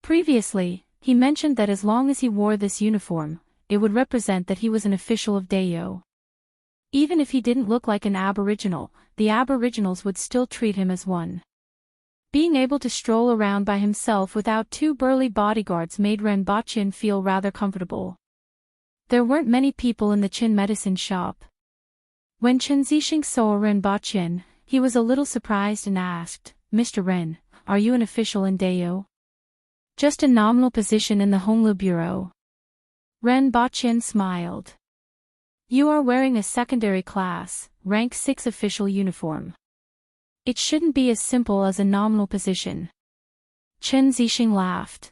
Previously, he mentioned that as long as he wore this uniform, it would represent that he was an official of Dayo. Even if he didn't look like an aboriginal, the aboriginals would still treat him as one. Being able to stroll around by himself without 2 burly bodyguards made Renbochin feel rather comfortable. There weren't many people in the Qin medicine shop. When Chen Zixing saw Renbochin, he was a little surprised and asked, "Mr. Ren, are you an official in Dayo?" "Just a nominal position in the Honglu Bureau." Renbochin smiled. "You are wearing a secondary class, rank 6 official uniform. It shouldn't be as simple as a nominal position." Chen Zixing laughed.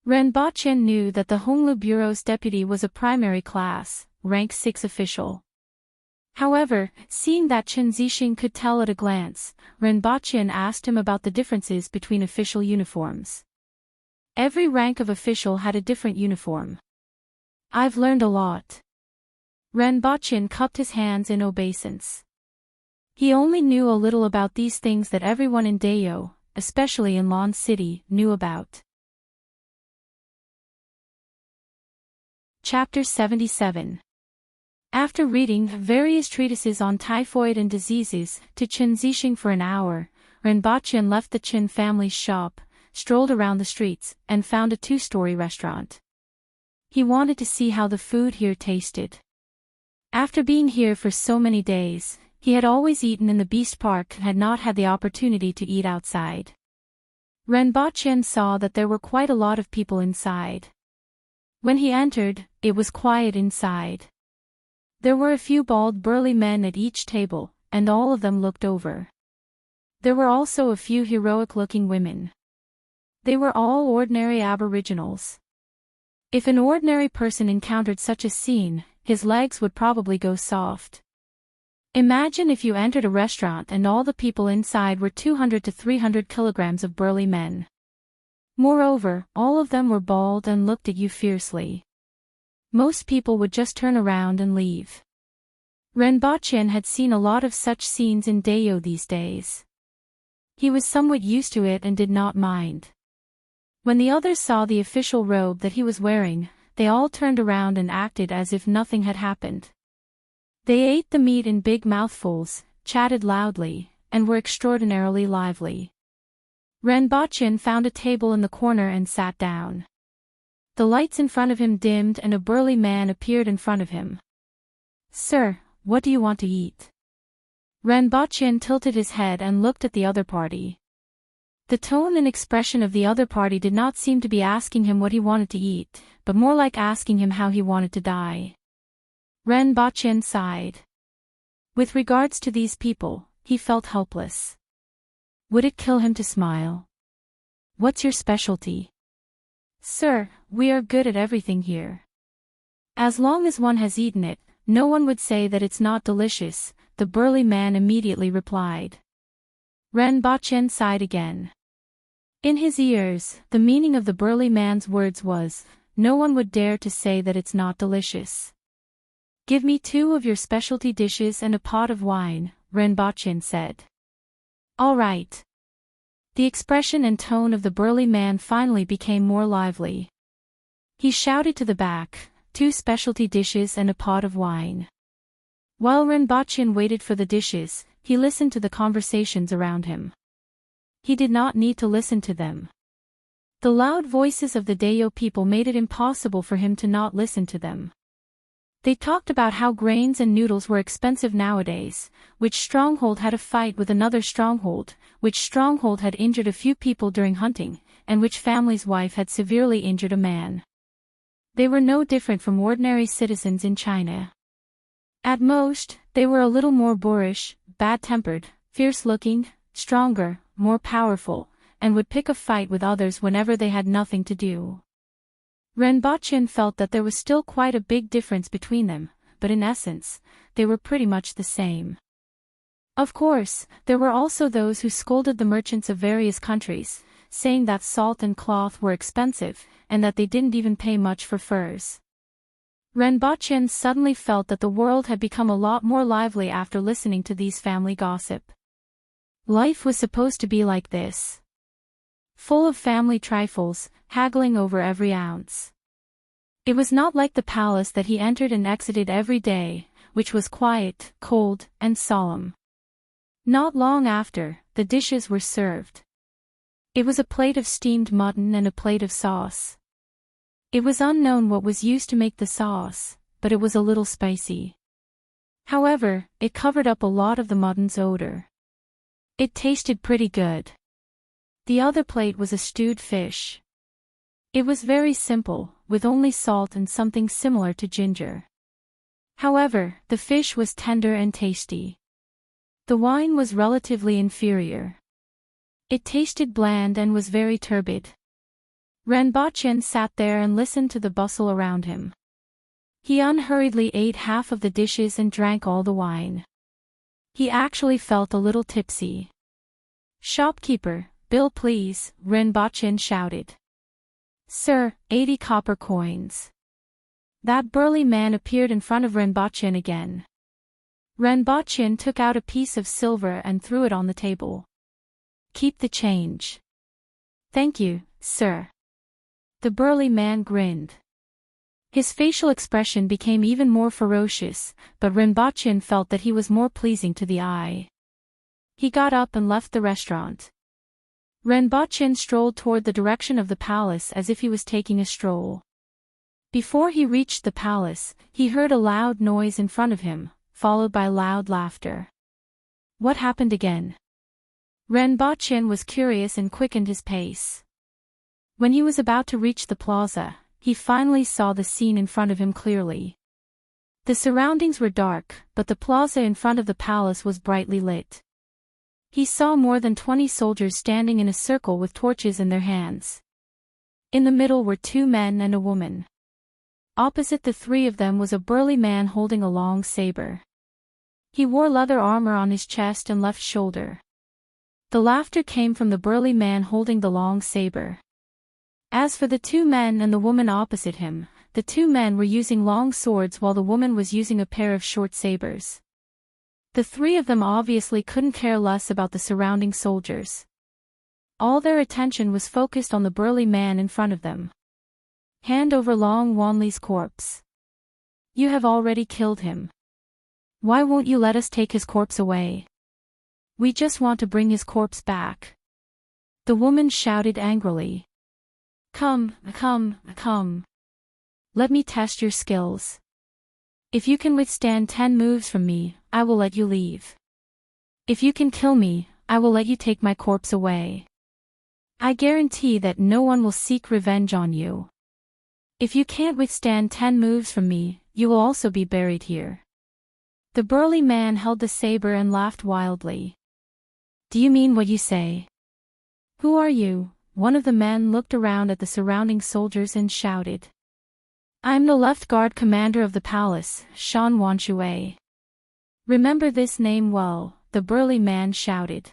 Renbochin knew that the Honglu Bureau's deputy was a primary class, rank 6 official. However, seeing that Chen Zixing could tell at a glance, Renbochin asked him about the differences between official uniforms. Every rank of official had a different uniform. "I've learned a lot." Renbochin cupped his hands in obeisance. He only knew a little about these things that everyone in Dayo, especially in Lan City, knew about. Chapter 77. After reading various treatises on typhoid and diseases to Chen Zixing for an hour, Renbochin left the Qin family's shop, strolled around the streets, and found a 2-story restaurant. He wanted to see how the food here tasted. After being here for so many days, he had always eaten in the Beast Park and had not had the opportunity to eat outside. Renbochin saw that there were quite a lot of people inside. When he entered, it was quiet inside. There were a few bald burly men at each table, and all of them looked over. There were also a few heroic-looking women. They were all ordinary aboriginals. If an ordinary person encountered such a scene, his legs would probably go soft. Imagine if you entered a restaurant and all the people inside were 200 to 300 kilograms of burly men. Moreover, all of them were bald and looked at you fiercely. Most people would just turn around and leave. Renbochin had seen a lot of such scenes in Dayo these days. He was somewhat used to it and did not mind. When the others saw the official robe that he was wearing, they all turned around and acted as if nothing had happened. They ate the meat in big mouthfuls, chatted loudly, and were extraordinarily lively. Renbochin found a table in the corner and sat down. The lights in front of him dimmed and a burly man appeared in front of him. "Sir, what do you want to eat?" Renbochin tilted his head and looked at the other party. The tone and expression of the other party did not seem to be asking him what he wanted to eat, but more like asking him how he wanted to die. Ren Baqin sighed. With regards to these people, he felt helpless. Would it kill him to smile? What's your specialty? Sir, we are good at everything here. As long as one has eaten it, no one would say that it's not delicious, the burly man immediately replied. Ren Baqin sighed again. In his ears, the meaning of the burly man's words was, no one would dare to say that it's not delicious. Give me 2 of your specialty dishes and a pot of wine, Ren Baqin said. All right. The expression and tone of the burly man finally became more lively. He shouted to the back, 2 specialty dishes and a pot of wine. While Ren Baqin waited for the dishes, he listened to the conversations around him. He did not need to listen to them. The loud voices of the Dayo people made it impossible for him to not listen to them. They talked about how grains and noodles were expensive nowadays, which stronghold had a fight with another stronghold, which stronghold had injured a few people during hunting, and which family's wife had severely injured a man. They were no different from ordinary citizens in China. At most, they were a little more boorish, bad-tempered, fierce-looking, stronger, more powerful, and would pick a fight with others whenever they had nothing to do. Ren Baqin felt that there was still quite a big difference between them, but in essence, they were pretty much the same. Of course, there were also those who scolded the merchants of various countries, saying that salt and cloth were expensive, and that they didn't even pay much for furs. Ren Baqin suddenly felt that the world had become a lot more lively after listening to these family gossip. Life was supposed to be like this. Full of family trifles, haggling over every ounce. It was not like the palace that he entered and exited every day, which was quiet, cold, and solemn. Not long after, the dishes were served. It was a plate of steamed mutton and a plate of sauce. It was unknown what was used to make the sauce, but it was a little spicy. However, it covered up a lot of the mutton's odor. It tasted pretty good. The other plate was a stewed fish. It was very simple, with only salt and something similar to ginger. However, the fish was tender and tasty. The wine was relatively inferior. It tasted bland and was very turbid. Ren Baqin sat there and listened to the bustle around him. He unhurriedly ate half of the dishes and drank all the wine. He actually felt a little tipsy. Shopkeeper, bill please, Ren Baqin shouted. Sir, 80 copper coins. That burly man appeared in front of Ren Baqin again. Ren Baqin took out a piece of silver and threw it on the table. Keep the change. Thank you, sir. The burly man grinned. His facial expression became even more ferocious, but Ren Baqin felt that he was more pleasing to the eye. He got up and left the restaurant. Ren Baqin strolled toward the direction of the palace as if he was taking a stroll. Before he reached the palace, he heard a loud noise in front of him, followed by loud laughter. What happened again? Ren Baqin was curious and quickened his pace. When he was about to reach the plaza, he finally saw the scene in front of him clearly. The surroundings were dark, but the plaza in front of the palace was brightly lit. He saw more than 20 soldiers standing in a circle with torches in their hands. In the middle were 2 men and a woman. Opposite the 3 of them was a burly man holding a long saber. He wore leather armor on his chest and left shoulder. The laughter came from the burly man holding the long saber. As for the 2 men and the woman opposite him, the 2 men were using long swords while the woman was using a pair of short sabers. The 3 of them obviously couldn't care less about the surrounding soldiers. All their attention was focused on the burly man in front of them. Hand over Long Wanli's corpse. You have already killed him. Why won't you let us take his corpse away? We just want to bring his corpse back. The woman shouted angrily. Come, come, come. Let me test your skills. If you can withstand 10 moves from me, I will let you leave. If you can kill me, I will let you take my corpse away. I guarantee that no one will seek revenge on you. If you can't withstand 10 moves from me, you will also be buried here. The burly man held the saber and laughed wildly. Do you mean what you say? Who are you? One of the men looked around at the surrounding soldiers and shouted. I'm the left guard commander of the palace, Shan Wanshui. Remember this name well, the burly man shouted.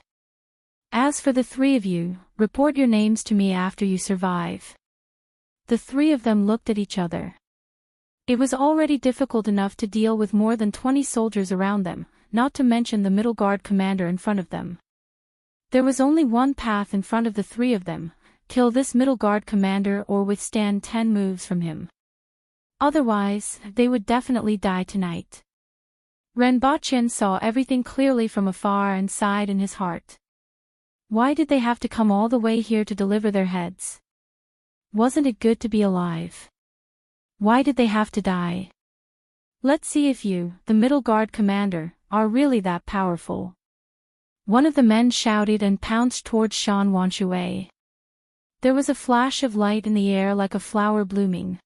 As for the three of you, report your names to me after you survive. The three of them looked at each other. It was already difficult enough to deal with more than 20 soldiers around them, not to mention the middle guard commander in front of them. There was only one path in front of the three of them: kill this middle guard commander or withstand 10 moves from him. Otherwise, they would definitely die tonight. Renbochin saw everything clearly from afar and sighed in his heart. Why did they have to come all the way here to deliver their heads? Wasn't it good to be alive? Why did they have to die? Let's see if you, the middle guard commander, are really that powerful. One of the men shouted and pounced towards Shan Wanshui. There was a flash of light in the air like a flower blooming.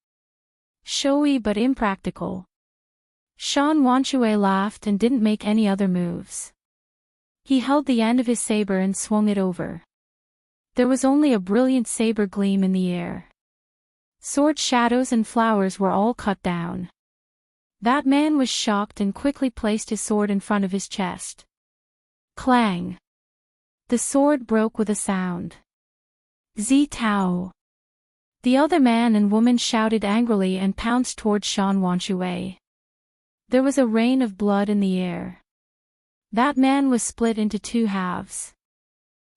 Showy but impractical. Shan Wanshui laughed and didn't make any other moves. He held the end of his saber and swung it over. There was only a brilliant saber gleam in the air. Sword shadows and flowers were all cut down. That man was shocked and quickly placed his sword in front of his chest. Clang! The sword broke with a sound. Zi Tao! The other man and woman shouted angrily and pounced towards Shan Wanshui. There was a rain of blood in the air. That man was split into two halves.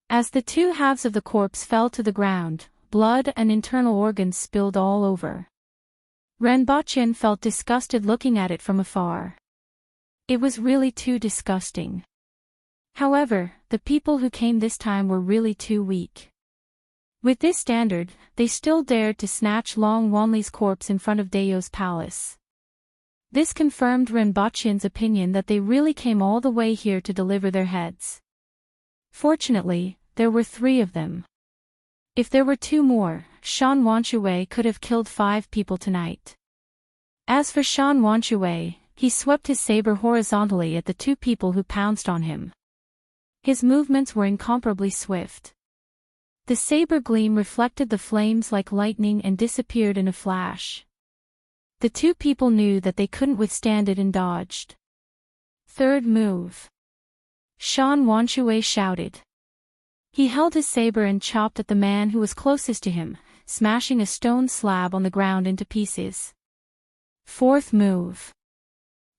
As the two halves of the corpse fell to the ground, blood and internal organs spilled all over. Renbochin felt disgusted looking at it from afar. It was really too disgusting. However, the people who came this time were really too weak. With this standard, they still dared to snatch Long Wanli's corpse in front of Dayo's palace. This confirmed Renbochin's opinion that they really came all the way here to deliver their heads. Fortunately, there were 3 of them. If there were 2 more, Shan Wanshui could have killed 5 people tonight. As for Shan Wanshui, he swept his saber horizontally at the 2 people who pounced on him. His movements were incomparably swift. The saber gleam reflected the flames like lightning and disappeared in a flash. The 2 people knew that they couldn't withstand it and dodged. Third move. Shan Wanshui shouted. He held his saber and chopped at the man who was closest to him, smashing a stone slab on the ground into pieces. Fourth move.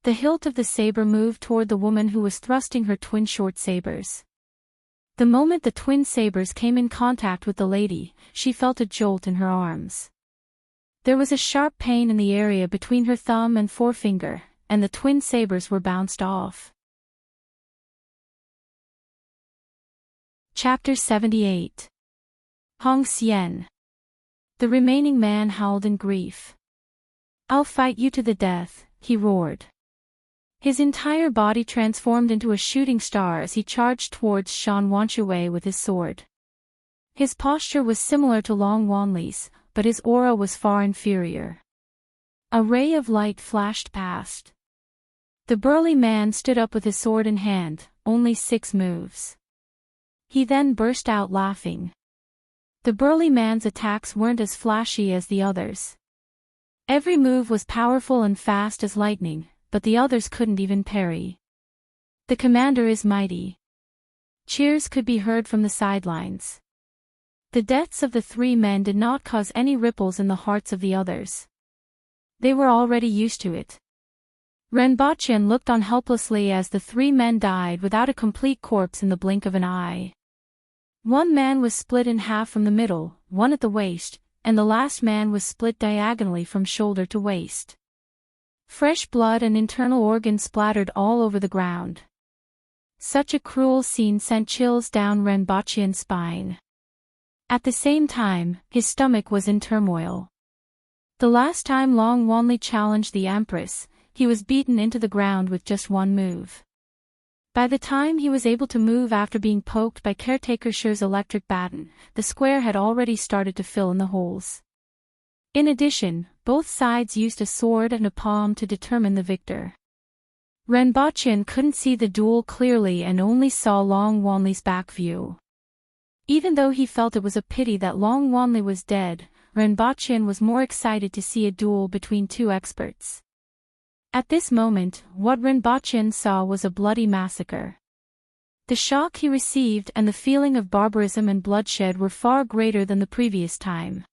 The hilt of the saber moved toward the woman who was thrusting her twin short sabers. The moment the twin sabers came in contact with the lady, she felt a jolt in her arms. There was a sharp pain in the area between her thumb and forefinger, and the twin sabers were bounced off. Chapter 78. Hong Xian. The remaining man howled in grief. I'll fight you to the death, he roared. His entire body transformed into a shooting star as he charged towards Shan Wanshui with his sword. His posture was similar to Long Wanli's, but his aura was far inferior. A ray of light flashed past. The burly man stood up with his sword in hand, only 6 moves. He then burst out laughing. The burly man's attacks weren't as flashy as the others. Every move was powerful and fast as lightning, but the others couldn't even parry. The commander is mighty. Cheers could be heard from the sidelines. The deaths of the 3 men did not cause any ripples in the hearts of the others. They were already used to it. Renbochin looked on helplessly as the 3 men died without a complete corpse in the blink of an eye. One man was split in half from the middle, one at the waist, and the last man was split diagonally from shoulder to waist. Fresh blood and internal organs splattered all over the ground. Such a cruel scene sent chills down Renbochin's spine. At the same time, his stomach was in turmoil. The last time Long Wanli challenged the Empress, he was beaten into the ground with just 1 move. By the time he was able to move after being poked by Caretaker Shi's electric baton, the square had already started to fill in the holes. In addition, both sides used a sword and a palm to determine the victor. Renbochin couldn't see the duel clearly and only saw Long Wanli's back view. Even though he felt it was a pity that Long Wanli was dead, Renbochin was more excited to see a duel between two experts. At this moment, what Renbochin saw was a bloody massacre. The shock he received and the feeling of barbarism and bloodshed were far greater than the previous time.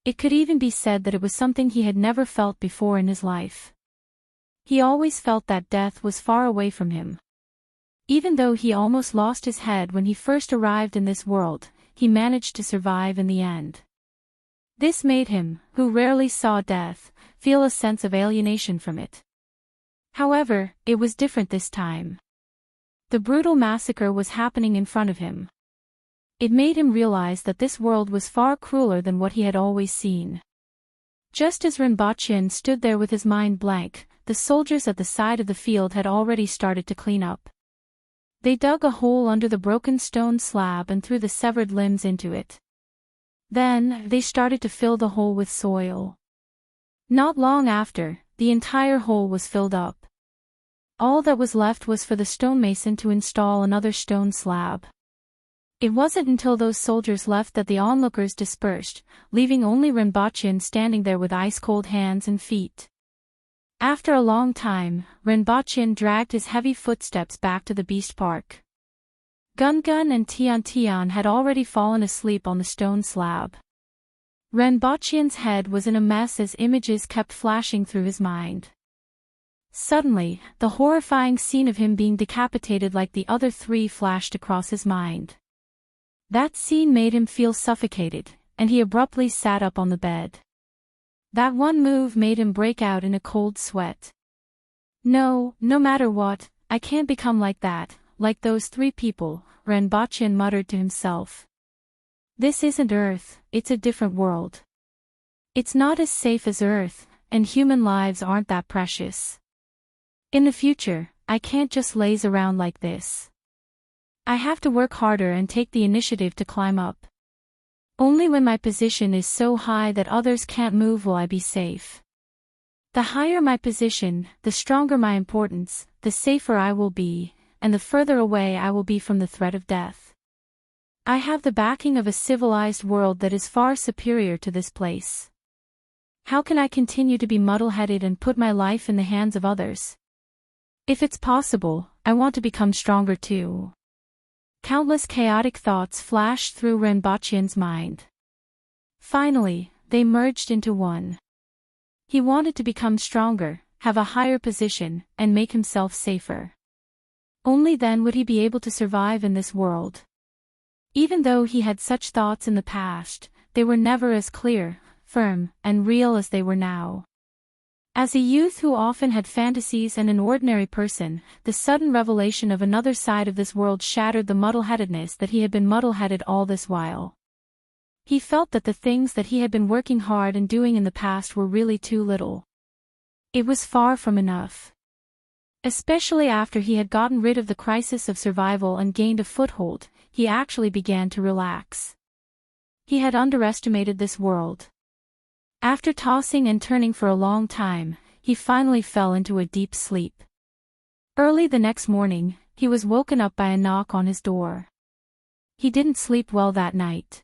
It could even be said that it was something he had never felt before in his life. He always felt that death was far away from him. Even though he almost lost his head when he first arrived in this world, he managed to survive in the end. This made him, who rarely saw death, feel a sense of alienation from it. However, it was different this time. The brutal massacre was happening in front of him. It made him realize that this world was far crueler than what he had always seen. Just as Renbochin stood there with his mind blank, the soldiers at the side of the field had already started to clean up. They dug a hole under the broken stone slab and threw the severed limbs into it. Then, they started to fill the hole with soil. Not long after, the entire hole was filled up. All that was left was for the stonemason to install another stone slab. It wasn't until those soldiers left that the onlookers dispersed, leaving only Renbochin standing there with ice-cold hands and feet. After a long time, Renbochin dragged his heavy footsteps back to the beast park. Gun and Tian had already fallen asleep on the stone slab. Renbochin's head was in a mess as images kept flashing through his mind. Suddenly, the horrifying scene of him being decapitated like the other three flashed across his mind. That scene made him feel suffocated, and he abruptly sat up on the bed. That one move made him break out in a cold sweat. No matter what, I can't become like that, like those three people, Renbochin muttered to himself. This isn't Earth, it's a different world. It's not as safe as Earth, and human lives aren't that precious. In the future, I can't just laze around like this. I have to work harder and take the initiative to climb up. Only when my position is so high that others can't move will I be safe. The higher my position, the stronger my importance, the safer I will be, and the further away I will be from the threat of death. I have the backing of a civilized world that is far superior to this place. How can I continue to be muddle-headed and put my life in the hands of others? If it's possible, I want to become stronger too. Countless chaotic thoughts flashed through Renbochin's mind. Finally, they merged into one. He wanted to become stronger, have a higher position, and make himself safer. Only then would he be able to survive in this world. Even though he had such thoughts in the past, they were never as clear, firm, and real as they were now. As a youth who often had fantasies and an ordinary person, the sudden revelation of another side of this world shattered the muddle-headedness that he had been muddle-headed all this while. He felt that the things that he had been working hard and doing in the past were really too little. It was far from enough. Especially after he had gotten rid of the crisis of survival and gained a foothold, he actually began to relax. He had underestimated this world. After tossing and turning for a long time, he finally fell into a deep sleep. Early the next morning, he was woken up by a knock on his door. He didn't sleep well that night.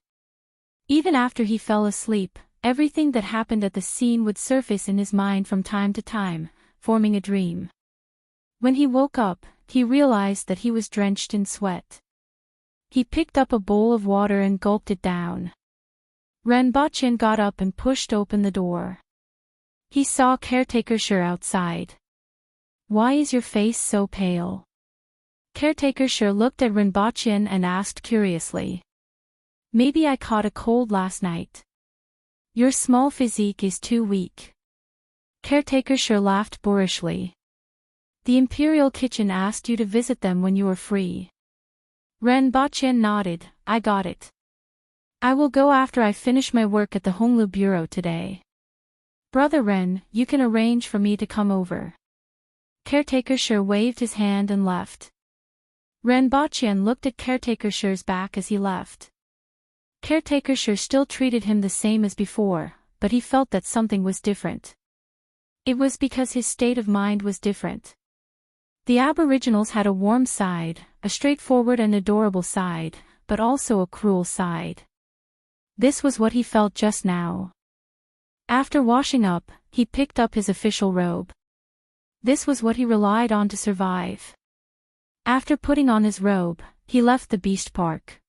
Even after he fell asleep, everything that happened at the scene would surface in his mind from time to time, forming a dream. When he woke up, he realized that he was drenched in sweat. He picked up a bowl of water and gulped it down. Renbochin got up and pushed open the door. He saw Caretaker Sher outside. "Why is your face so pale?" Caretaker Sher looked at Renbochin and asked curiously. "Maybe I caught a cold last night. Your small physique is too weak." Caretaker Sher laughed boorishly. "The Imperial Kitchen asked you to visit them when you were free." Renbochin nodded. "I got it. I will go after I finish my work at the Honglu Bureau today. Brother Ren, you can arrange for me to come over." Caretaker Sher waved his hand and left. Renbochin looked at Caretaker Sher's back as he left. Caretaker Sher still treated him the same as before, but he felt that something was different. It was because his state of mind was different. The Aboriginals had a warm side, a straightforward and adorable side, but also a cruel side. This was what he felt just now. After washing up, he picked up his official robe. This was what he relied on to survive. After putting on his robe, he left the beast park.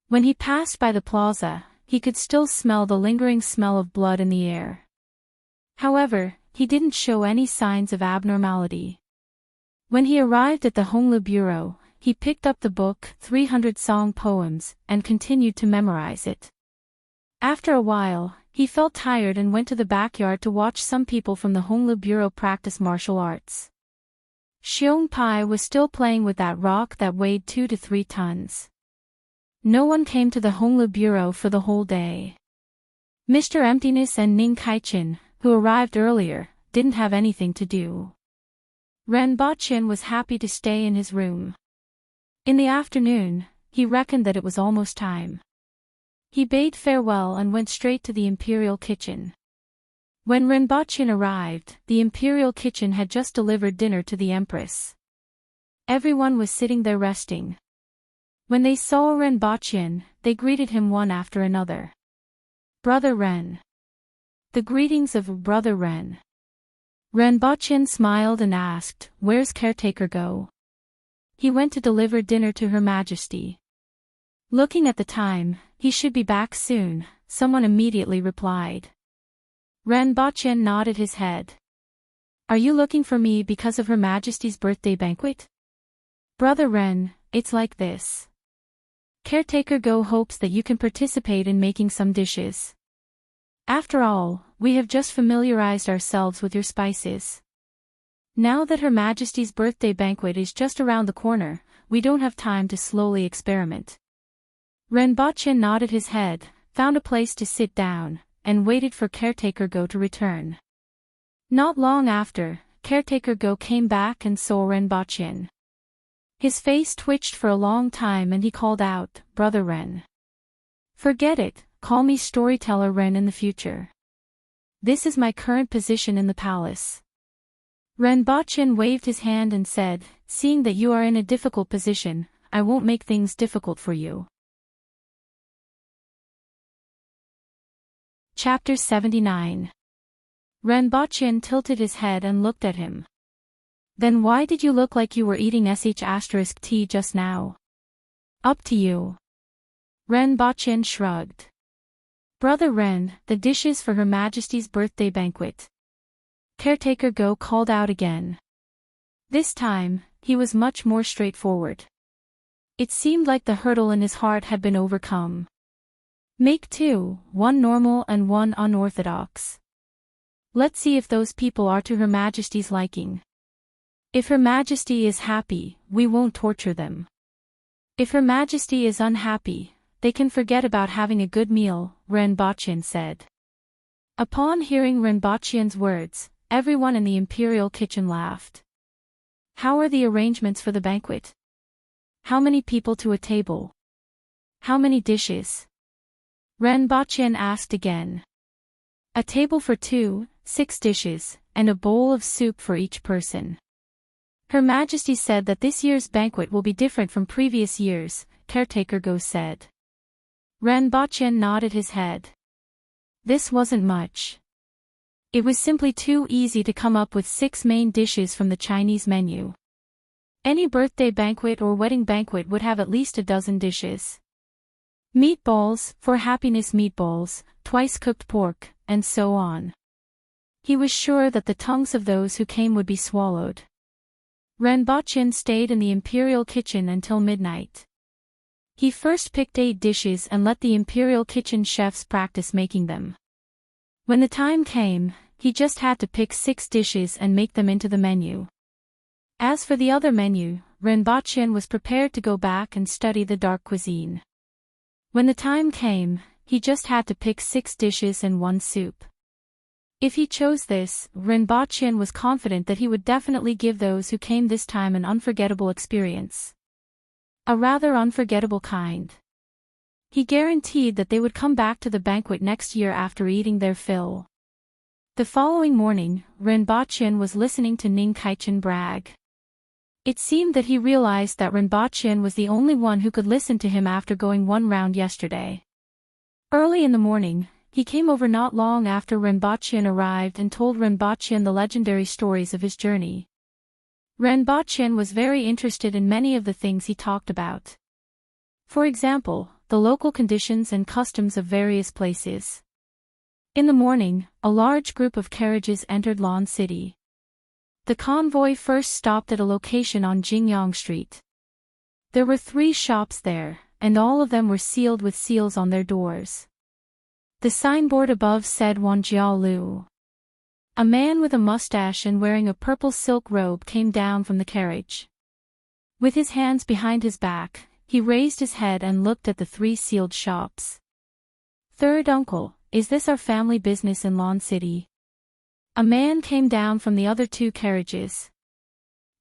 When he passed by the plaza, he could still smell the lingering smell of blood in the air. However, he didn't show any signs of abnormality. When he arrived at the Honglu Bureau, he picked up the book 300 Song Poems and continued to memorize it. After a while, he felt tired and went to the backyard to watch some people from the Honglu Bureau practice martial arts. Xiong Pai was still playing with that rock that weighed 2 to 3 tons. No one came to the Honglu Bureau for the whole day. Mr. Emptiness and Ning Kaichin, who arrived earlier, didn't have anything to do. Ren Bachin was happy to stay in his room. In the afternoon, he reckoned that it was almost time. He bade farewell and went straight to the imperial kitchen. When Ren Bachin arrived, the imperial kitchen had just delivered dinner to the Empress. Everyone was sitting there resting. When they saw Ren Bachin, they greeted him one after another. Brother Ren. The greetings of Brother Ren. Ren Bachin smiled and asked, "Where's caretaker go?" He went to deliver dinner to Her Majesty. Looking at the time, he should be back soon, someone immediately replied. Ren Bachin nodded his head. Are you looking for me because of Her Majesty's birthday banquet? Brother Ren, it's like this. Caretaker Go hopes that you can participate in making some dishes. After all, we have just familiarized ourselves with your spices. Now that Her Majesty's birthday banquet is just around the corner, we don't have time to slowly experiment. Ren Bachin nodded his head, found a place to sit down, and waited for Caretaker Go to return. Not long after, Caretaker Go came back and saw Ren Bachin. His face twitched for a long time and he called out, "Brother Ren. Forget it, call me Storyteller Ren in the future. This is my current position in the palace." Ren Bachin waved his hand and said, "Seeing that you are in a difficult position, I won't make things difficult for you." Chapter 79. Ren Bachin tilted his head and looked at him. Then why did you look like you were eating tea just now? Up to you. Ren Bachin shrugged. Brother Ren, the dishes for Her Majesty's birthday banquet. Caretaker Go called out again. This time, he was much more straightforward. It seemed like the hurdle in his heart had been overcome. Make 2, one normal and one unorthodox. Let's see if those people are to Her Majesty's liking. If Her Majesty is happy, we won't torture them. If Her Majesty is unhappy, they can forget about having a good meal, Ren Bachin said. Upon hearing Ren Bachin's words, everyone in the imperial kitchen laughed. How are the arrangements for the banquet? How many people to a table? How many dishes? Ren Bachin asked again. A table for 2, 6 dishes, and a bowl of soup for each person. Her Majesty said that this year's banquet will be different from previous years, Caretaker Go said. Ren Bachin nodded his head. This wasn't much. It was simply too easy to come up with 6 main dishes from the Chinese menu. Any birthday banquet or wedding banquet would have at least a dozen dishes. Meatballs, for happiness meatballs, twice cooked pork, and so on. He was sure that the tongues of those who came would be swallowed. Ren Bachin stayed in the imperial kitchen until midnight. He first picked 8 dishes and let the imperial kitchen chefs practice making them. When the time came, he just had to pick 6 dishes and make them into the menu. As for the other menu, Ren Bachin was prepared to go back and study the dark cuisine. When the time came, he just had to pick 6 dishes and 1 soup. If he chose this, Ren Bachin was confident that he would definitely give those who came this time an unforgettable experience. A rather unforgettable kind. He guaranteed that they would come back to the banquet next year after eating their fill. The following morning, Rinpoche was listening to Ning Kaichen brag. It seemed that he realized that Rinpoche was the only one who could listen to him after going one round yesterday. Early in the morning, he came over not long after Rinpoche arrived and told Rinpoche the legendary stories of his journey. Rinpoche was very interested in many of the things he talked about. For example, the local conditions and customs of various places. In the morning, a large group of carriages entered Lan City. The convoy first stopped at a location on Jingyang Street. There were 3 shops there, and all of them were sealed with seals on their doors. The signboard above said Wanjiao Lu. A man with a mustache and wearing a purple silk robe came down from the carriage. With his hands behind his back, he raised his head and looked at the 3 sealed shops. "Third uncle, is this our family business in Lan City?" A man came down from the other 2 carriages.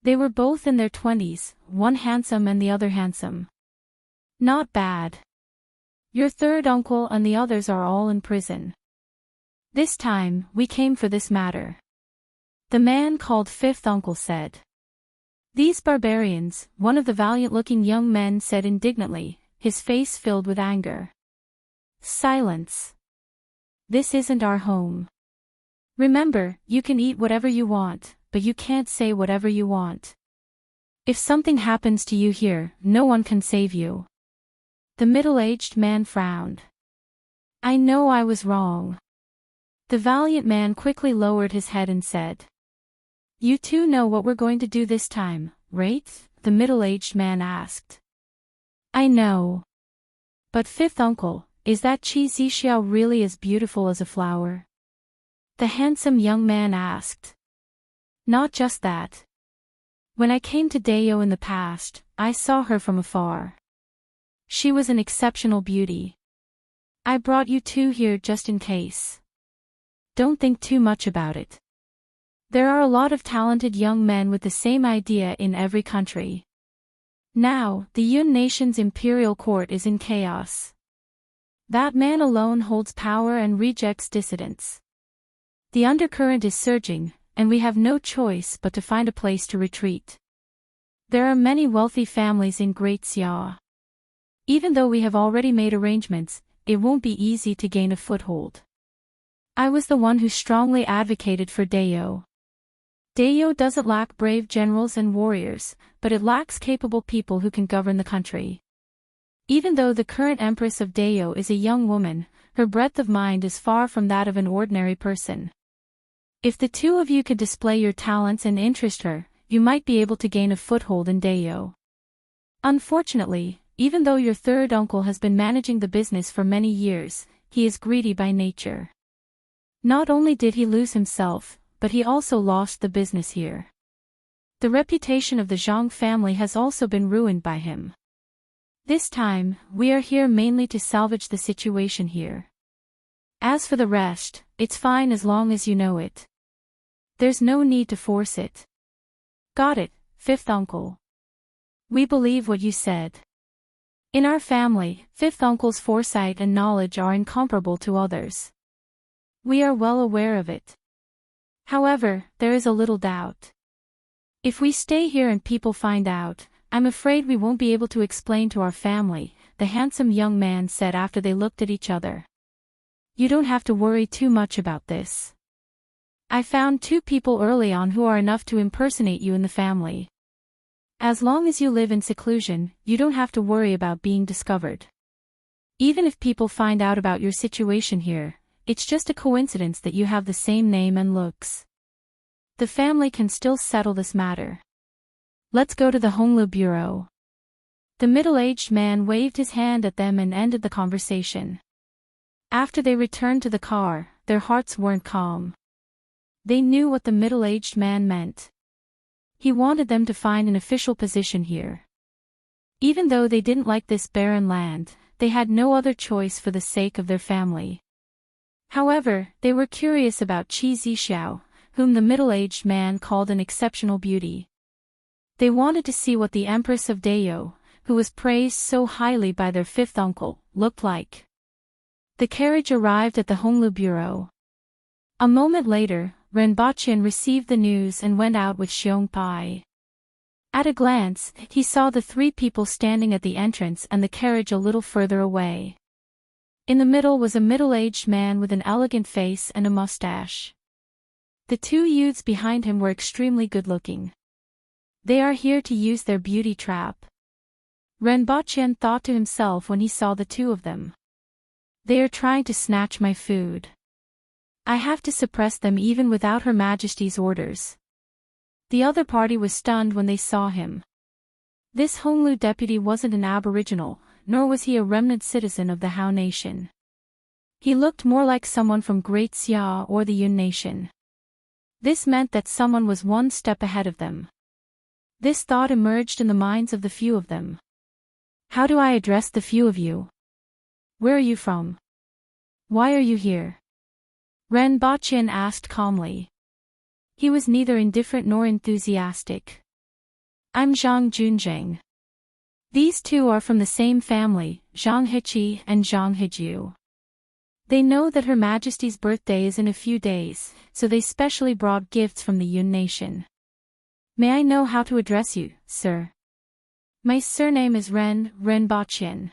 They were both in their 20s, one handsome and the other handsome. "Not bad. Your third uncle and the others are all in prison. This time, we came for this matter." The man called fifth uncle said. "These barbarians," one of the valiant-looking young men said indignantly, his face filled with anger. "Silence. This isn't our home. Remember, you can eat whatever you want, but you can't say whatever you want. If something happens to you here, no one can save you." The middle-aged man frowned. "I know I was wrong." The valiant man quickly lowered his head and said, "You two know what we're going to do this time, right?" the middle-aged man asked. "I know. But fifth uncle, is that Qi Zixiao really as beautiful as a flower?" the handsome young man asked. "Not just that. When I came to Dao in the past, I saw her from afar. She was an exceptional beauty. I brought you two here just in case. Don't think too much about it. There are a lot of talented young men with the same idea in every country. Now, the Yun nation's imperial court is in chaos. That man alone holds power and rejects dissidents. The undercurrent is surging, and we have no choice but to find a place to retreat. There are many wealthy families in Great Xia. Even though we have already made arrangements, it won't be easy to gain a foothold. I was the one who strongly advocated for Dao. Dao doesn't lack brave generals and warriors, but it lacks capable people who can govern the country. Even though the current Empress of Dao is a young woman, her breadth of mind is far from that of an ordinary person. If the two of you could display your talents and interest her, you might be able to gain a foothold in Dao. Unfortunately, even though your third uncle has been managing the business for many years, he is greedy by nature. Not only did he lose himself, but he also lost the business here. The reputation of the Zhang family has also been ruined by him. This time, we are here mainly to salvage the situation here. As for the rest, it's fine as long as you know it. There's no need to force it." "Got it, fifth uncle. We believe what you said. In our family, fifth uncle's foresight and knowledge are incomparable to others. We are well aware of it. However, there is a little doubt. If we stay here and people find out, I'm afraid we won't be able to explain to our family," the handsome young man said after they looked at each other. "You don't have to worry too much about this. I found 2 people early on who are enough to impersonate you in the family. As long as you live in seclusion, you don't have to worry about being discovered. Even if people find out about your situation here, it's just a coincidence that you have the same name and looks. The family can still settle this matter. Let's go to the Honglu Bureau." The middle-aged man waved his hand at them and ended the conversation. After they returned to the car, their hearts weren't calm. They knew what the middle-aged man meant. He wanted them to find an official position here. Even though they didn't like this barren land, they had no other choice for the sake of their family. However, they were curious about Qi Zixiao, whom the middle-aged man called an exceptional beauty. They wanted to see what the Empress of Dao, who was praised so highly by their fifth uncle, looked like. The carriage arrived at the Honglu bureau. A moment later, Renbochin received the news and went out with Xiongpai. At a glance, he saw the three people standing at the entrance and the carriage a little further away. In the middle was a middle-aged man with an elegant face and a mustache. The two youths behind him were extremely good-looking. They are here to use their beauty trap. Renbochin thought to himself when he saw the two of them. They are trying to snatch my food. I have to suppress them even without Her Majesty's orders. The other party was stunned when they saw him. This Honglu deputy wasn't an aboriginal, nor was he a remnant citizen of the Hao nation. He looked more like someone from Great Xia or the Yun nation. This meant that someone was one step ahead of them. This thought emerged in the minds of the few of them. How do I address the few of you? Where are you from? Why are you here? Renbochin asked calmly. He was neither indifferent nor enthusiastic. I'm Zhang Junjing. These two are from the same family, Zhang Heqi and Zhang Heju. They know that Her Majesty's birthday is in a few days, so they specially brought gifts from the Yun nation. May I know how to address you, sir? My surname is Renbochin.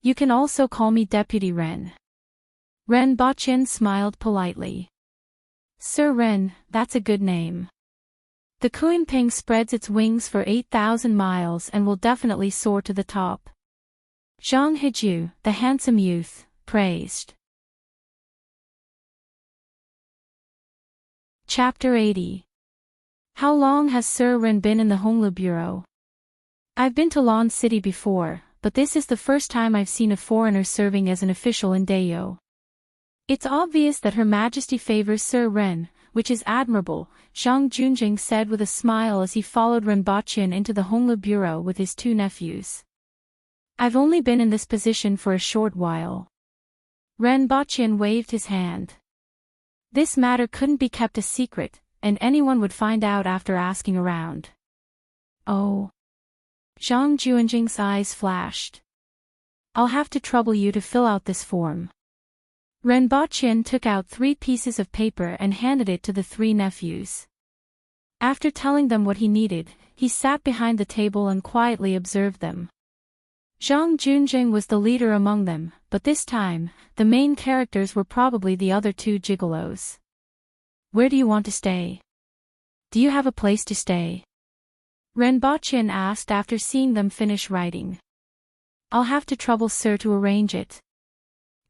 You can also call me Deputy Ren. Renbochin smiled politely. Sir Ren, that's a good name. The Kuinping spreads its wings for 8,000 miles and will definitely soar to the top. Zhang Heju, the handsome youth, praised. Chapter 80. How long has Sir Ren been in the Honglu Bureau? I've been to Lan City before, but this is the first time I've seen a foreigner serving as an official in Dayo. It's obvious that Her Majesty favors Sir Ren, which is admirable, Zhang Junjing said with a smile as he followed Renbochin into the Honglu Bureau with his two nephews. I've only been in this position for a short while. Renbochin waved his hand. This matter couldn't be kept a secret, and anyone would find out after asking around. Oh. Zhang Junjing's eyes flashed. I'll have to trouble you to fill out this form. Renbochin took out 3 pieces of paper and handed it to the 3 nephews. After telling them what he needed, he sat behind the table and quietly observed them. Zhang Junjing was the leader among them, but this time, the main characters were probably the other 2 gigolos. Where do you want to stay? Do you have a place to stay? Renbochin asked after seeing them finish writing. I'll have to trouble Sir to arrange it.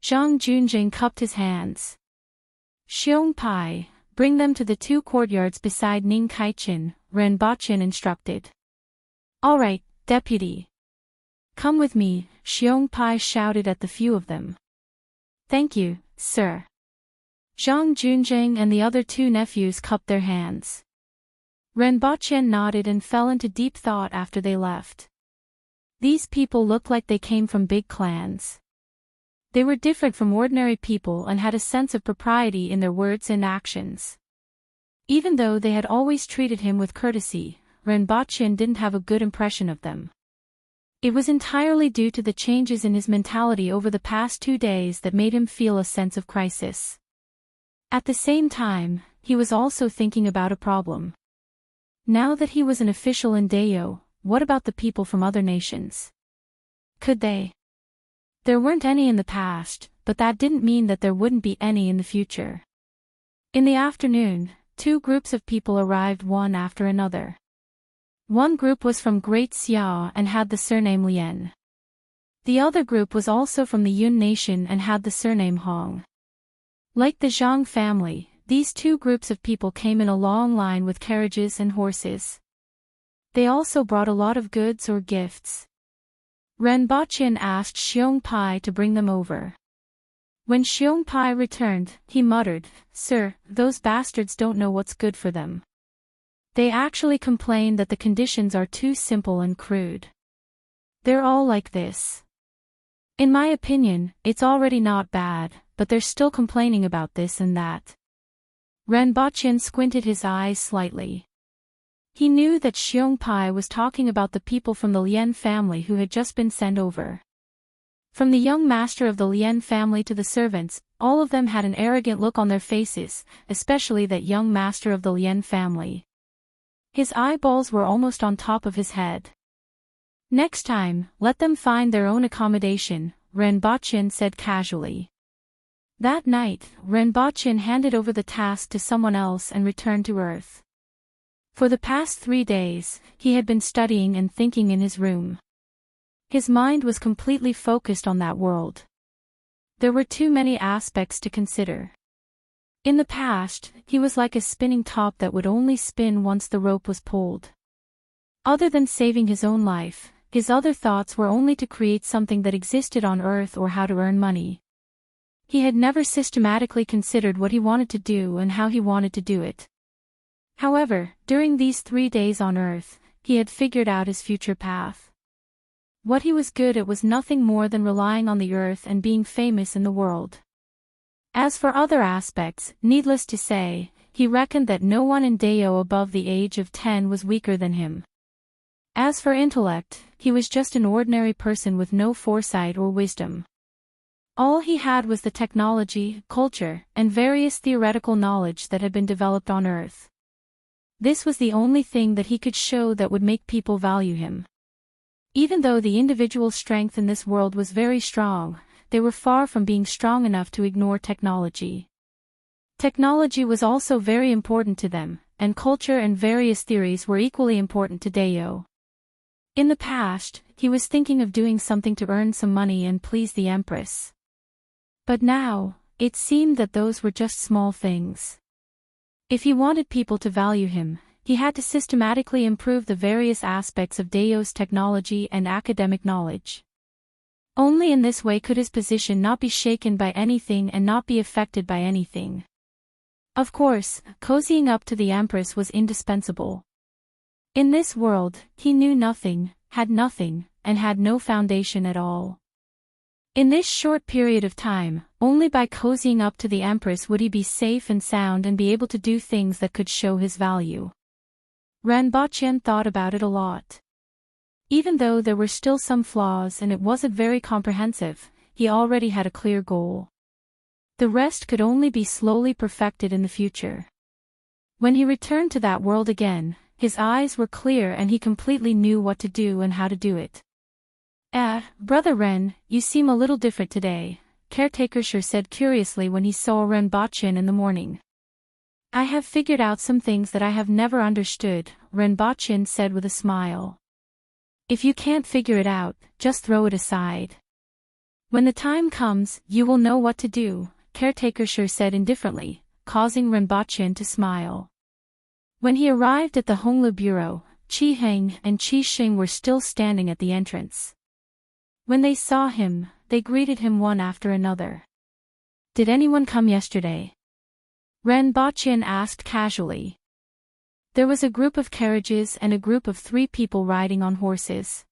Zhang Junjing cupped his hands. Xiongpai, bring them to the 2 courtyards beside Ning Kaichin, Renbochin instructed. All right, deputy. Come with me, Xiongpai shouted at the few of them. Thank you, sir. Zhang Junjing and the other 2 nephews cupped their hands. Renbochin nodded and fell into deep thought after they left. These people looked like they came from big clans. They were different from ordinary people and had a sense of propriety in their words and actions. Even though they had always treated him with courtesy, Renbochin didn't have a good impression of them. It was entirely due to the changes in his mentality over the past 2 days that made him feel a sense of crisis. At the same time, he was also thinking about a problem. Now that he was an official in Dayo, what about the people from other nations? Could they? There weren't any in the past, but that didn't mean that there wouldn't be any in the future. In the afternoon, 2 groups of people arrived one after another. One group was from Great Xia and had the surname Lian. The other group was also from the Yun nation and had the surname Hong. Like the Zhang family, these 2 groups of people came in a long line with carriages and horses. They also brought a lot of goods or gifts. Renbochin asked Xiongpai to bring them over. When Xiongpai returned, he muttered, "Sir, those bastards don't know what's good for them. They actually complain that the conditions are too simple and crude. They're all like this. In my opinion, it's already not bad, but they're still complaining about this and that." Renbochin squinted his eyes slightly. He knew that Xiongpai was talking about the people from the Lien family who had just been sent over. From the young master of the Lien family to the servants, all of them had an arrogant look on their faces, especially that young master of the Lien family. His eyeballs were almost on top of his head. Next time, let them find their own accommodation, Renbochin said casually. That night, Renbochin handed over the task to someone else and returned to Earth. For the past 3 days, he had been studying and thinking in his room. His mind was completely focused on that world. There were too many aspects to consider. In the past, he was like a spinning top that would only spin once the rope was pulled. Other than saving his own life, his other thoughts were only to create something that existed on Earth or how to earn money. He had never systematically considered what he wanted to do and how he wanted to do it. However, during these 3 days on Earth, he had figured out his future path. What he was good at was nothing more than relying on the Earth and being famous in the world. As for other aspects, needless to say, he reckoned that no one in Dao above the age of 10 was weaker than him. As for intellect, he was just an ordinary person with no foresight or wisdom. All he had was the technology, culture, and various theoretical knowledge that had been developed on Earth. This was the only thing that he could show that would make people value him. Even though the individual strength in this world was very strong, they were far from being strong enough to ignore technology. Technology was also very important to them, and culture and various theories were equally important to Dao. In the past, he was thinking of doing something to earn some money and please the Empress. But now, it seemed that those were just small things. If he wanted people to value him, he had to systematically improve the various aspects of Dao's technology and academic knowledge. Only in this way could his position not be shaken by anything and not be affected by anything. Of course, cozying up to the Empress was indispensable. In this world, he knew nothing, and had no foundation at all. In this short period of time, only by cozying up to the Empress would he be safe and sound and be able to do things that could show his value. Renbochin thought about it a lot. Even though there were still some flaws and it wasn't very comprehensive, he already had a clear goal. The rest could only be slowly perfected in the future. When he returned to that world again, his eyes were clear and he completely knew what to do and how to do it. Brother Ren, you seem a little different today, Caretaker Sure said curiously when he saw Renbochin in the morning. I have figured out some things that I have never understood, Renbochin said with a smile. If you can't figure it out, just throw it aside. When the time comes, you will know what to do, Caretaker Sure said indifferently, causing Renbochin to smile. When he arrived at the Honglu Bureau, Qi Heng and Qi Xing were still standing at the entrance. When they saw him, they greeted him one after another. Did anyone come yesterday? Renbochin asked casually. There was a group of carriages and a group of 3 people riding on horses.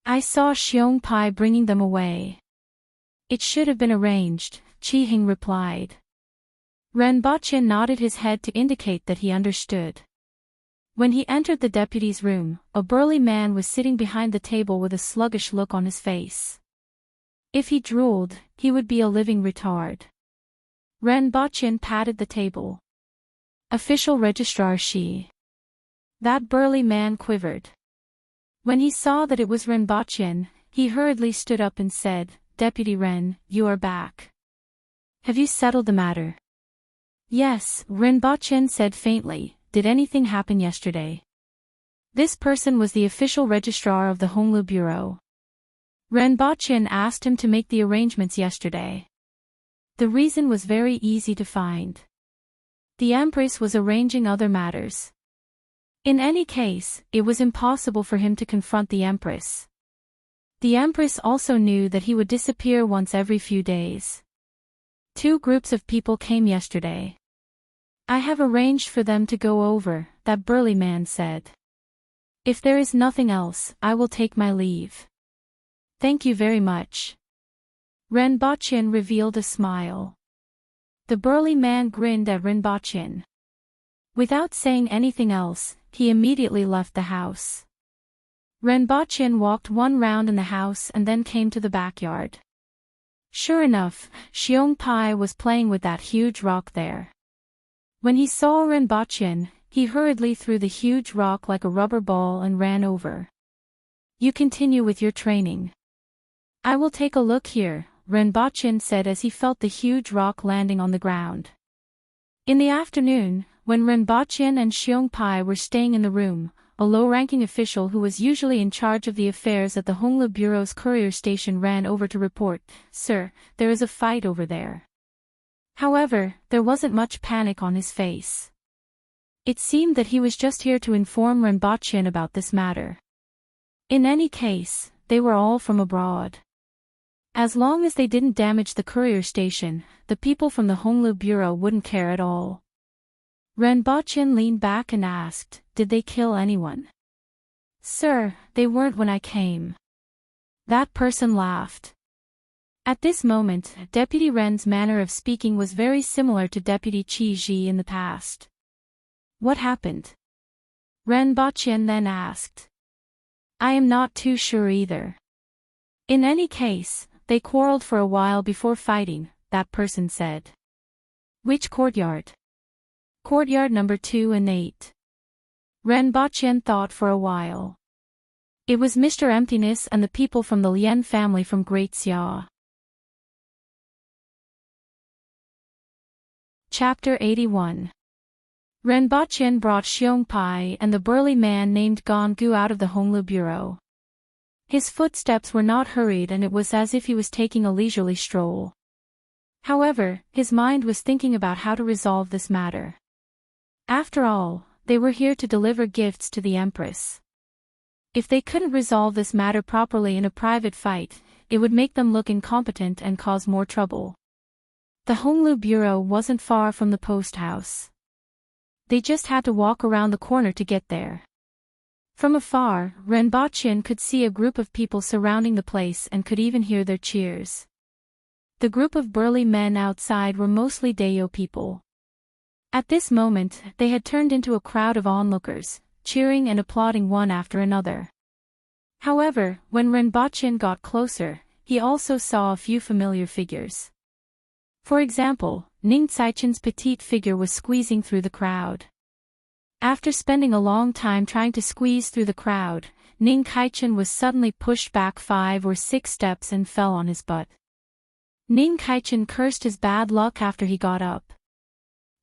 I saw Xiongpai bringing them away. It should have been arranged, Qi Heng replied. Renbochin nodded his head to indicate that he understood. When he entered the deputy's room, a burly man was sitting behind the table with a sluggish look on his face. If he drooled, he would be a living retard. Renbochin patted the table. Official Registrar Shi. That burly man quivered. When he saw that it was Renbochin, he hurriedly stood up and said, Deputy Ren, you are back. Have you settled the matter? Yes, Renbochin said faintly. Did anything happen yesterday? This person was the official registrar of the Honglu Bureau. Renbochin asked him to make the arrangements yesterday. The reason was very easy to find. The Empress was arranging other matters. In any case, it was impossible for him to confront the Empress. The Empress also knew that he would disappear once every few days. 2 groups of people came yesterday. I have arranged for them to go over, that burly man said. If there is nothing else, I will take my leave. Thank you very much. Renbochin revealed a smile. The burly man grinned at Renbochin. Without saying anything else, he immediately left the house. Renbochin walked one round in the house and then came to the backyard. Sure enough, Xiongpai was playing with that huge rock there. When he saw Renbochin, he hurriedly threw the huge rock like a rubber ball and ran over. You continue with your training. I will take a look here, Renbochin said as he felt the huge rock landing on the ground. In the afternoon, when Renbochin and Xiongpai were staying in the room, a low-ranking official who was usually in charge of the affairs at the Honglu Bureau's courier station ran over to report, "Sir, there is a fight over there." However, there wasn't much panic on his face. It seemed that he was just here to inform Renbochin about this matter. In any case, they were all from abroad. As long as they didn't damage the courier station, the people from the Honglu Bureau wouldn't care at all. Renbochin leaned back and asked, "Did they kill anyone?" "Sir, they weren't when I came." That person laughed. At this moment, Deputy Ren's manner of speaking was very similar to Deputy Qi Ji in the past. "What happened?" Renbochin then asked. "I am not too sure either." "In any case, they quarreled for a while before fighting," that person said. "Which courtyard?" "Courtyard number 2 and 8. Renbochin thought for a while. It was Mr. Emptiness and the people from the Lien family from Great Xia. Chapter 81. Renbochin brought Xiongpai and the burly man named Gonggu out of the Honglu Bureau. His footsteps were not hurried and it was as if he was taking a leisurely stroll. However, his mind was thinking about how to resolve this matter. After all, they were here to deliver gifts to the Empress. If they couldn't resolve this matter properly in a private fight, it would make them look incompetent and cause more trouble. The Honglu Bureau wasn't far from the post house. They just had to walk around the corner to get there. From afar, Renbochin could see a group of people surrounding the place and could even hear their cheers. The group of burly men outside were mostly Dayo people. At this moment, they had turned into a crowd of onlookers, cheering and applauding one after another. However, when Renbochin got closer, he also saw a few familiar figures. For example, Ning Caichen's petite figure was squeezing through the crowd. After spending a long time trying to squeeze through the crowd, Ning Caichen was suddenly pushed back 5 or 6 steps and fell on his butt. Ning Caichen cursed his bad luck after he got up.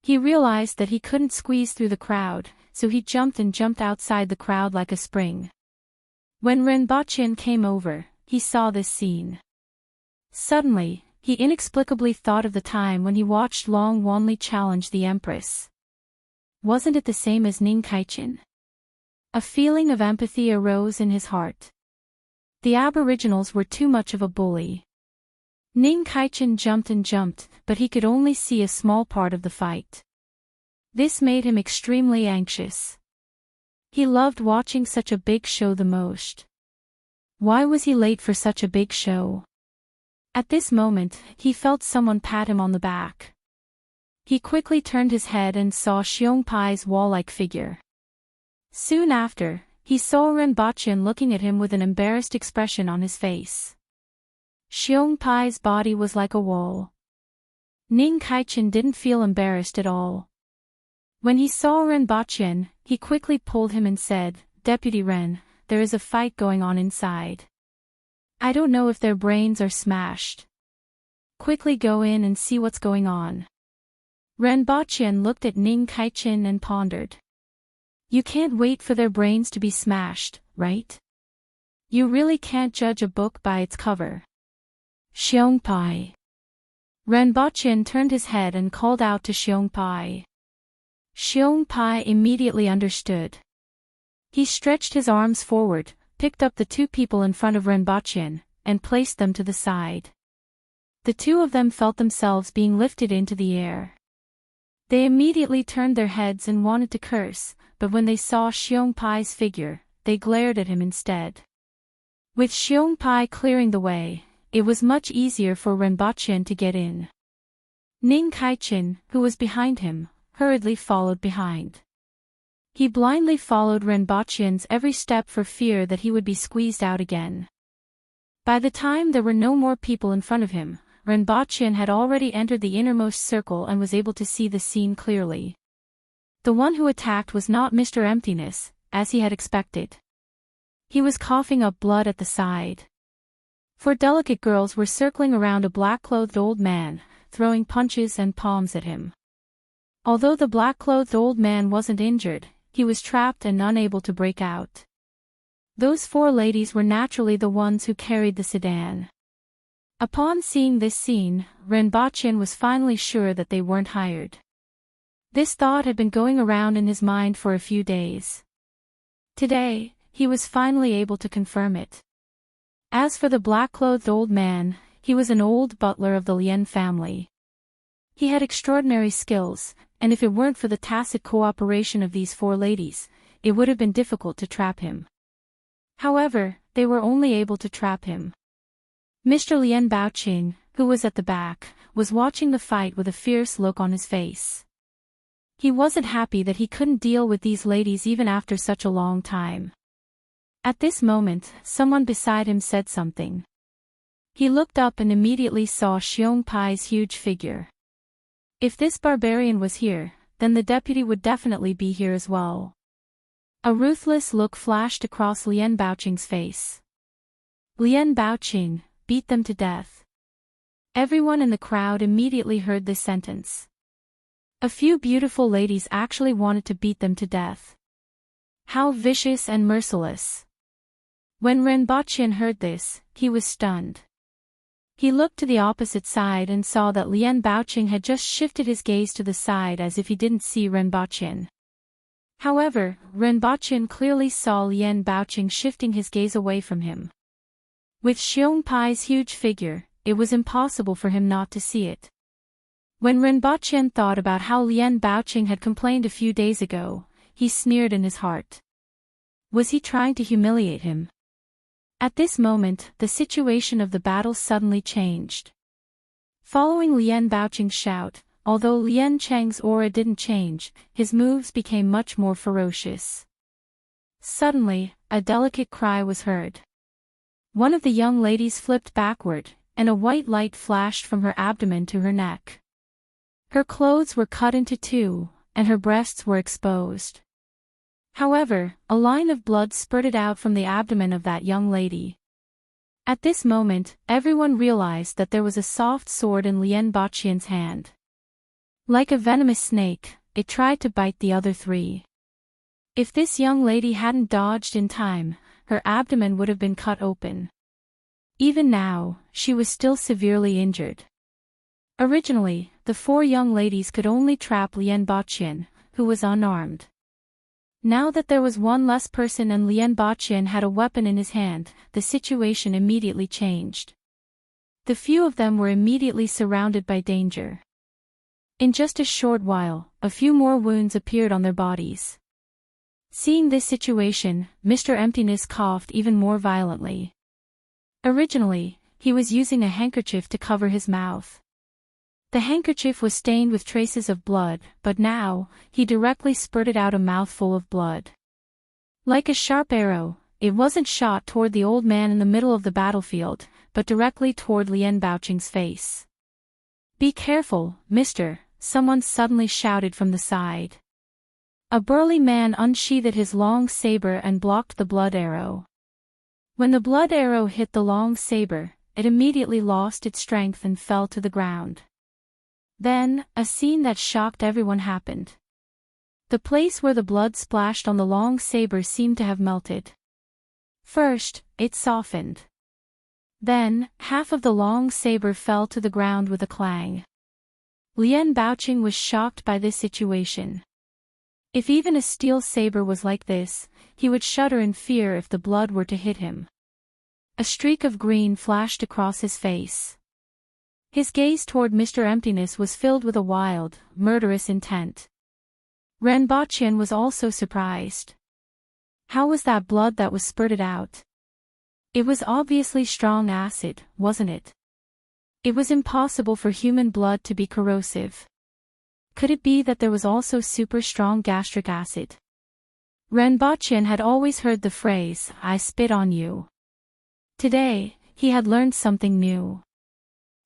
He realized that he couldn't squeeze through the crowd, so he jumped outside the crowd like a spring. When Renbochin came over, he saw this scene. Suddenly, he inexplicably thought of the time when he watched Long Wanli challenge the Empress. Wasn't it the same as Ning Caichen? A feeling of empathy arose in his heart. The aboriginals were too much of a bully. Ning Caichen jumped, but he could only see a small part of the fight. This made him extremely anxious. He loved watching such a big show the most. Why was he late for such a big show? At this moment, he felt someone pat him on the back. He quickly turned his head and saw Xiongpai's wall-like figure. Soon after, he saw Renbochin looking at him with an embarrassed expression on his face. Xiongpai's body was like a wall. Ning Caichen didn't feel embarrassed at all. When he saw Renbochin, he quickly pulled him and said, "Deputy Ren, there is a fight going on inside. I don't know if their brains are smashed. Quickly go in and see what's going on." Renbochin looked at Ning Caichen and pondered. You can't wait for their brains to be smashed, right? You really can't judge a book by its cover. Xiongpai. Renbochin turned his head and called out to Xiongpai. Xiongpai immediately understood. He stretched his arms forward, picked up the 2 people in front of Renbochin, and placed them to the side. The 2 of them felt themselves being lifted into the air. They immediately turned their heads and wanted to curse, but when they saw Xiongpai's figure, they glared at him instead. With Xiongpai clearing the way, it was much easier for Renbochin to get in. Ning Caichen, who was behind him, hurriedly followed behind. He blindly followed Renbachian's every step for fear that he would be squeezed out again. By the time there were no more people in front of him, Renbachian had already entered the innermost circle and was able to see the scene clearly. The one who attacked was not Mr. Emptiness, as he had expected. He was coughing up blood at the side. Four delicate girls were circling around a black-clothed old man, throwing punches and palms at him. Although the black-clothed old man wasn't injured, he was trapped and unable to break out. Those four ladies were naturally the ones who carried the sedan. Upon seeing this scene, Renbachian was finally sure that they weren't hired. This thought had been going around in his mind for a few days. Today, he was finally able to confirm it. As for the black-clothed old man, he was an old butler of the Lien family. He had extraordinary skills, and if it weren't for the tacit cooperation of these four ladies, it would have been difficult to trap him. However, they were only able to trap him. Mr. Lien Baoqing, who was at the back, was watching the fight with a fierce look on his face. He wasn't happy that he couldn't deal with these ladies even after such a long time. At this moment, someone beside him said something. He looked up and immediately saw Xiong Pai's huge figure. If this barbarian was here, then the deputy would definitely be here as well. A ruthless look flashed across Lien Baoqing's face. Lien Baoqing, beat them to death. Everyone in the crowd immediately heard this sentence. A few beautiful ladies actually wanted to beat them to death. How vicious and merciless. When Renbachian heard this, he was stunned. He looked to the opposite side and saw that Lien Baoqing had just shifted his gaze to the side as if he didn't see Renbachian. However, Renbachian clearly saw Lien Baoqing shifting his gaze away from him. With Xiong Pai's huge figure, it was impossible for him not to see it. When Renbachian thought about how Lien Baoqing had complained a few days ago, he sneered in his heart. Was he trying to humiliate him? At this moment, the situation of the battle suddenly changed. Following Lien Baoqing's shout, although Lien Cheng's aura didn't change, his moves became much more ferocious. Suddenly, a delicate cry was heard. One of the young ladies flipped backward, and a white light flashed from her abdomen to her neck. Her clothes were cut into two, and her breasts were exposed. However, a line of blood spurted out from the abdomen of that young lady. At this moment, everyone realized that there was a soft sword in Lien Baoqian's hand. Like a venomous snake, it tried to bite the other three. If this young lady hadn't dodged in time, her abdomen would have been cut open. Even now, she was still severely injured. Originally, the four young ladies could only trap Lien Baoqian, who was unarmed. Now that there was one less person and Lien Baoqian had a weapon in his hand, the situation immediately changed. The few of them were immediately surrounded by danger. In just a short while, a few more wounds appeared on their bodies. Seeing this situation, Mr. Emptiness coughed even more violently. Originally, he was using a handkerchief to cover his mouth. The handkerchief was stained with traces of blood, but now, he directly spurted out a mouthful of blood. Like a sharp arrow, it wasn't shot toward the old man in the middle of the battlefield, but directly toward Lien Baoqing's face. "Be careful, mister," someone suddenly shouted from the side. A burly man unsheathed his long saber and blocked the blood arrow. When the blood arrow hit the long saber, it immediately lost its strength and fell to the ground. Then, a scene that shocked everyone happened. The place where the blood splashed on the long saber seemed to have melted. First, it softened. Then, half of the long saber fell to the ground with a clang. Lien Baoqing was shocked by this situation. If even a steel saber was like this, he would shudder in fear if the blood were to hit him. A streak of green flashed across his face. His gaze toward Mr. Emptiness was filled with a wild, murderous intent. Renbachian was also surprised. How was that blood that was spurted out? It was obviously strong acid, wasn't it? It was impossible for human blood to be corrosive. Could it be that there was also super strong gastric acid? Renbochin had always heard the phrase, "I spit on you." Today, he had learned something new.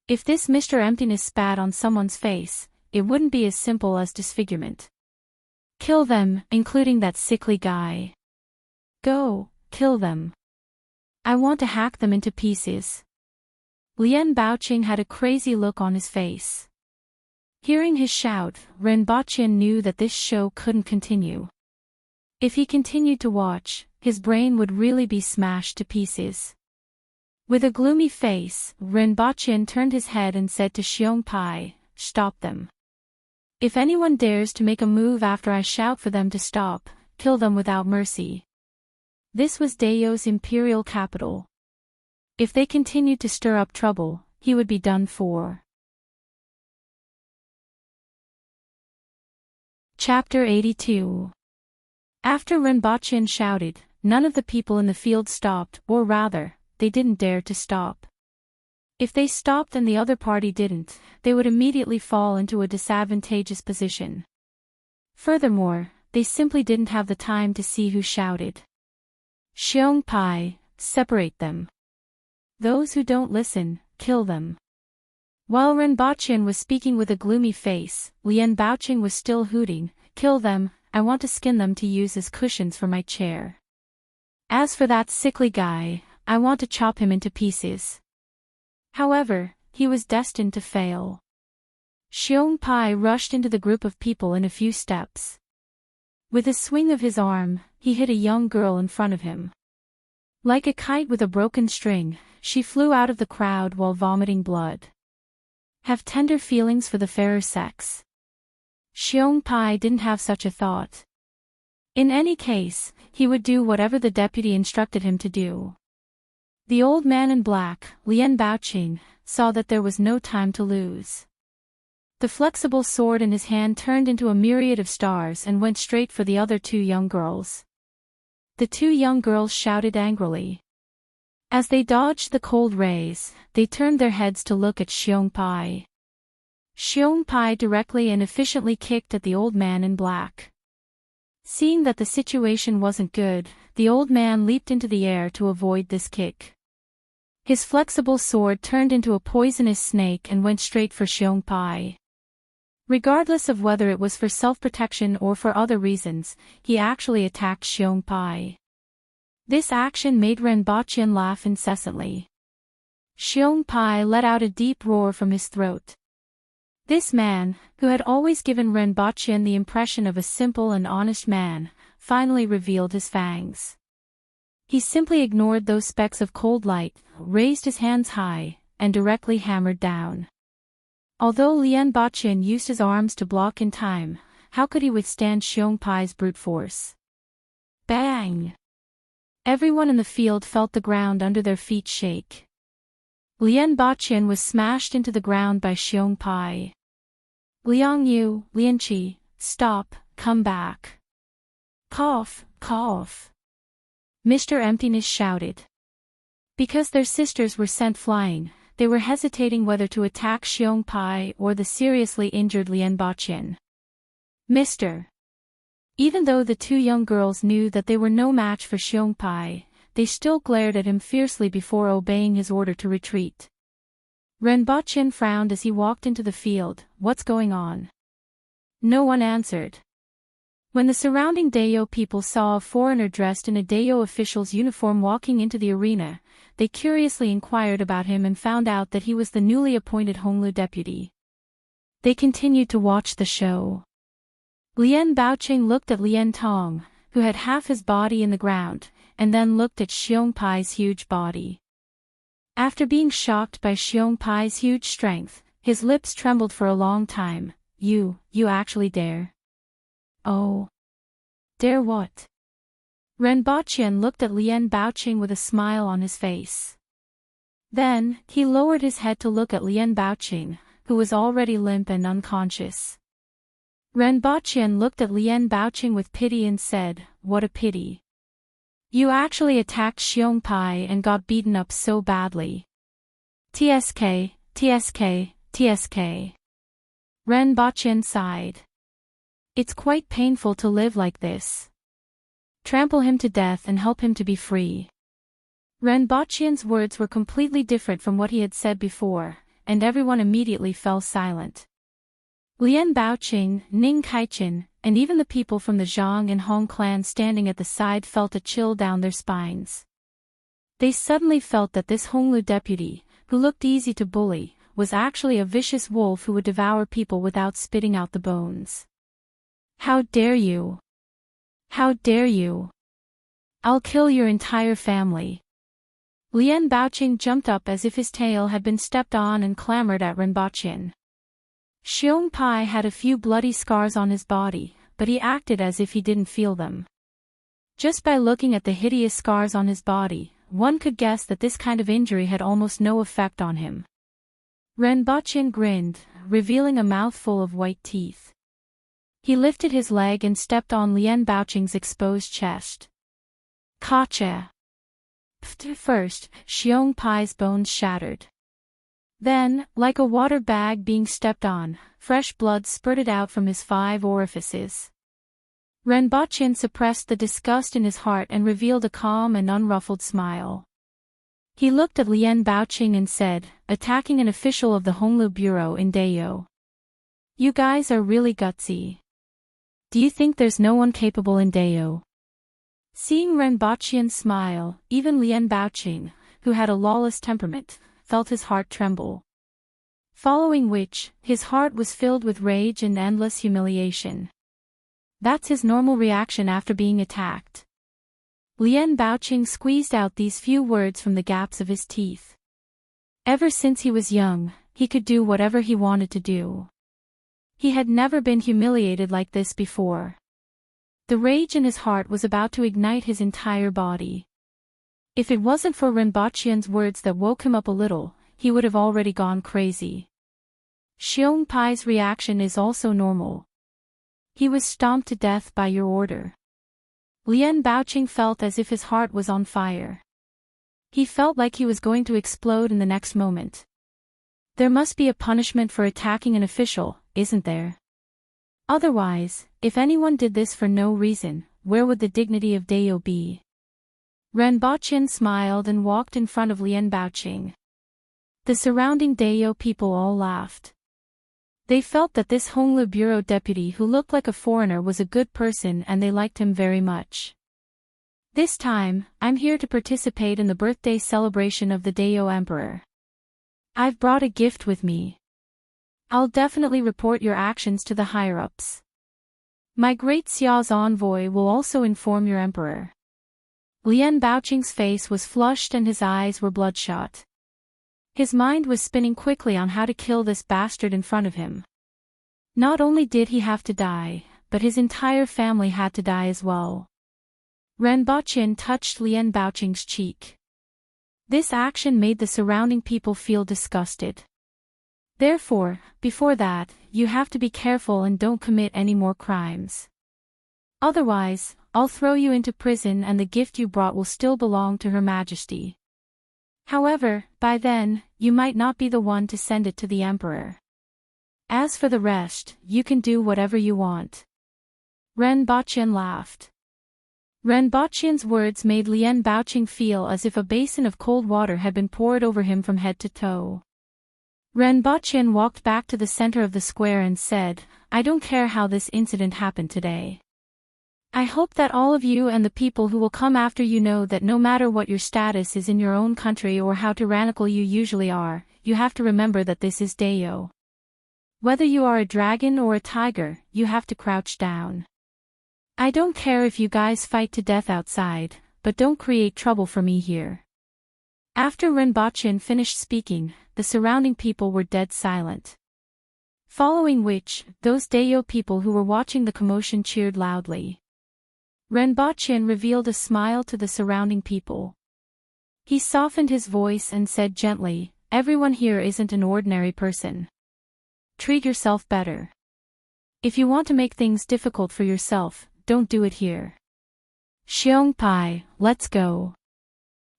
If this Mr. Emptiness spat on someone's face, it wouldn't be as simple as disfigurement. Kill them, including that sickly guy. Go, kill them. I want to hack them into pieces. Lian Baoqing had a crazy look on his face. Hearing his shout, Renbochin knew that this show couldn't continue. If he continued to watch, his brain would really be smashed to pieces. With a gloomy face, Renbochin turned his head and said to Xiong Pai, "Stop them. If anyone dares to make a move after I shout for them to stop, kill them without mercy." This was Dao's imperial capital. If they continued to stir up trouble, he would be done for. Chapter 82. After Renbochin shouted, none of the people in the field stopped, or rather, they didn't dare to stop. If they stopped and the other party didn't, they would immediately fall into a disadvantageous position. Furthermore, they simply didn't have the time to see who shouted. Xiong Pai, separate them. Those who don't listen, kill them. While Renbochin was speaking with a gloomy face, Lian Baoqing was still hooting, "Kill them, I want to skin them to use as cushions for my chair. As for that sickly guy, I want to chop him into pieces." However, he was destined to fail. Xiong Pai rushed into the group of people in a few steps. With a swing of his arm, he hit a young girl in front of him. Like a kite with a broken string, she flew out of the crowd while vomiting blood. Have tender feelings for the fairer sex. Xiong Pai didn't have such a thought. In any case, he would do whatever the deputy instructed him to do. The old man in black, Lian Baoqing, saw that there was no time to lose. The flexible sword in his hand turned into a myriad of stars and went straight for the other two young girls. The two young girls shouted angrily. As they dodged the cold rays, they turned their heads to look at Xiong Pai. Xiong Pai directly and efficiently kicked at the old man in black. Seeing that the situation wasn't good, the old man leaped into the air to avoid this kick. His flexible sword turned into a poisonous snake and went straight for Xiong Pai. Regardless of whether it was for self-protection or for other reasons, he actually attacked Xiong Pai. This action made Renbochin laugh incessantly. Xiong Pai let out a deep roar from his throat. This man, who had always given Renbochin the impression of a simple and honest man, finally revealed his fangs. He simply ignored those specks of cold light, raised his hands high, and directly hammered down. Although Lian Baoqing used his arms to block in time, how could he withstand Xiong Pai's brute force? Bang! Everyone in the field felt the ground under their feet shake. Lian Baoqing was smashed into the ground by Xiong Pai. "Liang Yu, Lianqi, stop, come back. Cough, cough." Mr. Emptiness shouted. Because their sisters were sent flying, they were hesitating whether to attack Xiong Pai or the seriously injured Lian Baoqing. "Mr." Even though the two young girls knew that they were no match for Xiong Pai, they still glared at him fiercely before obeying his order to retreat. Renbochin frowned as he walked into the field. "What's going on?" No one answered. When the surrounding Dao people saw a foreigner dressed in a Dao official's uniform walking into the arena, they curiously inquired about him and found out that he was the newly appointed Honglu deputy. They continued to watch the show. Lian Baoqing looked at Lian Tong, who had half his body in the ground, and then looked at Xiong Pai's huge body. After being shocked by Xiong Pai's huge strength, his lips trembled for a long time. You actually dare?" "Oh. Dare what?" Renbochin looked at Lian Baoqing with a smile on his face. Then, he lowered his head to look at Lian Baoqing, who was already limp and unconscious. Renbochin looked at Lian Baoqing with pity and said, "What a pity. You actually attacked Xiong Pai and got beaten up so badly. TSK, TSK, TSK." Renbochin sighed. "It's quite painful to live like this. trample him to death and help him to be free. Renbachian's words were completely different from what he had said before, and everyone immediately fell silent. Lian Baoqing, Ning Kaichen, and even the people from the Zhang and Hong clans standing at the side felt a chill down their spines. They suddenly felt that this Honglu deputy, who looked easy to bully, was actually a vicious wolf who would devour people without spitting out the bones. How dare you! How dare you! I'll kill your entire family. Lian Baoqing jumped up as if his tail had been stepped on and clamored at Renbachian. Xiong Pai had a few bloody scars on his body, but he acted as if he didn't feel them. Just by looking at the hideous scars on his body, one could guess that this kind of injury had almost no effect on him. Renbachian grinned, revealing a mouthful of white teeth. He lifted his leg and stepped on Lian Baoqing's exposed chest. Kacha! First, Xiong Pai's bones shattered. Then, like a water bag being stepped on, fresh blood spurted out from his 5 orifices. Renbachian suppressed the disgust in his heart and revealed a calm and unruffled smile. He looked at Lian Baoqing and said, attacking an official of the Honglu Bureau in Dayo. You guys are really gutsy. Do you think there's no one capable in Dayo? Seeing Renbachian smile, even Lian Baoqing, who had a lawless temperament, felt his heart tremble. Following which, his heart was filled with rage and endless humiliation. That's his normal reaction after being attacked. Lian Baoqing squeezed out these few words from the gaps of his teeth. Ever since he was young, he could do whatever he wanted to do. He had never been humiliated like this before. The rage in his heart was about to ignite his entire body. If it wasn't for Renbachian's words that woke him up a little, he would have already gone crazy. Xiong Pai's reaction is also normal. He was stomped to death by your order. Lian Baoqing felt as if his heart was on fire. He felt like he was going to explode in the next moment. There must be a punishment for attacking an official, isn't there? Otherwise, if anyone did this for no reason, where would the dignity of Dayo be? Renbachian smiled and walked in front of Lian Baoqing. The surrounding Dayo people all laughed. They felt that this Honglu Bureau deputy who looked like a foreigner was a good person and they liked him very much. This time, I'm here to participate in the birthday celebration of the Dayo Emperor. I've brought a gift with me. I'll definitely report your actions to the higher-ups. My great Xiao's envoy will also inform your emperor. Lian Baoqing's face was flushed and his eyes were bloodshot. His mind was spinning quickly on how to kill this bastard in front of him. Not only did he have to die, but his entire family had to die as well. Renbachian touched Lian Baoqing's cheek. This action made the surrounding people feel disgusted. Therefore, before that, you have to be careful and don't commit any more crimes. Otherwise, I'll throw you into prison and the gift you brought will still belong to Her Majesty. However, by then, you might not be the one to send it to the Emperor. As for the rest, you can do whatever you want. Renbachian laughed. Renbachian's words made Lian Baoqing feel as if a basin of cold water had been poured over him from head to toe. Renbachian walked back to the center of the square and said, I don't care how this incident happened today. I hope that all of you and the people who will come after you know that no matter what your status is in your own country or how tyrannical you usually are, you have to remember that this is Dayo. Whether you are a dragon or a tiger, you have to crouch down. I don't care if you guys fight to death outside, but don't create trouble for me here. After Renbachian finished speaking, the surrounding people were dead silent. Following which, those Dayo people who were watching the commotion cheered loudly. Renbachian revealed a smile to the surrounding people. He softened his voice and said gently, everyone here isn't an ordinary person. Treat yourself better. If you want to make things difficult for yourself, don't do it here. Xiong Pai, let's go.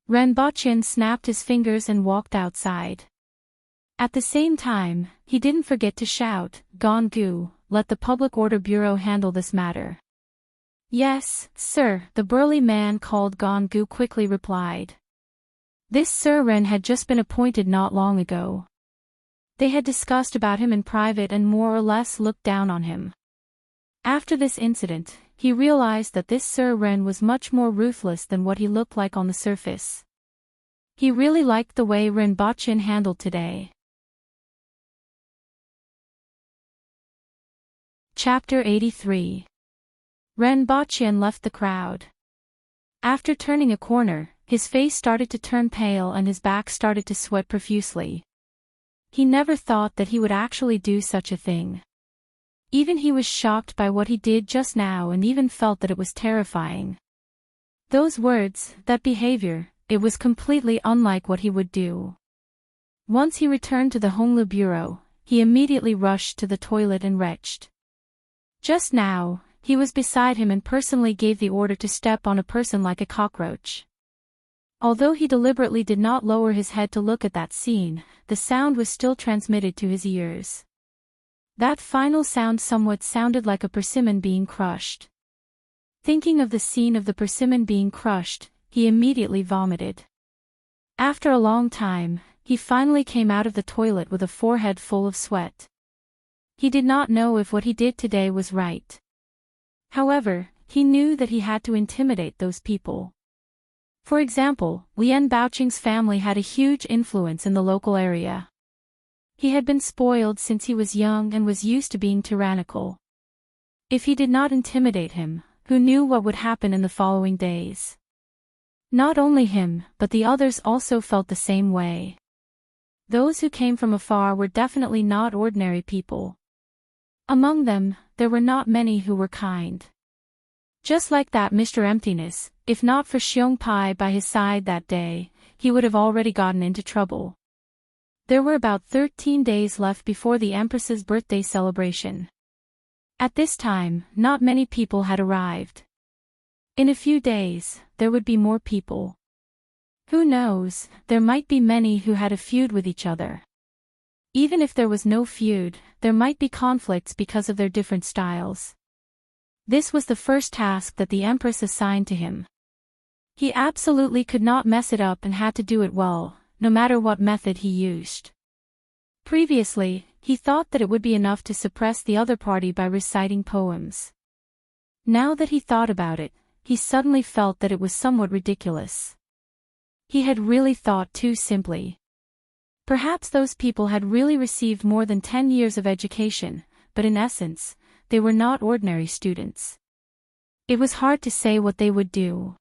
Renbachian snapped his fingers and walked outside. At the same time, he didn't forget to shout, Gong Gu, let the Public Order Bureau handle this matter. Yes, sir, the burly man called Gongu quickly replied. This Sir Ren had just been appointed not long ago. They had discussed about him in private and more or less looked down on him. After this incident, he realized that this Sir Ren was much more ruthless than what he looked like on the surface. He really liked the way Ren Bachin handled today. Chapter 83. Ren Bachin left the crowd. After turning a corner, his face started to turn pale and his back started to sweat profusely. He never thought that he would actually do such a thing. Even he was shocked by what he did just now and even felt that it was terrifying. Those words, that behavior, it was completely unlike what he would do. Once he returned to the Honglu bureau, he immediately rushed to the toilet and retched. Just now, he was beside him and personally gave the order to step on a person like a cockroach. Although he deliberately did not lower his head to look at that scene, the sound was still transmitted to his ears. That final sound somewhat sounded like a persimmon being crushed. Thinking of the scene of the persimmon being crushed, he immediately vomited. After a long time, he finally came out of the toilet with a forehead full of sweat. He did not know if what he did today was right. However, he knew that he had to intimidate those people. For example, Lien Baoqing's family had a huge influence in the local area. He had been spoiled since he was young and was used to being tyrannical. If he did not intimidate him, who knew what would happen in the following days? Not only him, but the others also felt the same way. Those who came from afar were definitely not ordinary people. Among them, there were not many who were kind. Just like that Mr. Emptiness, if not for Xiong Pai by his side that day, he would have already gotten into trouble. There were about 13 days left before the Empress's birthday celebration. At this time, not many people had arrived. In a few days, there would be more people. Who knows, there might be many who had a feud with each other. Even if there was no feud, there might be conflicts because of their different styles. This was the first task that the Empress assigned to him. He absolutely could not mess it up and had to do it well, no matter what method he used. Previously, he thought that it would be enough to suppress the other party by reciting poems. Now that he thought about it, he suddenly felt that it was somewhat ridiculous. He had really thought too simply. Perhaps those people had really received more than 10 years of education, but in essence, they were not ordinary students. It was hard to say what they would do.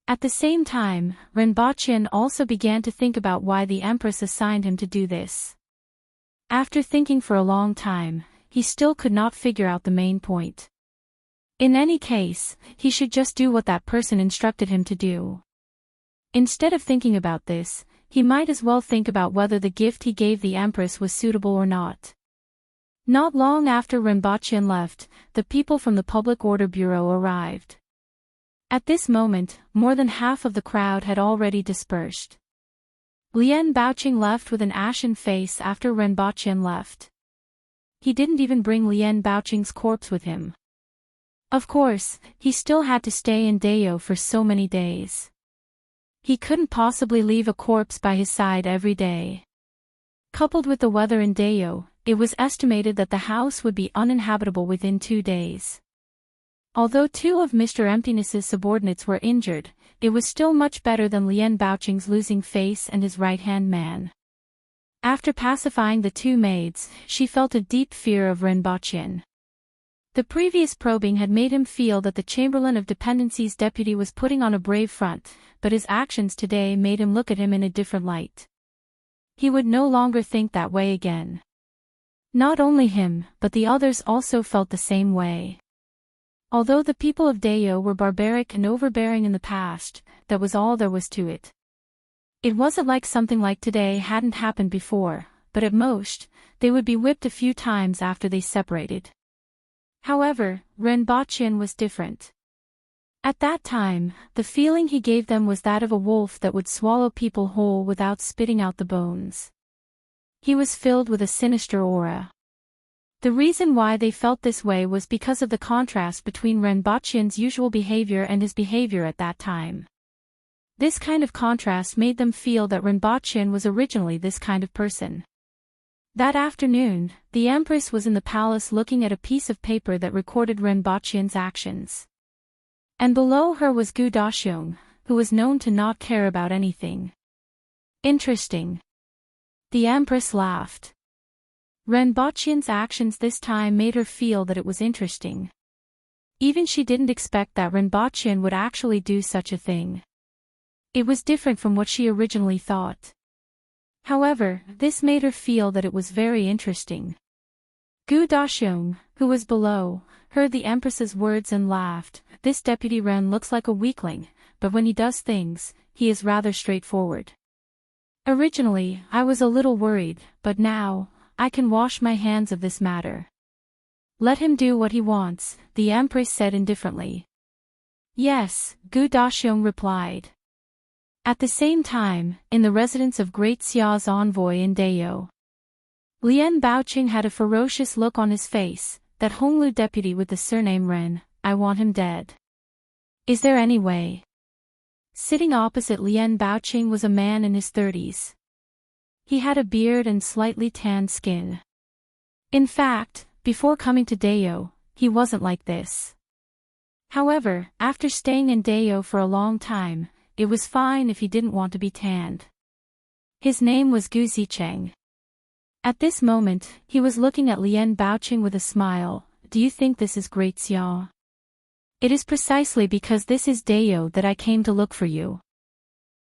At the same time, Ren Bachin also began to think about why the Empress assigned him to do this. After thinking for a long time, he still could not figure out the main point. In any case, he should just do what that person instructed him to do. Instead of thinking about this, he might as well think about whether the gift he gave the Empress was suitable or not. Not long after Ren Bachin left, the people from the Public Order Bureau arrived. At this moment, more than half of the crowd had already dispersed. Lien Baoqing left with an ashen face after Ren Bachin left. He didn't even bring Lien Baoqing's corpse with him. Of course, he still had to stay in Dayo for so many days. He couldn't possibly leave a corpse by his side every day. Coupled with the weather in Dayo, it was estimated that the house would be uninhabitable within 2 days. Although 2 of Mr. Emptiness's subordinates were injured, it was still much better than Lien Baoqing's losing face and his right-hand man. After pacifying the 2 maids, she felt a deep fear of Ren Bachin. The previous probing had made him feel that the Chamberlain of Dependency's deputy was putting on a brave front, but his actions today made him look at him in a different light. He would no longer think that way again. Not only him, but the others also felt the same way. Although the people of Dayo were barbaric and overbearing in the past, that was all there was to it. It wasn't like something like today hadn't happened before, but at most, they would be whipped a few times after they separated. However, Ren Bachin was different. At that time, the feeling he gave them was that of a wolf that would swallow people whole without spitting out the bones. He was filled with a sinister aura. The reason why they felt this way was because of the contrast between Renbachian's usual behavior and his behavior at that time. This kind of contrast made them feel that Renbachian was originally this kind of person. That afternoon, the Empress was in the palace looking at a piece of paper that recorded Renbachian's actions. And below her was Gu Daxiong, who was known to not care about anything. Interesting. The Empress laughed. Renbachian's actions this time made her feel that it was interesting. Even she didn't expect that Renbachian would actually do such a thing. It was different from what she originally thought. However, this made her feel that it was very interesting. Gu Daxiong, who was below, heard the Empress's words and laughed. This Deputy Ren looks like a weakling, but when he does things, he is rather straightforward. Originally, I was a little worried, but now, I can wash my hands of this matter. Let him do what he wants, the Empress said indifferently. Yes, Gu Daxiong replied. At the same time, in the residence of Great Xia's envoy in Dayo, Lian Baoqing had a ferocious look on his face. That Honglu deputy with the surname Ren, I want him dead. Is there any way? Sitting opposite Lian Baoqing was a man in his 30s. He had a beard and slightly tanned skin. In fact, before coming to Dayo, he wasn't like this. However, after staying in Dayo for a long time, it was fine if he didn't want to be tanned. His name was Gu Zicheng. At this moment, he was looking at Lian Baoqing with a smile. Do you think this is Great Xia? It is precisely because this is Dayo that I came to look for you.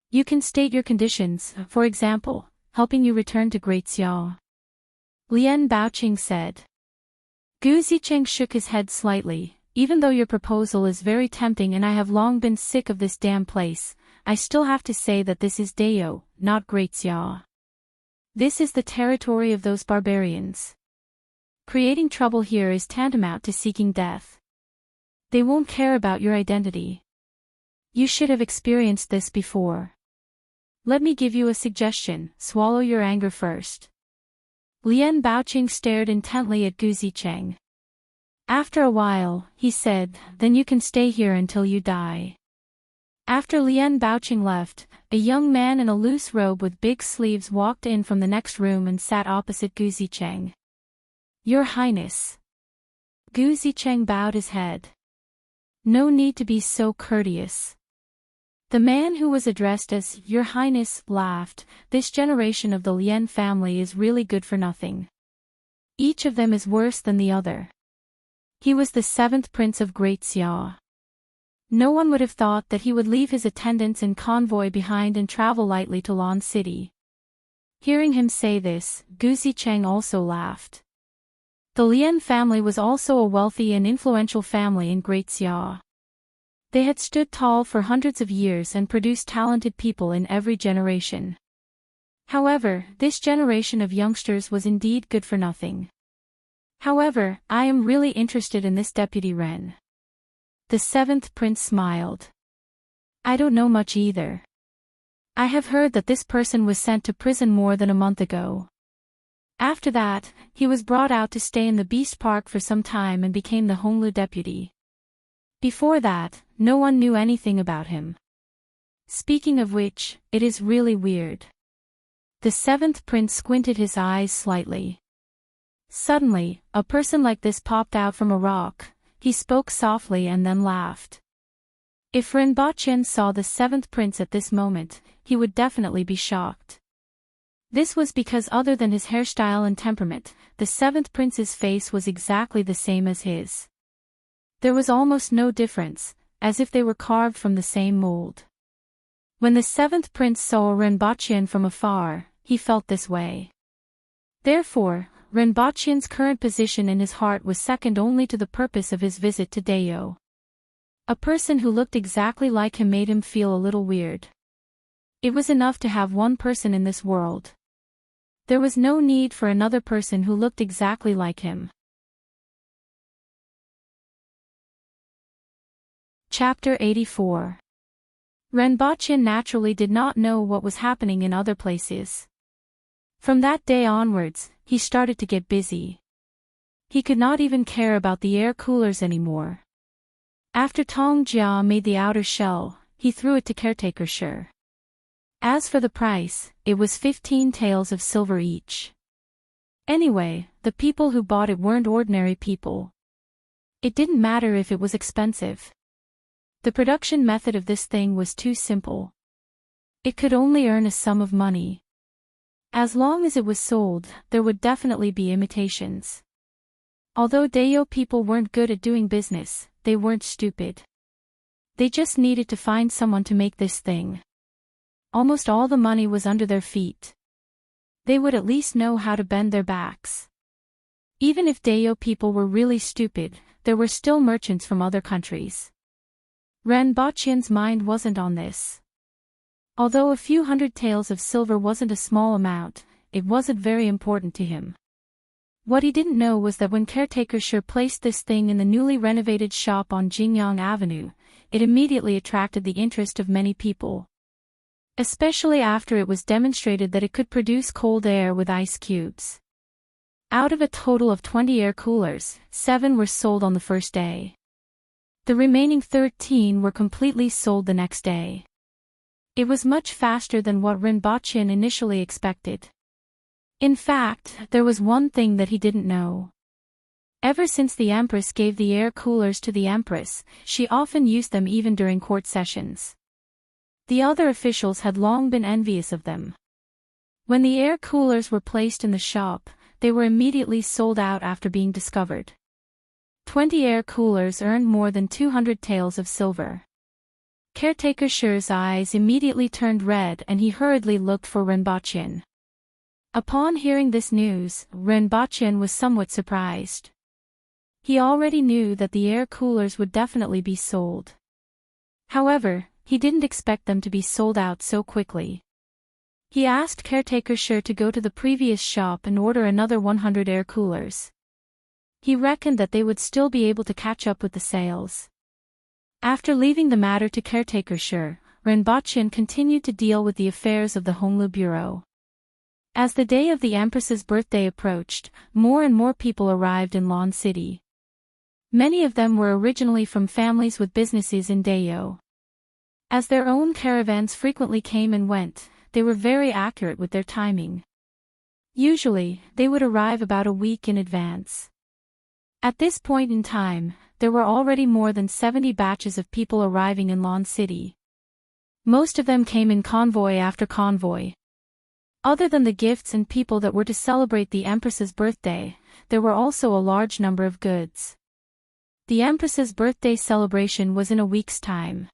You can state your conditions, for example, helping you return to Great Xia. Lian Baoqing said. Gu Zicheng shook his head slightly. Even though your proposal is very tempting and I have long been sick of this damn place, I still have to say that this is Dayo, not Great Xia. This is the territory of those barbarians. Creating trouble here is tantamount to seeking death. They won't care about your identity. You should have experienced this before. Let me give you a suggestion, swallow your anger first. Lian Baoqing stared intently at Gu Zicheng. After a while, he said, then you can stay here until you die. After Lian Baoqing left, a young man in a loose robe with big sleeves walked in from the next room and sat opposite Gu Zicheng. Your Highness. Gu Zicheng bowed his head. No need to be so courteous. The man who was addressed as Your Highness laughed. This generation of the Lian family is really good for nothing. Each of them is worse than the other. He was the 7th prince of Great Xia. No one would have thought that he would leave his attendants and convoy behind and travel lightly to Lan City. Hearing him say this, Gu Zicheng also laughed. The Lian family was also a wealthy and influential family in Great Xia. They had stood tall for hundreds of years and produced talented people in every generation. However, this generation of youngsters was indeed good for nothing. However, I am really interested in this Deputy Ren. The 7th prince smiled. I don't know much either. I have heard that this person was sent to prison more than a month ago. After that, he was brought out to stay in the Beast Park for some time and became the Honglu deputy. Before that, no one knew anything about him. Speaking of which, it is really weird. The 7th prince squinted his eyes slightly. Suddenly, a person like this popped out from a rock. He spoke softly and then laughed. If Renbachian saw the 7th prince at this moment, he would definitely be shocked. This was because other than his hairstyle and temperament, the 7th prince's face was exactly the same as his. There was almost no difference, as if they were carved from the same mold. When the 7th prince saw Renbachian from afar, he felt this way. Therefore, Renbachian's current position in his heart was second only to the purpose of his visit to Dayo. A person who looked exactly like him made him feel a little weird. It was enough to have one person in this world. There was no need for another person who looked exactly like him. Chapter 84. Renbachian naturally did not know what was happening in other places. From that day onwards, he started to get busy. He could not even care about the air coolers anymore. After Tong Jia made the outer shell, he threw it to caretaker Shi. As for the price, it was 15 taels of silver each. Anyway, the people who bought it weren't ordinary people. It didn't matter if it was expensive. The production method of this thing was too simple. It could only earn a sum of money. As long as it was sold, there would definitely be imitations. Although Dayo people weren't good at doing business, they weren't stupid. They just needed to find someone to make this thing. Almost all the money was under their feet. They would at least know how to bend their backs. Even if Dayo people were really stupid, there were still merchants from other countries. Ren Baqian's mind wasn't on this. Although a few hundred taels of silver wasn't a small amount, it wasn't very important to him. What he didn't know was that when caretaker Shi placed this thing in the newly renovated shop on Jingyang Avenue, it immediately attracted the interest of many people. Especially after it was demonstrated that it could produce cold air with ice cubes. Out of a total of 20 air coolers, 7 were sold on the first day. The remaining 13 were completely sold the next day. It was much faster than what Ren Baqian initially expected. In fact, there was one thing that he didn't know. Ever since the Empress gave the air coolers to the Empress, she often used them even during court sessions. The other officials had long been envious of them. When the air coolers were placed in the shop, they were immediately sold out after being discovered. 20 air coolers earned more than 200 taels of silver. Caretaker Shi's eyes immediately turned red and he hurriedly looked for Ren Baqian. Upon hearing this news, Ren Baqian was somewhat surprised. He already knew that the air coolers would definitely be sold. However, he didn't expect them to be sold out so quickly. He asked caretaker Shi to go to the previous shop and order another 100 air coolers. He reckoned that they would still be able to catch up with the sales. After leaving the matter to caretaker Shi, Ren Baqian continued to deal with the affairs of the Honglu Bureau. As the day of the Empress's birthday approached, more and more people arrived in Lan City. Many of them were originally from families with businesses in Dayo. As their own caravans frequently came and went, they were very accurate with their timing. Usually, they would arrive about a week in advance. At this point in time, there were already more than 70 batches of people arriving in Lan City. Most of them came in convoy after convoy. Other than the gifts and people that were to celebrate the Empress's birthday, there were also a large number of goods. The Empress's birthday celebration was in a week's time.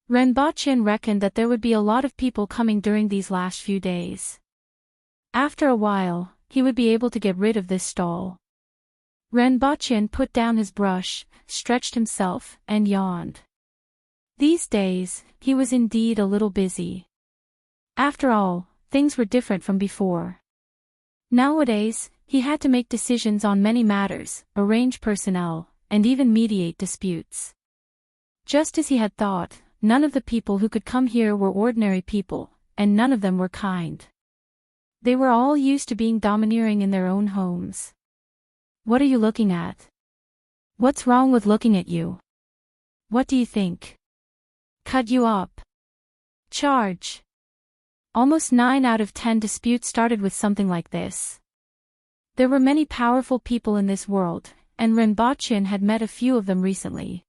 Ren Baqian reckoned that there would be a lot of people coming during these last few days. After a while, he would be able to get rid of this stall. Ren Baqian put down his brush, stretched himself, and yawned. These days, he was indeed a little busy. After all, things were different from before. Nowadays, he had to make decisions on many matters, arrange personnel, and even mediate disputes. Just as he had thought, none of the people who could come here were ordinary people, and none of them were kind. They were all used to being domineering in their own homes. What are you looking at? What's wrong with looking at you? What do you think? Cut you up. Charge. Almost 9 out of 10 disputes started with something like this. There were many powerful people in this world, and Ren Baqian had met a few of them recently.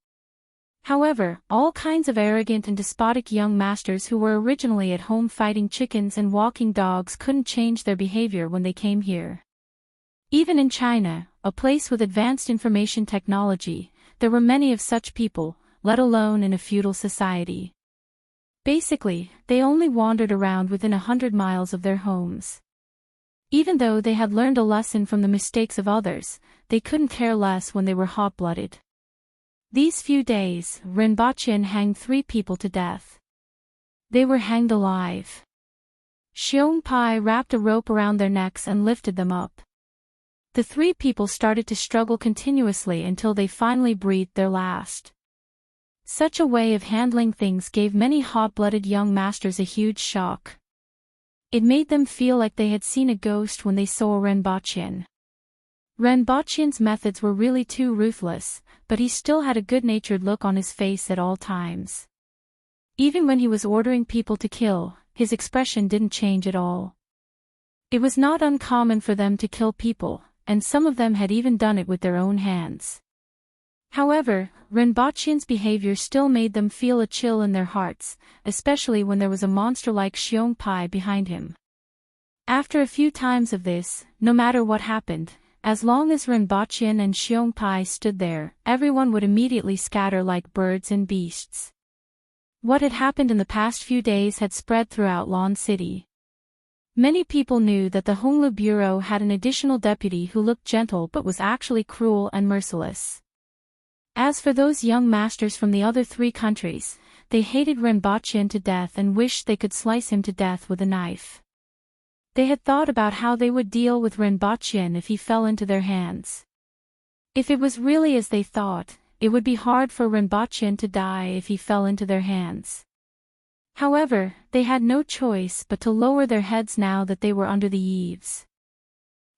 However, all kinds of arrogant and despotic young masters who were originally at home fighting chickens and walking dogs couldn't change their behavior when they came here. Even in China, a place with advanced information technology, there were many of such people, let alone in a feudal society. Basically, they only wandered around within 100 miles of their homes. Even though they had learned a lesson from the mistakes of others, they couldn't care less when they were hot-blooded. These few days, Ren Baqian hanged 3 people to death. They were hanged alive. Xiong Pai wrapped a rope around their necks and lifted them up. The 3 people started to struggle continuously until they finally breathed their last. Such a way of handling things gave many hot-blooded young masters a huge shock. It made them feel like they had seen a ghost when they saw Ren Baqian. Renbachian's methods were really too ruthless, but he still had a good-natured look on his face at all times. Even when he was ordering people to kill, his expression didn't change at all. It was not uncommon for them to kill people, and some of them had even done it with their own hands. However, Renbachian's behavior still made them feel a chill in their hearts, especially when there was a monster like Xiongpai behind him. After a few times of this, no matter what happened, as long as Renbachian and Xiongpai stood there, everyone would immediately scatter like birds and beasts. What had happened in the past few days had spread throughout Lan City. Many people knew that the Honglu Bureau had an additional deputy who looked gentle but was actually cruel and merciless. As for those young masters from the other 3 countries, they hated Renbachian to death and wished they could slice him to death with a knife. They had thought about how they would deal with Renbachian if he fell into their hands. If it was really as they thought, it would be hard for Renbachian to die if he fell into their hands. However, they had no choice but to lower their heads now that they were under the eaves.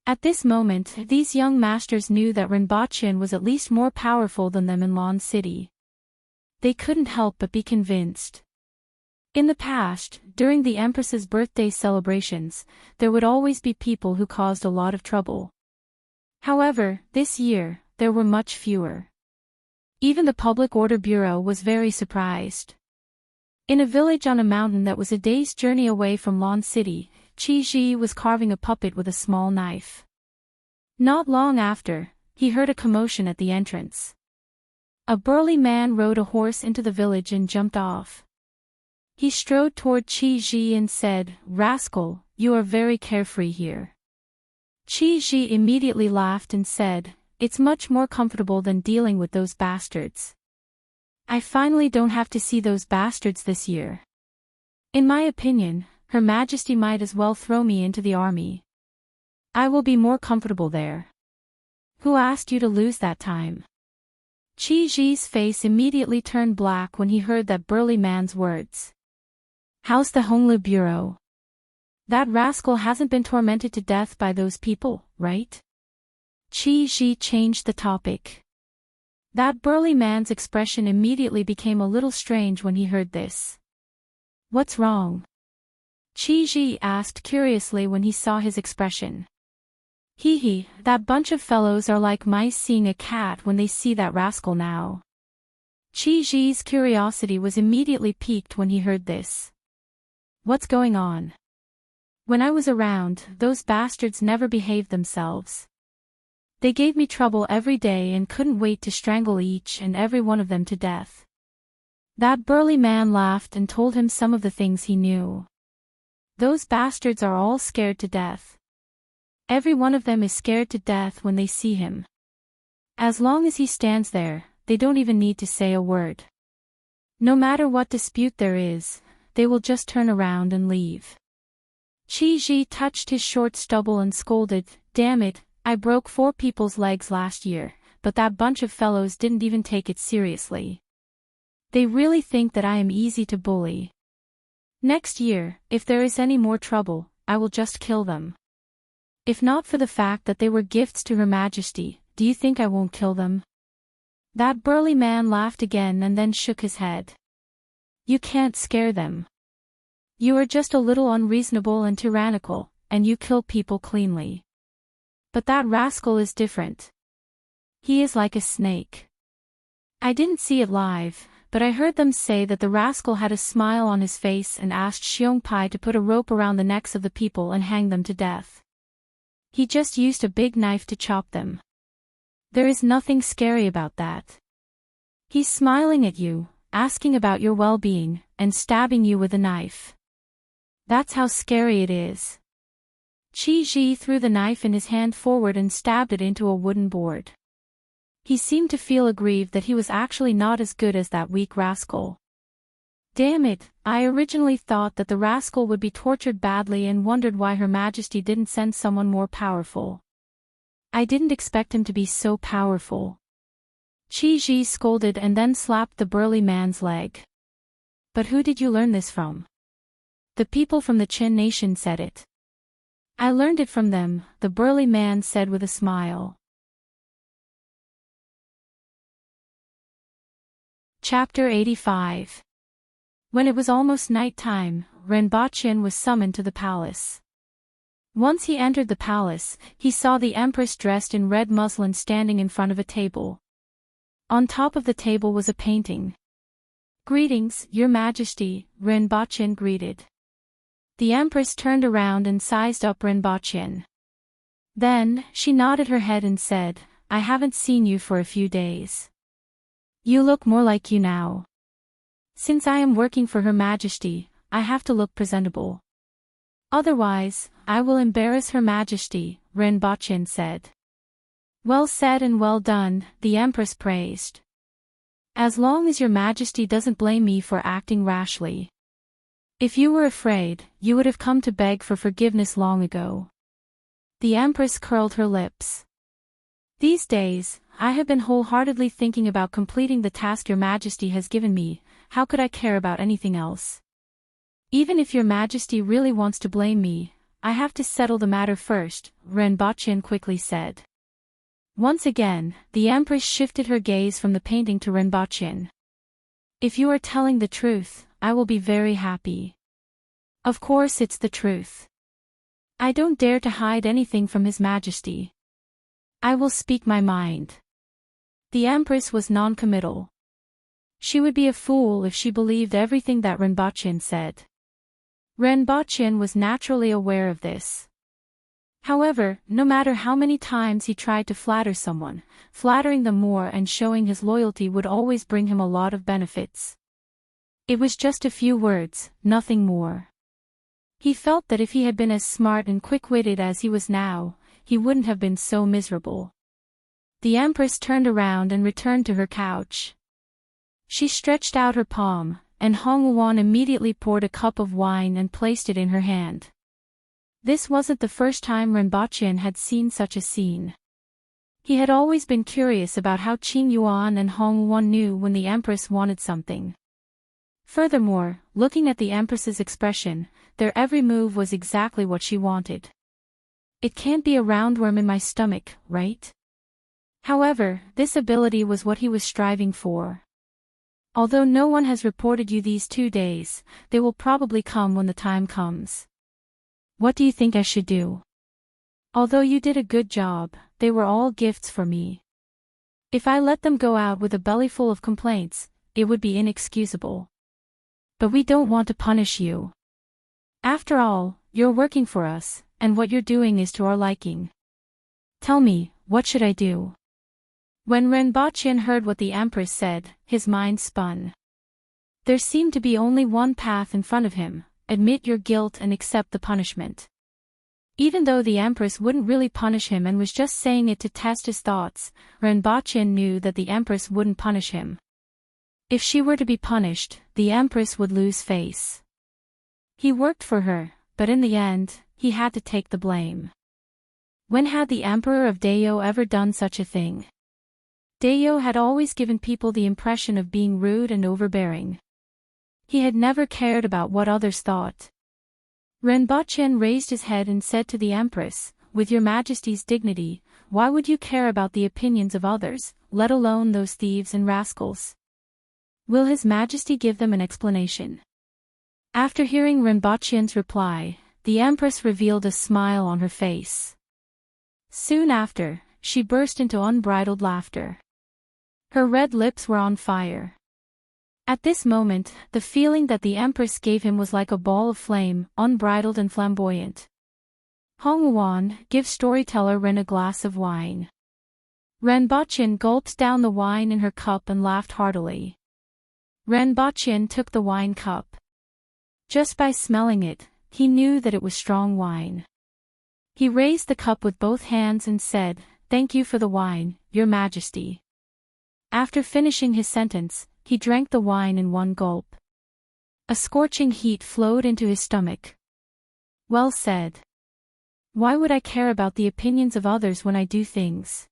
At this moment, these young masters knew that Renbachian was at least more powerful than them in Lan City. They couldn't help but be convinced. In the past, during the Empress's birthday celebrations, there would always be people who caused a lot of trouble. However, this year, there were much fewer. Even the Public Order Bureau was very surprised. In a village on a mountain that was a day's journey away from Lan City, Qi Ji was carving a puppet with a small knife. Not long after, he heard a commotion at the entrance. A burly man rode a horse into the village and jumped off. He strode toward Qi Ji and said, "Rascal, you are very carefree here." Qi Ji immediately laughed and said, "It's much more comfortable than dealing with those bastards. I finally don't have to see those bastards this year. In my opinion, Her Majesty might as well throw me into the army. I will be more comfortable there." "Who asked you to lose that time?" Qi Ji's face immediately turned black when he heard that burly man's words. "How's the Honglu Bureau? That rascal hasn't been tormented to death by those people, right?" Qi Ji changed the topic. That burly man's expression immediately became a little strange when he heard this. "What's wrong?" Qi Ji asked curiously when he saw his expression. "Hee, that bunch of fellows are like mice seeing a cat when they see that rascal now." Qi Ji's curiosity was immediately piqued when he heard this. "What's going on?" "When I was around, those bastards never behaved themselves. They gave me trouble every day and couldn't wait to strangle each and every one of them to death." That burly man laughed and told him some of the things he knew. "Those bastards are all scared to death. Every one of them is scared to death when they see him. As long as he stands there, they don't even need to say a word. No matter what dispute there is, they will just turn around and leave." Qi Ji touched his short stubble and scolded, "Damn it, I broke 4 people's legs last year, but that bunch of fellows didn't even take it seriously. They really think that I am easy to bully. Next year, if there is any more trouble, I will just kill them. If not for the fact that they were gifts to Her Majesty, do you think I won't kill them?" That burly man laughed again and then shook his head. "You can't scare them. You are just a little unreasonable and tyrannical, and you kill people cleanly. But that rascal is different. He is like a snake. I didn't see it live, but I heard them say that the rascal had a smile on his face and asked Xiongpai to put a rope around the necks of the people and hang them to death. He just used a big knife to chop them. There is nothing scary about that. He's smiling at you, asking about your well-being, and stabbing you with a knife. That's how scary it is." Qi Ji threw the knife in his hand forward and stabbed it into a wooden board. He seemed to feel aggrieved that he was actually not as good as that weak rascal. "Damn it, I originally thought that the rascal would be tortured badly and wondered why Her Majesty didn't send someone more powerful. I didn't expect him to be so powerful." Qi Ji scolded and then slapped the burly man's leg. "But who did you learn this from?" "The people from the Chen nation said it." "I learned it from them," the burly man said with a smile. Chapter 85. When it was almost night time, Renbochin was summoned to the palace. Once he entered the palace, he saw the Empress dressed in red muslin standing in front of a table. On top of the table was a painting. "Greetings, Your Majesty," Renbochin greeted. The Empress turned around and sized up Renbochin. Then, she nodded her head and said, "I haven't seen you for a few days. You look more like you now. Since I am working for Her Majesty, I have to look presentable. Otherwise, I will embarrass Her Majesty," Renbochin said. "Well said and well done," the Empress praised. "As long as Your Majesty doesn't blame me for acting rashly. If you were afraid, you would have come to beg for forgiveness long ago." The Empress curled her lips. "These days, I have been wholeheartedly thinking about completing the task Your Majesty has given me. How could I care about anything else? Even if Your Majesty really wants to blame me, I have to settle the matter first," Renbochin quickly said. Once again, the Empress shifted her gaze from the painting to Renbochin. "If you are telling the truth, I will be very happy. Of course it's the truth. I don't dare to hide anything from His Majesty. I will speak my mind." The Empress was non-committal. She would be a fool if she believed everything that Renbochin said. Renbochin was naturally aware of this. However, no matter how many times he tried to flatter someone, flattering them more and showing his loyalty would always bring him a lot of benefits. It was just a few words, nothing more. He felt that if he had been as smart and quick-witted as he was now, he wouldn't have been so miserable. The Empress turned around and returned to her couch. She stretched out her palm, and Hongwuan immediately poured a cup of wine and placed it in her hand. This wasn't the first time Renbochin had seen such a scene. He had always been curious about how Qingyuan and Hongwuan knew when the Empress wanted something. Furthermore, looking at the Empress's expression, their every move was exactly what she wanted. "It can't be a roundworm in my stomach, right?" However, this ability was what he was striving for. "Although no one has reported you these 2 days, they will probably come when the time comes. What do you think I should do? Although you did a good job, they were all gifts for me. If I let them go out with a belly full of complaints, it would be inexcusable. But we don't want to punish you. After all, you're working for us, and what you're doing is to our liking. Tell me, what should I do?" When Renbochin heard what the Empress said, his mind spun. There seemed to be only one path in front of him: admit your guilt and accept the punishment. Even though the Empress wouldn't really punish him and was just saying it to test his thoughts, Renbochin knew that the Empress wouldn't punish him. If she were to be punished, the Empress would lose face. He worked for her, but in the end, he had to take the blame. When had the Emperor of Dayo ever done such a thing? Dayo had always given people the impression of being rude and overbearing. He had never cared about what others thought. Renbochin raised his head and said to the Empress, "With Your Majesty's dignity, why would you care about the opinions of others, let alone those thieves and rascals? Will His Majesty give them an explanation?" After hearing Renbochin's reply, the Empress revealed a smile on her face. Soon after, she burst into unbridled laughter. Her red lips were on fire. At this moment, the feeling that the Empress gave him was like a ball of flame, unbridled and flamboyant. "Hongwuan, give storyteller Ren a glass of wine." Renbochin gulped down the wine in her cup and laughed heartily. Renbochin took the wine cup. Just by smelling it, he knew that it was strong wine. He raised the cup with both hands and said, "Thank you for the wine, Your Majesty." After finishing his sentence, he drank the wine in one gulp. A scorching heat flowed into his stomach. "Well said. Why would I care about the opinions of others when I do things?"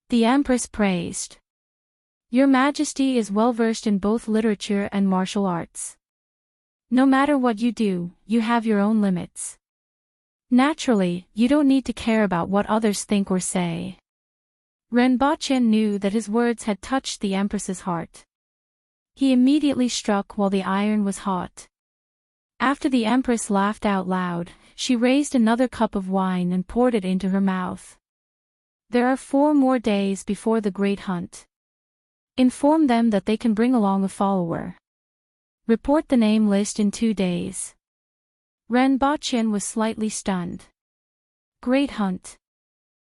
The Empress praised. "Your Majesty is well versed in both literature and martial arts. No matter what you do, you have your own limits. Naturally, you don't need to care about what others think or say." Renbochin knew that his words had touched the Empress's heart. He immediately struck while the iron was hot. After the Empress laughed out loud, she raised another cup of wine and poured it into her mouth. There are 4 more days before the great hunt. Inform them that they can bring along a follower. Report the name list in 2 days. Ren Baqin was slightly stunned. Great hunt.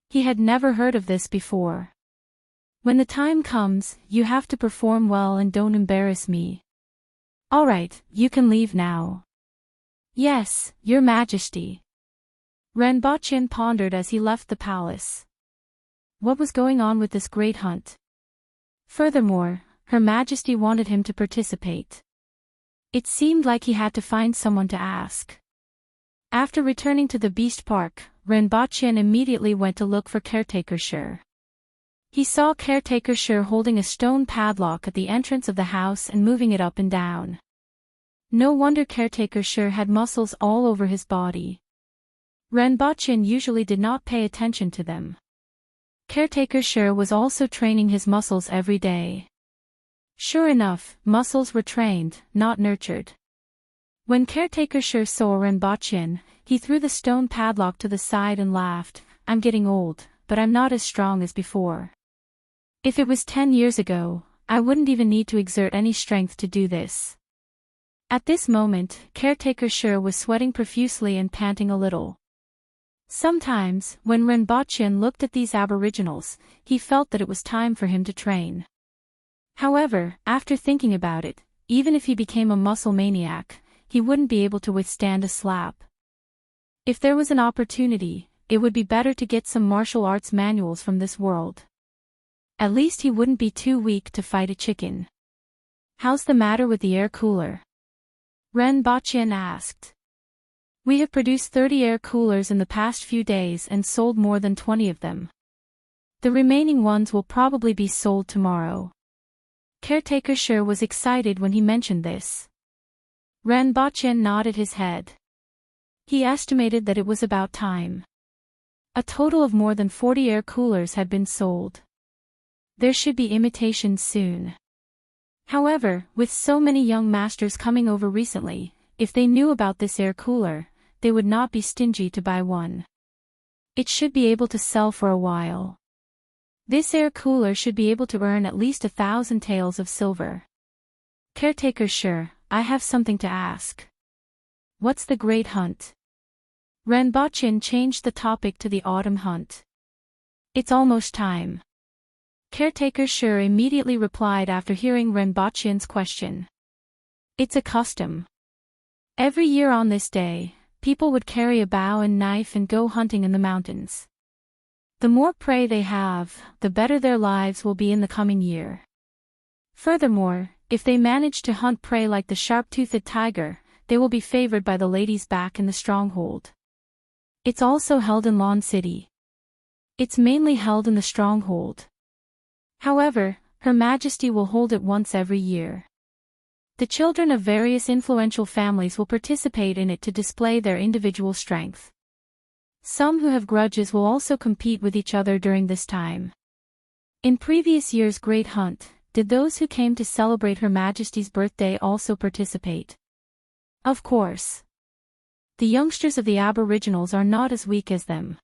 He had never heard of this before. When the time comes, you have to perform well and don't embarrass me. All right, you can leave now. Yes, Your Majesty. Ren Baqin pondered as he left the palace. What was going on with this great hunt? Furthermore, Her Majesty wanted him to participate. It seemed like he had to find someone to ask. After returning to the Beast Park, Ren Baqin immediately went to look for Caretaker Sher. He saw Caretaker Sher holding a stone padlock at the entrance of the house and moving it up and down. No wonder Caretaker Sher had muscles all over his body. Ren Baqin usually did not pay attention to them. Caretaker Sher was also training his muscles every day. Sure enough, muscles were trained, not nurtured. When Caretaker Sher saw Ren Baqin, he threw the stone padlock to the side and laughed. I'm getting old, but I'm not as strong as before. If it was 10 years ago, I wouldn't even need to exert any strength to do this. At this moment, Caretaker Sher was sweating profusely and panting a little. Sometimes, when Ren Baqin looked at these aboriginals, he felt that it was time for him to train. However, after thinking about it, even if he became a muscle maniac, he wouldn't be able to withstand a slap. If there was an opportunity, it would be better to get some martial arts manuals from this world. At least he wouldn't be too weak to fight a chicken. How's the matter with the air cooler? Ren Baqin asked. We have produced 30 air coolers in the past few days and sold more than 20 of them. The remaining ones will probably be sold tomorrow. Caretaker Sher was excited when he mentioned this. Ren Baqin nodded his head. He estimated that it was about time. A total of more than 40 air coolers had been sold. There should be imitations soon. However, with so many young masters coming over recently, if they knew about this air cooler, they would not be stingy to buy one. It should be able to sell for a while. This air cooler should be able to earn at least 1,000 taels of silver. Caretaker Sher, I have something to ask. What's the great hunt? Ren Baqin changed the topic to the autumn hunt. It's almost time. Caretaker Sher immediately replied after hearing Ren Baqin's question. It's a custom. Every year on this day, people would carry a bow and knife and go hunting in the mountains. The more prey they have, the better their lives will be in the coming year. Furthermore, if they manage to hunt prey like the sharp-toothed tiger, they will be favored by the ladies back in the stronghold. It's also held in Lawn City. It's mainly held in the stronghold. However, Her Majesty will hold it once every year. The children of various influential families will participate in it to display their individual strength. Some who have grudges will also compete with each other during this time. In previous year's Great Hunt, did those who came to celebrate Her Majesty's birthday also participate? Of course. The youngsters of the Aboriginals are not as weak as them.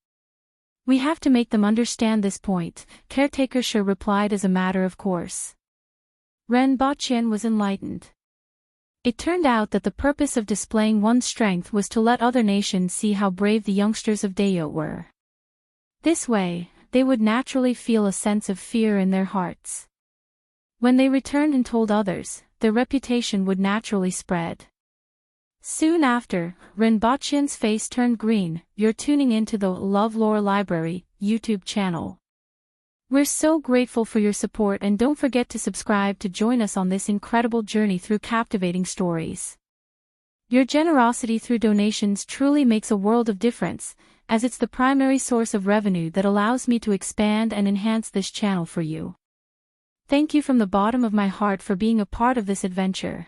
We have to make them understand this point, Caretaker Sher replied as a matter of course. Ren Baqin was enlightened. It turned out that the purpose of displaying one's strength was to let other nations see how brave the youngsters of Dayot were. This way, they would naturally feel a sense of fear in their hearts. When they returned and told others, their reputation would naturally spread. Soon after, Ren Baqin's face turned green. You're tuning into the LoveLore Library YouTube channel. We're so grateful for your support and don't forget to subscribe to join us on this incredible journey through captivating stories. Your generosity through donations truly makes a world of difference, as it's the primary source of revenue that allows me to expand and enhance this channel for you. Thank you from the bottom of my heart for being a part of this adventure.